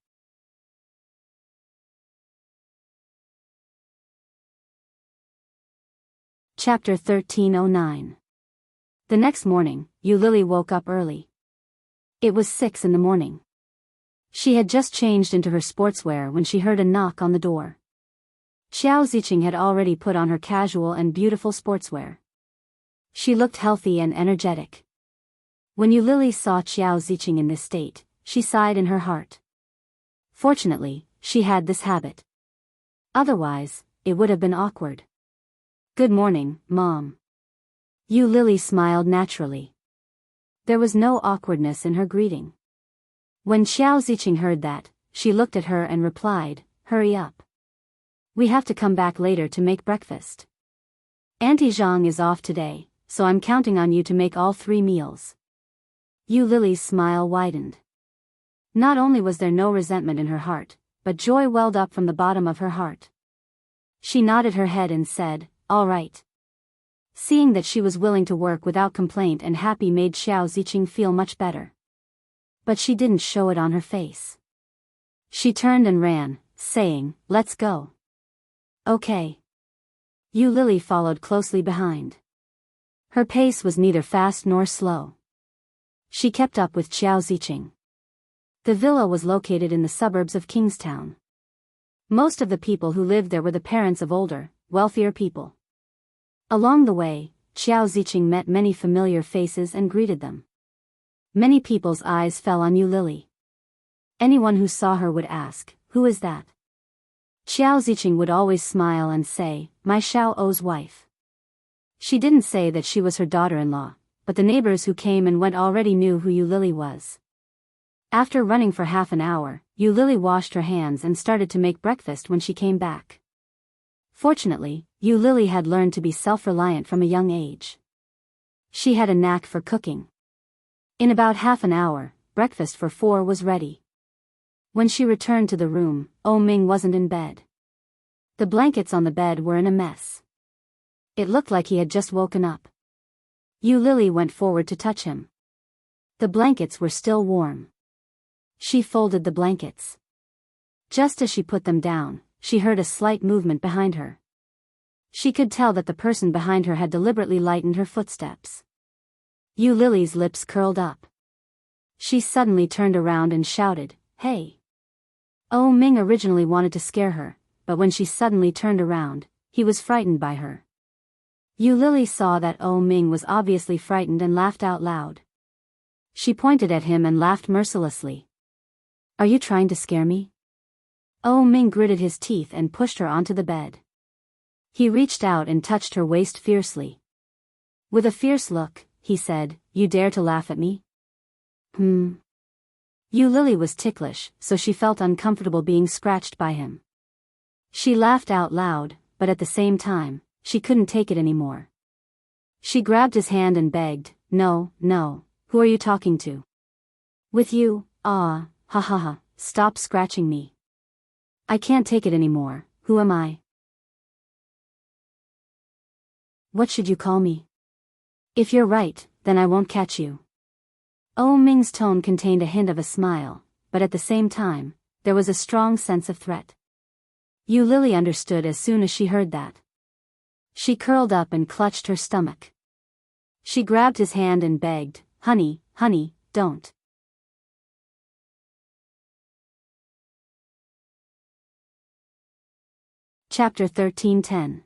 Chapter 1309. The next morning, Yu Lily woke up early. It was 6 in the morning. She had just changed into her sportswear when she heard a knock on the door. Xiao Ziqing had already put on her casual and beautiful sportswear. She looked healthy and energetic. When Yu Lily saw Xiao Ziqing in this state, she sighed in her heart. Fortunately, she had this habit. Otherwise, it would have been awkward. Good morning, Mom. Yu Lily smiled naturally. There was no awkwardness in her greeting. When Xiao Ziqing heard that, she looked at her and replied, hurry up. We have to come back later to make breakfast. Auntie Zhang is off today, so I'm counting on you to make all 3 meals. Yu Lily's smile widened. Not only was there no resentment in her heart, but joy welled up from the bottom of her heart. She nodded her head and said, all right. Seeing that she was willing to work without complaint and happy made Xiao Ziqing feel much better. But she didn't show it on her face. She turned and ran, saying, let's go. Okay. Yu Lily followed closely behind. Her pace was neither fast nor slow. She kept up with Xiao Ziqing. The villa was located in the suburbs of Kingstown. Most of the people who lived there were the parents of older, wealthier people. Along the way, Xiao Ziqing met many familiar faces and greeted them. Many people's eyes fell on Yu Lily. Anyone who saw her would ask, "Who is that?" Xiao Ziqing would always smile and say, "My Xiao O's wife." She didn't say that she was her daughter-in-law, but the neighbors who came and went already knew who Yu Lily was. After running for half an hour, Yu Lily washed her hands and started to make breakfast when she came back. Fortunately, Yu Lily had learned to be self-reliant from a young age. She had a knack for cooking. In about half an hour, breakfast for 4 was ready. When she returned to the room, Ming wasn't in bed. The blankets on the bed were in a mess. It looked like he had just woken up. Yu Lily went forward to touch him. The blankets were still warm. She folded the blankets. Just as she put them down, she heard a slight movement behind her. She could tell that the person behind her had deliberately lightened her footsteps. Yu Lily's lips curled up. She suddenly turned around and shouted, "Hey!" Ming originally wanted to scare her, but when she suddenly turned around, he was frightened by her. Yu Lily saw that Ming was obviously frightened and laughed out loud. She pointed at him and laughed mercilessly. "Are you trying to scare me?" Ming gritted his teeth and pushed her onto the bed. He reached out and touched her waist fiercely. With a fierce look, he said, "You dare to laugh at me?" Yu Lily was ticklish, so she felt uncomfortable being scratched by him. She laughed out loud, but at the same time, she couldn't take it anymore. She grabbed his hand and begged, No, who are you talking to?" "With you, ha ha ha, stop scratching me. I can't take it anymore, who am I?" "What should you call me?" "If you're right, then I won't catch you." Ming's tone contained a hint of a smile, but at the same time, there was a strong sense of threat. Yu Lily understood as soon as she heard that. She curled up and clutched her stomach. She grabbed his hand and begged, Honey, don't." Chapter 13:10.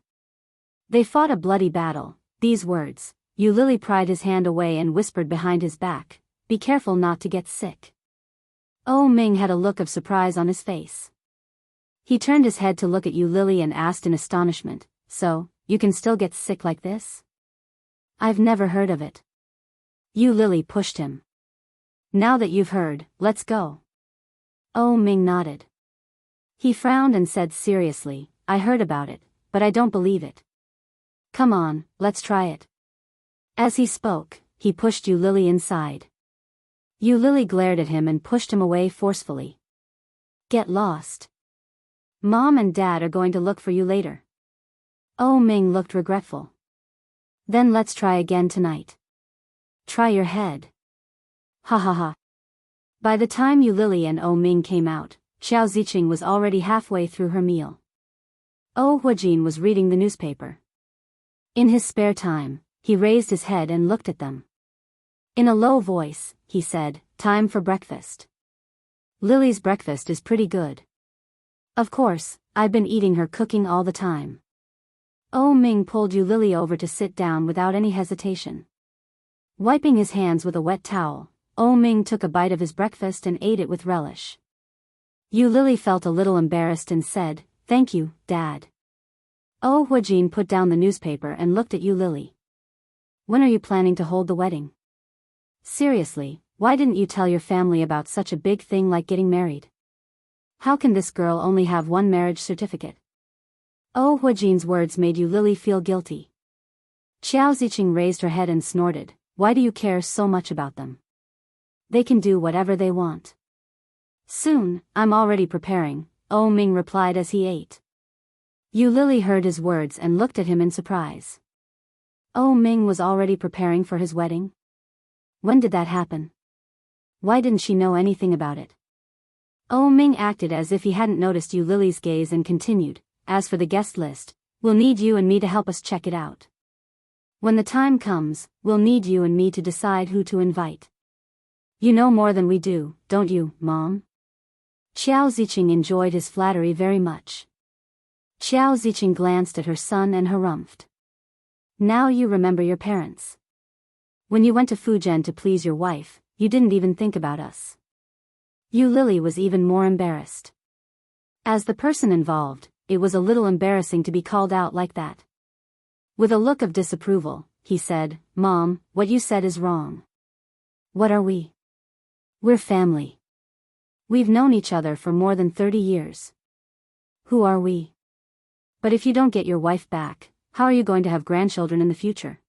They fought a bloody battle. These words, Yu Lily pried his hand away and whispered behind his back, "Be careful not to get sick." Ming had a look of surprise on his face. He turned his head to look at Yu Lily and asked in astonishment, "So, you can still get sick like this?" "I've never heard of it." Yu Lily pushed him. "Now that you've heard, let's go." Ming nodded. He frowned and said seriously, "I heard about it, but I don't believe it. Come on, let's try it." As he spoke, he pushed Yu Lily inside. Yu Lily glared at him and pushed him away forcefully. "Get lost. Mom and Dad are going to look for you later." Ming looked regretful. "Then let's try again tonight." "Try your head." Ha ha ha. By the time Yu Lily and Ming came out, Xiao Ziqing was already halfway through her meal. Huajin was reading the newspaper. In his spare time, he raised his head and looked at them. In a low voice, he said, "Time for breakfast. Lily's breakfast is pretty good. Of course, I've been eating her cooking all the time." Ming pulled Yu Lily over to sit down without any hesitation. Wiping his hands with a wet towel, Ming took a bite of his breakfast and ate it with relish. Yu Lily felt a little embarrassed and said, "Thank you, Dad." Huajin put down the newspaper and looked at Yu Lily. "When are you planning to hold the wedding? Seriously, why didn't you tell your family about such a big thing like getting married? How can this girl only have one marriage certificate?" Huajin's words made Yu Lily feel guilty. Xiao Ziqing raised her head and snorted, "Why do you care so much about them? They can do whatever they want." "Soon, I'm already preparing," Ming replied as he ate. Yu Lily heard his words and looked at him in surprise. Ming was already preparing for his wedding? When did that happen? Why didn't she know anything about it? Ming acted as if he hadn't noticed Yu Lily's gaze and continued, "As for the guest list, we'll need you and me to help us check it out. When the time comes, we'll need you and me to decide who to invite. You know more than we do, don't you, Mom?" Qiao Ziqing enjoyed his flattery very much. Qiao Ziqing glanced at her son and harumphed. Now you remember your parents. When you went to Fujian to please your wife, you didn't even think about us. Yu Lily was even more embarrassed. As the person involved, it was a little embarrassing to be called out like that. With a look of disapproval, he said, Mom, what you said is wrong. What are we? We're family. We've known each other for more than 30 years. Who are we? But if you don't get your wife back, how are you going to have grandchildren in the future?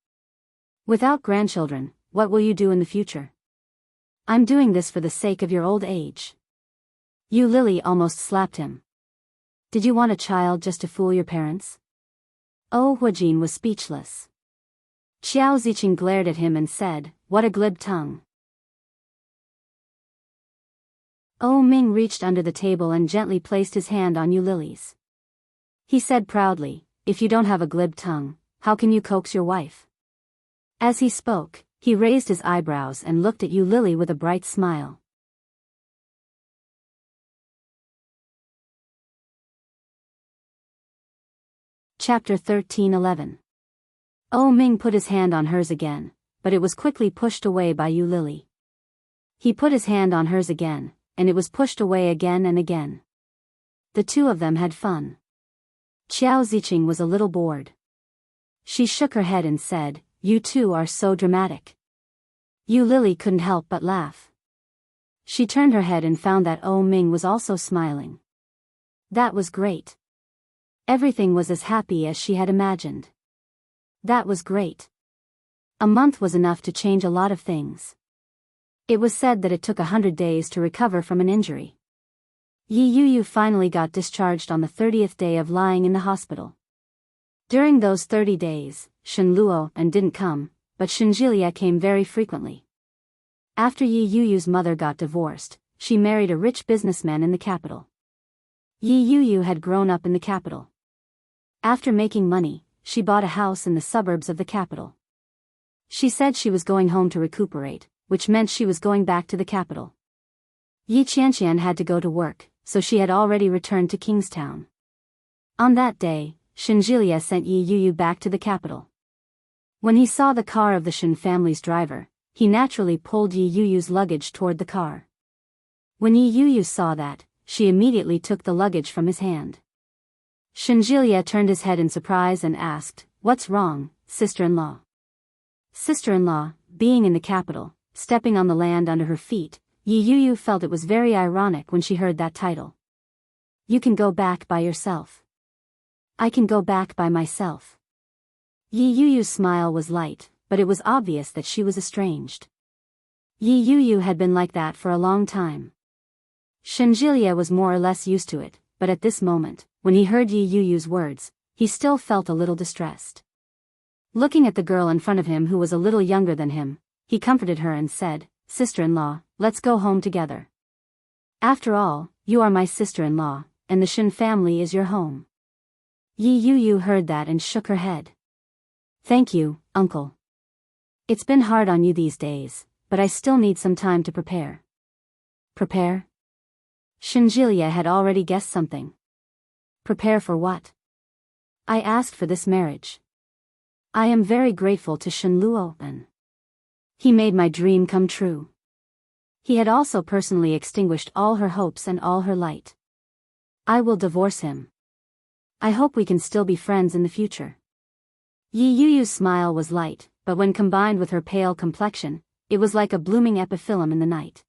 Without grandchildren, what will you do in the future? I'm doing this for the sake of your old age. Yu Lily almost slapped him. Did you want a child just to fool your parents? Oh, Huajin was speechless. Qiao Ziqing glared at him and said, what a glib tongue. Oh Ming reached under the table and gently placed his hand on Yu Lily's. He said proudly, if you don't have a glib tongue, how can you coax your wife? As he spoke, he raised his eyebrows and looked at Yu Lily with a bright smile. Chapter 13:11. Oh Ming put his hand on hers again, but it was quickly pushed away by Yu Lily. He put his hand on hers again, and it was pushed away again and again. The two of them had fun. Qiao Ziqing was a little bored. She shook her head and said, you two are so dramatic. Yu Lily couldn't help but laugh. She turned her head and found that Oh Ming was also smiling. That was great. Everything was as happy as she had imagined. That was great. A month was enough to change a lot of things. It was said that it took 100 days to recover from an injury. Yi Yuyu finally got discharged on the 30th day of lying in the hospital. During those 30 days, Shen Luo and didn't come, but Shenjilia came very frequently. After Yi Yuyu's mother got divorced, she married a rich businessman in the capital. Yi Yuyu had grown up in the capital. After making money, she bought a house in the suburbs of the capital. She said she was going home to recuperate, which meant she was going back to the capital. Yi Qianqian had to go to work, so she had already returned to Kingstown. On that day, Shenjilia sent Yi Yuyu back to the capital. When he saw the car of the Shen family's driver, he naturally pulled Yi Yuyu's luggage toward the car. When Yi Yuyu saw that, she immediately took the luggage from his hand. Shenjilia turned his head in surprise and asked, what's wrong, sister-in-law? Sister-in-law, being in the capital, stepping on the land under her feet, Yi Yuyu felt it was very ironic when she heard that title. You can go back by yourself. I can go back by myself. Yi Yuyu's smile was light, but it was obvious that she was estranged. Yi Yuyu had been like that for a long time. Shenjilia was more or less used to it, but at this moment, when he heard Yi Yuyu's words, he still felt a little distressed. Looking at the girl in front of him who was a little younger than him, he comforted her and said, sister-in-law, let's go home together. After all, you are my sister-in-law, and the Shen family is your home. Yi Yuyu heard that and shook her head. Thank you, uncle. It's been hard on you these days, but I still need some time to prepare. Prepare? Shenjilia had already guessed something. Prepare for what? I asked for this marriage. I am very grateful to Shen Luo and he made my dream come true. He had also personally extinguished all her hopes and all her light. I will divorce him. I hope we can still be friends in the future. Yi Yuyu's smile was light, but when combined with her pale complexion, it was like a blooming epiphyllum in the night.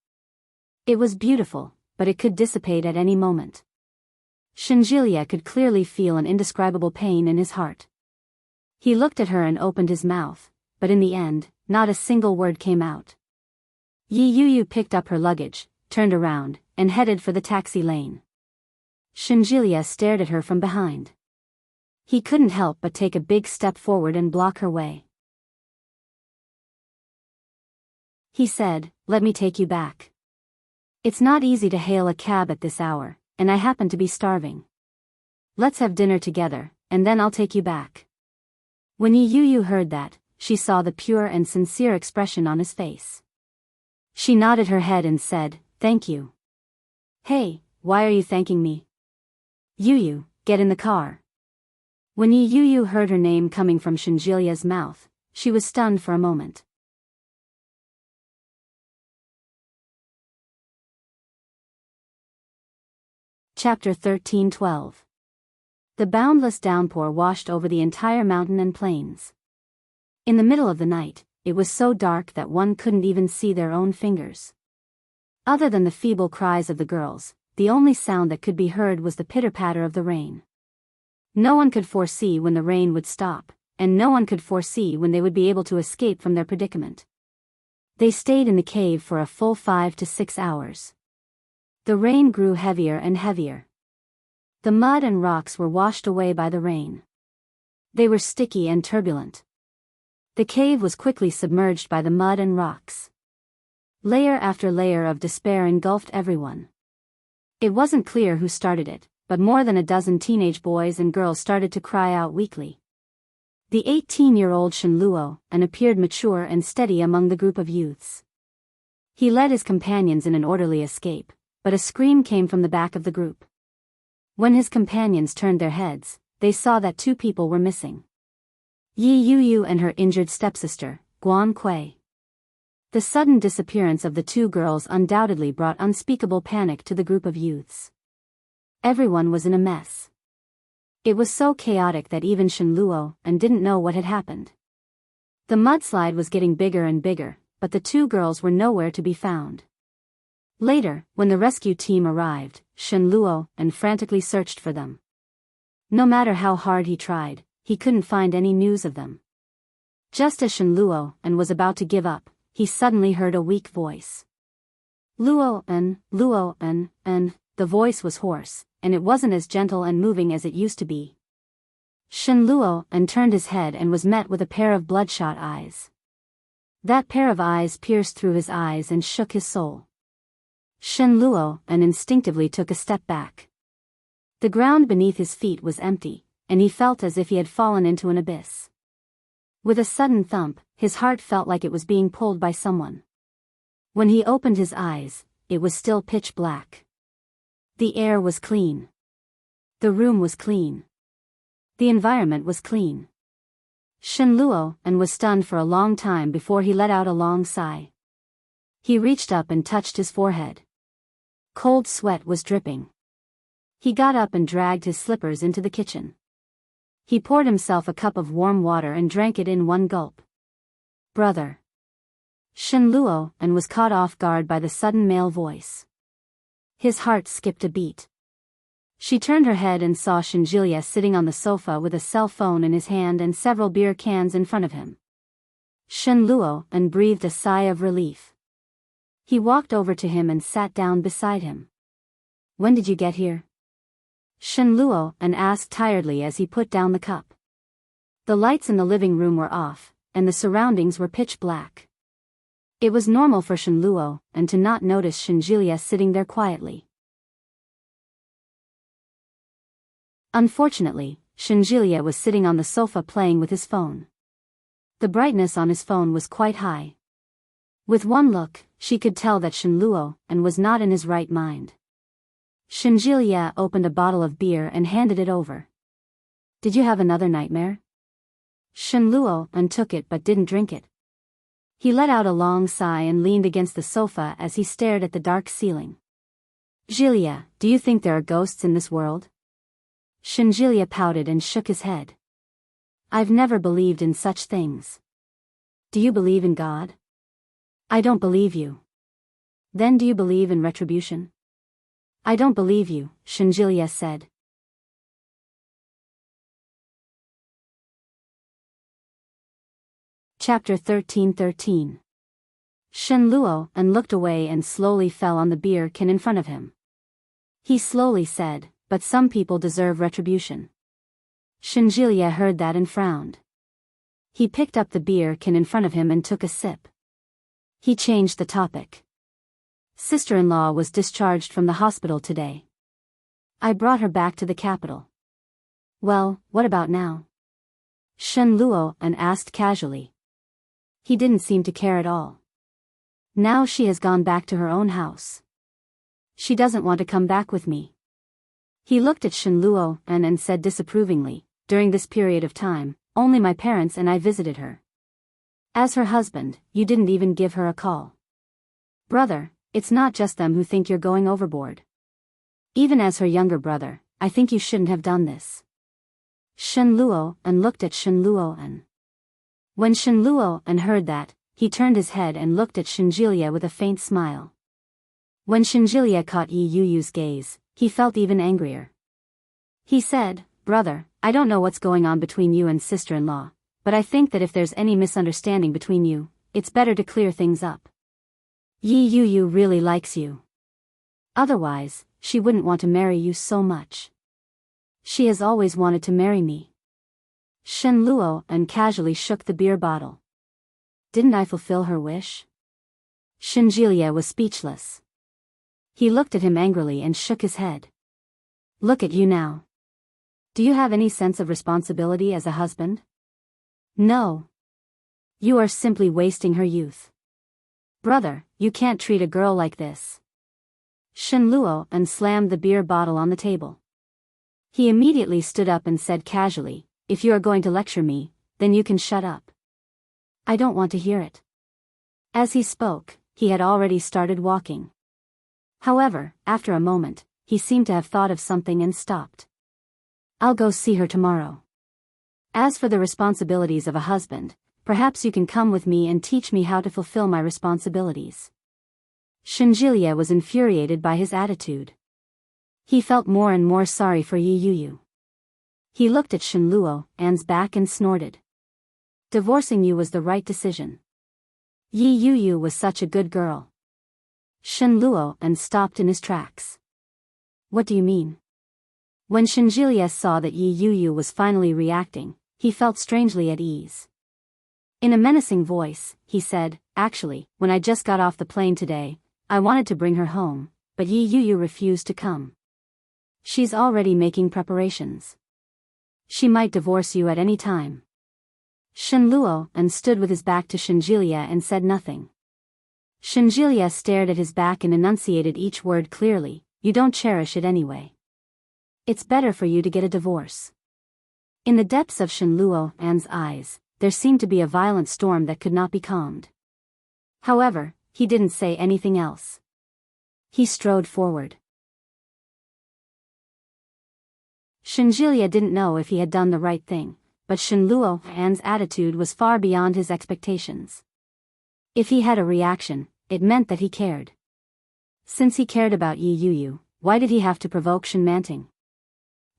It was beautiful, but it could dissipate at any moment. Shenjilia could clearly feel an indescribable pain in his heart. He looked at her and opened his mouth, but in the end, not a single word came out. Yi Yuyu picked up her luggage, turned around, and headed for the taxi lane. Shenjilia stared at her from behind. He couldn't help but take a big step forward and block her way. He said, let me take you back. It's not easy to hail a cab at this hour, and I happen to be starving. Let's have dinner together, and then I'll take you back. When Yi Yuyu heard that, she saw the pure and sincere expression on his face. She nodded her head and said, thank you. Hey, why are you thanking me? Yu, get in the car. When Yu heard her name coming from Shinjilia's mouth, she was stunned for a moment. Chapter 13:12. The boundless downpour washed over the entire mountain and plains. In the middle of the night, it was so dark that one couldn't even see their own fingers. Other than the feeble cries of the girls, the only sound that could be heard was the pitter-patter of the rain. No one could foresee when the rain would stop, and no one could foresee when they would be able to escape from their predicament. They stayed in the cave for a full 5 to 6 hours. The rain grew heavier and heavier. The mud and rocks were washed away by the rain. They were sticky and turbulent. The cave was quickly submerged by the mud and rocks. Layer after layer of despair engulfed everyone. It wasn't clear who started it, but more than a dozen teenage boys and girls started to cry out weakly. The 18-year-old Shenluo appeared mature and steady among the group of youths. He led his companions in an orderly escape, but a scream came from the back of the group. When his companions turned their heads, they saw that 2 people were missing. Yi Yu and her injured stepsister, Guan Kui. The sudden disappearance of the 2 girls undoubtedly brought unspeakable panic to the group of youths. Everyone was in a mess. It was so chaotic that even Shenluo didn't know what had happened. The mudslide was getting bigger and bigger, but the 2 girls were nowhere to be found. Later, when the rescue team arrived, Shenluo frantically searched for them. No matter how hard he tried, he couldn't find any news of them. Just as Shenluo was about to give up, he suddenly heard a weak voice. Luo. The voice was hoarse, and it wasn't as gentle and moving as it used to be. Shenluo turned his head and was met with a pair of bloodshot eyes. That pair of eyes pierced through his eyes and shook his soul. Shenluo instinctively took a step back. The ground beneath his feet was empty, and he felt as if he had fallen into an abyss. With a sudden thump, his heart felt like it was being pulled by someone. When he opened his eyes, it was still pitch black. The air was clean. The room was clean. The environment was clean. Shenluo was stunned for a long time before he let out a long sigh. He reached up and touched his forehead. Cold sweat was dripping. He got up and dragged his slippers into the kitchen. He poured himself a cup of warm water and drank it in one gulp. Brother. Shenluo was caught off guard by the sudden male voice. His heart skipped a beat. She turned her head and saw Shinjilia sitting on the sofa with a cell phone in his hand and several beer cans in front of him. Shenluo breathed a sigh of relief. He walked over to him and sat down beside him. When did you get here? Shenluo asked tiredly as he put down the cup. The lights in the living room were off, and the surroundings were pitch black. It was normal for Shenluo to not notice Shinjilia sitting there quietly. Unfortunately, Shinjilia was sitting on the sofa playing with his phone. The brightness on his phone was quite high. With one look, she could tell that Shenluo was not in his right mind. Shinjilia opened a bottle of beer and handed it over. Did you have another nightmare? Shenluo took it but didn't drink it. He let out a long sigh and leaned against the sofa as he stared at the dark ceiling. Jilia, do you think there are ghosts in this world? Shinjilia pouted and shook his head. I've never believed in such things. Do you believe in God? I don't believe you. Then do you believe in retribution? I don't believe you, Shinjilia said. Chapter 13:13. Shenluo looked away and slowly fell on the beer can in front of him. He slowly said, but some people deserve retribution. Shinjilia heard that and frowned. He picked up the beer can in front of him and took a sip. He changed the topic. Sister-in-law was discharged from the hospital today. I brought her back to the capital. Well, what about now? Shenluo asked casually. He didn't seem to care at all. Now she has gone back to her own house. She doesn't want to come back with me. He looked at Shenluo and said disapprovingly, during this period of time, only my parents and I visited her. As her husband, you didn't even give her a call. Brother, it's not just them who think you're going overboard. Even as her younger brother, I think you shouldn't have done this. Shenluo looked at Shenluo. When Shenluo heard that, he turned his head and looked at Shinjilia with a faint smile. When Shinjilia caught Yi Yuyu's gaze, he felt even angrier. He said, Brother, I don't know what's going on between you and sister-in-law, but I think that if there's any misunderstanding between you, it's better to clear things up. Yi Yuyu really likes you. Otherwise, she wouldn't want to marry you so much. She has always wanted to marry me. Shenluo casually shook the beer bottle. Didn't I fulfill her wish? Shinjilia was speechless. He looked at him angrily and shook his head. Look at you now. Do you have any sense of responsibility as a husband? No. You are simply wasting her youth. Brother, you can't treat a girl like this. Shenluo slammed the beer bottle on the table. He immediately stood up and said casually, If you are going to lecture me, then you can shut up. I don't want to hear it. As he spoke, he had already started walking. However, after a moment, he seemed to have thought of something and stopped. I'll go see her tomorrow. As for the responsibilities of a husband, perhaps you can come with me and teach me how to fulfill my responsibilities. Shinjilia was infuriated by his attitude. He felt more and more sorry for Yi Yuyu. He looked at Shenluo's back and snorted. Divorcing you was the right decision. Yi Yuyu was such a good girl. Shenluo stopped in his tracks. What do you mean? When Shinjilia saw that Yi Yuyu was finally reacting, he felt strangely at ease. In a menacing voice, he said, Actually, when I just got off the plane today, I wanted to bring her home, but Yi Yuyu refused to come. She's already making preparations. She might divorce you at any time. Shenluo stood with his back to Shinjilia and said nothing. Shinjilia stared at his back and enunciated each word clearly, You don't cherish it anyway. It's better for you to get a divorce. In the depths of Shenluo's eyes, there seemed to be a violent storm that could not be calmed. However, he didn't say anything else. He strode forward. Shinjilia didn't know if he had done the right thing, but Shenluo's attitude was far beyond his expectations. If he had a reaction, it meant that he cared. Since he cared about Yi Yuyu, why did he have to provoke Shen Manting?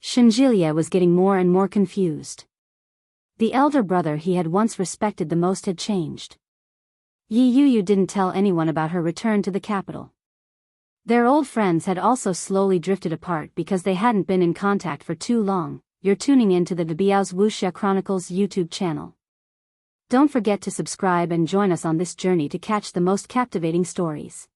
Shinjilia was getting more and more confused. The elder brother he had once respected the most had changed. Yi Yuyu didn't tell anyone about her return to the capital. Their old friends had also slowly drifted apart because they hadn't been in contact for too long. You're tuning into the Biyao's Wuxia Chronicles YouTube channel. Don't forget to subscribe and join us on this journey to catch the most captivating stories.